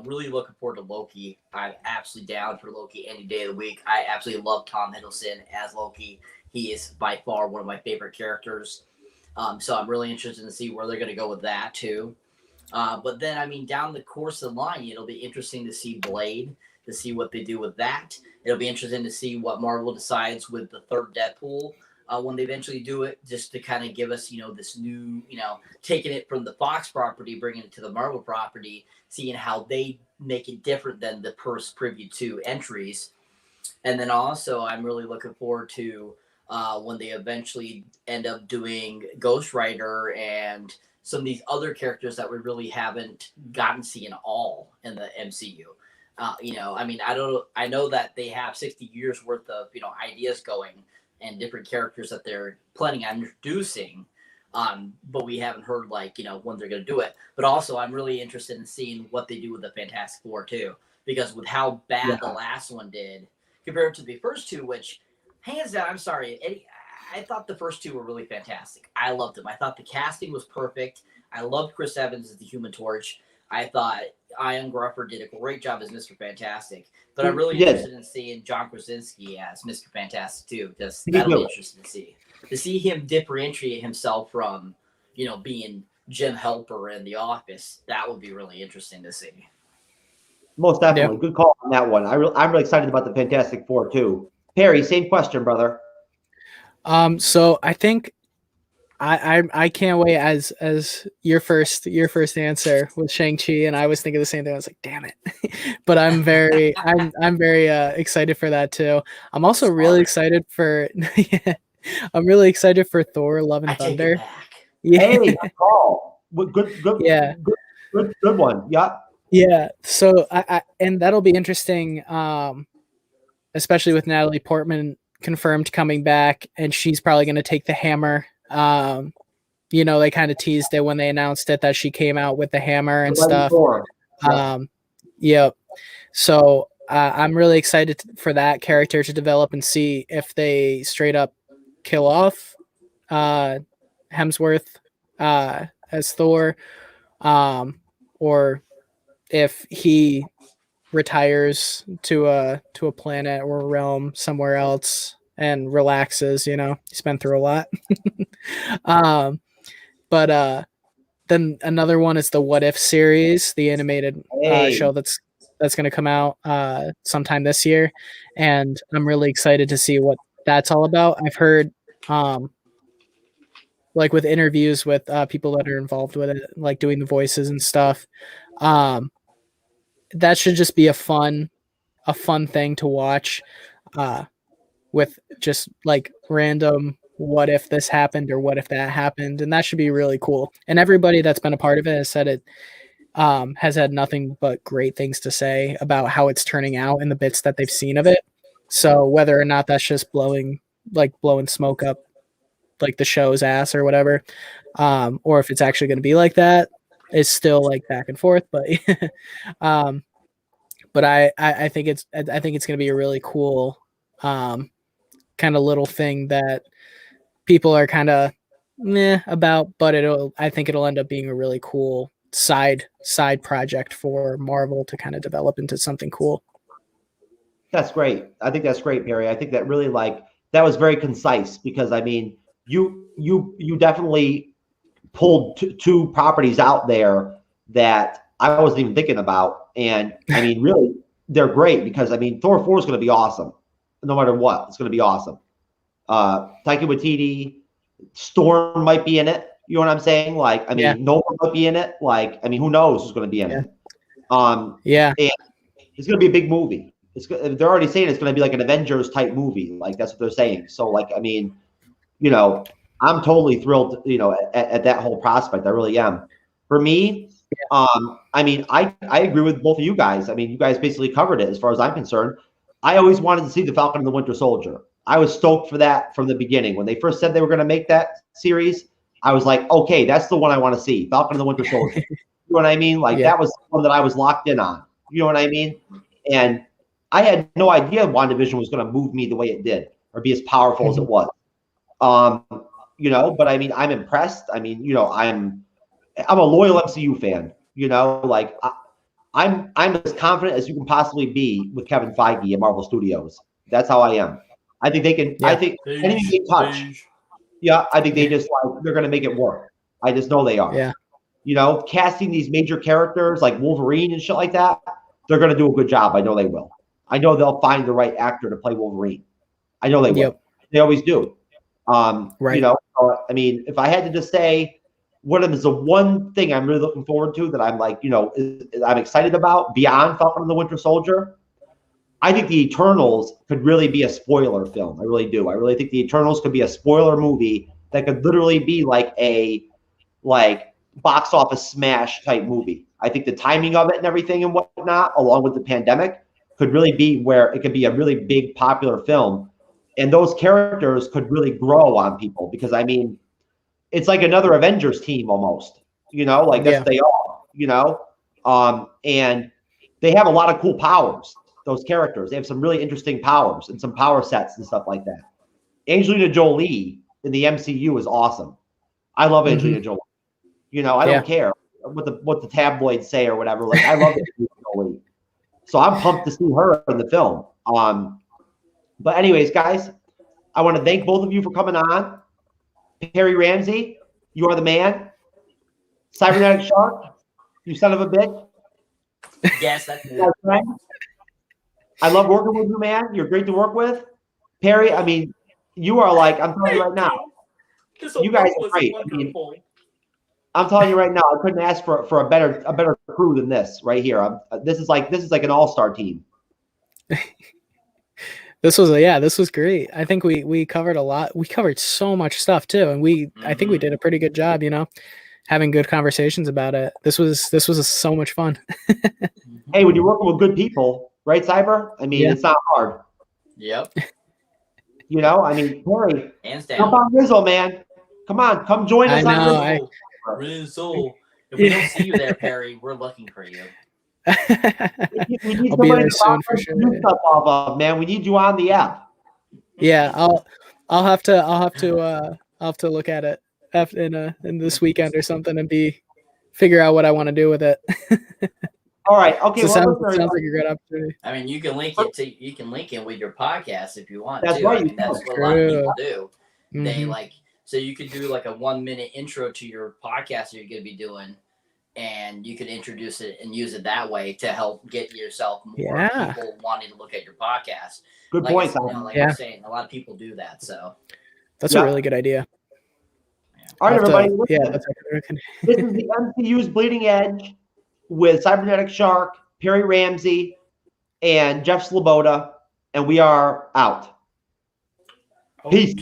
Really looking forward to Loki. I'm absolutely down for Loki any day of the week. I absolutely love Tom Hiddleston as Loki. He is by far one of my favorite characters. So I'm really interested to see where they're going to go with that too. But then, I mean, down the course of the line, it'll be interesting to see Blade, to see what they do with that. It'll be interesting to see what Marvel decides with the third Deadpool when they eventually do it, just to kind of give us, you know, this new, you know, taking it from the Fox property, bringing it to the Marvel property, seeing how they make it different than the first preview 2 entries. And then also, I'm really looking forward to when they eventually end up doing Ghost Rider and some of these other characters that we really haven't gotten to see in all in the MCU. You know, I mean, I know that they have 60 years worth of, you know, ideas going and different characters that they're planning on introducing. But we haven't heard, like, you know, when they're going to do it. But also, I'm really interested in seeing what they do with the Fantastic Four too, because with how bad the last one did compared to the first two, which hands down, I'm sorry, Eddie, I thought the first two were really fantastic. I loved them. I thought the casting was perfect. I loved Chris Evans as the Human Torch. I thought Ian Gruffer did a great job as Mr. Fantastic. But I'm really interested in seeing John Krasinski as Mr. Fantastic too, because that'll be interesting to see. To see him differentiate himself from, you know, being Jim Helper in The Office, that would be really interesting to see. Most definitely. Good call on that one. I'm really excited about the Fantastic Four too. Perry, same question, brother. So I think I can't wait as your first answer with Shang-Chi, and I was thinking the same thing. I was like, damn it. But I'm very excited for that too. I'm also really excited for I'm really excited for Thor Love and Thunder. Yeah. Hey, good call. Good yeah. Good one. Yeah. Yeah. So I and that'll be interesting, especially with Natalie Portman confirmed coming back, and she's probably going to take the hammer. You know, they kind of teased it when they announced it that she came out with the hammer and stuff. Yep. So I'm really excited for that character to develop and see if they straight up kill off Hemsworth as Thor, or if he retires to a planet or a realm somewhere else and relaxes. You know, he's been through a lot. But then another one is the What If series, the animated show that's going to come out sometime this year, and I'm really excited to see what that's all about. I've heard like with interviews with people that are involved with it, like doing the voices and stuff. That should just be a fun thing to watch, with just like random what if this happened or what if that happened, and that should be really cool. And everybody that's been a part of it has said it has had nothing but great things to say about how it's turning out and the bits that they've seen of it. So whether or not that's just blowing smoke up like the show's ass or whatever, or if it's actually going to be like that, is still like back and forth. But but I think it's going to be a really cool kind of little thing that people are kind of meh about, but I think it'll end up being a really cool side project for Marvel to kind of develop into something cool. That's great. I think that's great, Barry. I think that really that was very concise, because I mean, you definitely pulled two properties out there that I wasn't even thinking about. And I mean, really, they're great, because I mean, Thor 4 is going to be awesome. No matter what, it's going to be awesome. Taika Waititi, Storm might be in it. You know what I'm saying? Like, I mean, Nova might be in it. Like, I mean, who knows who's going to be in it? And it's going to be a big movie. They're already saying it's going to be like an Avengers type movie. Like, that's what they're saying. So, like, I mean, you know, I'm totally thrilled, you know, at that whole prospect. I really am. For me, I mean, I agree with both of you guys. I mean, you guys basically covered it as far as I'm concerned. I always wanted to see the Falcon and the Winter Soldier. I was stoked for that from the beginning. When they first said they were going to make that series, I was like, okay, that's the one I want to see, Falcon and the Winter Soldier. You know what I mean? Like, that was the one that I was locked in on. You know what I mean? And I had no idea Wandavision was going to move me the way it did, or be as powerful as it was. You know, but I mean, I'm impressed. I mean, you know, I'm a loyal MCU fan. You know, like I'm as confident as you can possibly be with Kevin Feige at Marvel Studios. That's how I am. I think they can. I think anything they touch. Yeah, I think they just they're going to make it work. I just know they are. Yeah. You know, casting these major characters like Wolverine and shit like that, they're going to do a good job. I know they will. I know they'll find the right actor to play Wolverine. I know they will. Yep. They always do. Right. You know, I mean, if I had to just say what is the one thing I'm really looking forward to, that I'm like, you know, I'm excited about beyond Falcon and the Winter Soldier, I think the Eternals could really be a spoiler film. I really do. I really think the Eternals could be a spoiler movie that could literally be like a box office smash type movie. I think the timing of it and everything and whatnot, along with the pandemic, could really be where it could be a really big popular film. And those characters could really grow on people, because I mean, it's like another Avengers team almost, you know, like that's what they are, you know? And they have a lot of cool powers, those characters. They have some really interesting powers and some power sets and stuff like that. Angelina Jolie in the MCU is awesome. I love Angelina Jolie. You know, I don't care what the tabloids say or whatever. Like, I love Angelina Jolie. So I'm pumped to see her in the film. But anyways, guys, I want to thank both of you for coming on. Perry Ramsey, you are the man. Cyberneticshark, you son of a bitch. Yes, that's me. I love working with you, man. You're great to work with. Perry, I mean, you are like, I'm telling you right now, you guys are great. I mean, I'm telling you right now, I couldn't ask for a better crew than this right here. This is like an all-star team. This was great. I think we covered a lot. We covered so much stuff too, and I think we did a pretty good job, you know, having good conversations about it. This was so much fun. Hey, when you're working with good people, right, Cyber? I mean, it's not hard. Yep. You know, I mean, Perry, Hands down. jump on RIzzle, man. Come on, come join us on RIzzle. RIzzle. If we don't see you there, Perry, we're looking for you. We need I'll be there somebody soon for sure. to stuff off of, man. We need you on the app. Yeah, I'll have to look at it in this weekend or something and figure out what I want to do with it. All right. Okay. So well, sounds like a great opportunity. I mean, you can link it with your podcast if you want. That's to. right. I mean, that's what a lot of people do. They so you could do like a 1-minute intro to your podcast you're going to be doing, and you could introduce it and use it that way to help get yourself more people wanting to look at your podcast. Good point. I'm saying, a lot of people do that. So that's a really good idea. All right, everybody. Yeah, Listen, this is the MCU's Bleeding Edge with Cyberneticshark, Perry Ramsey, and Jeff Sloboda, and we are out. Peace.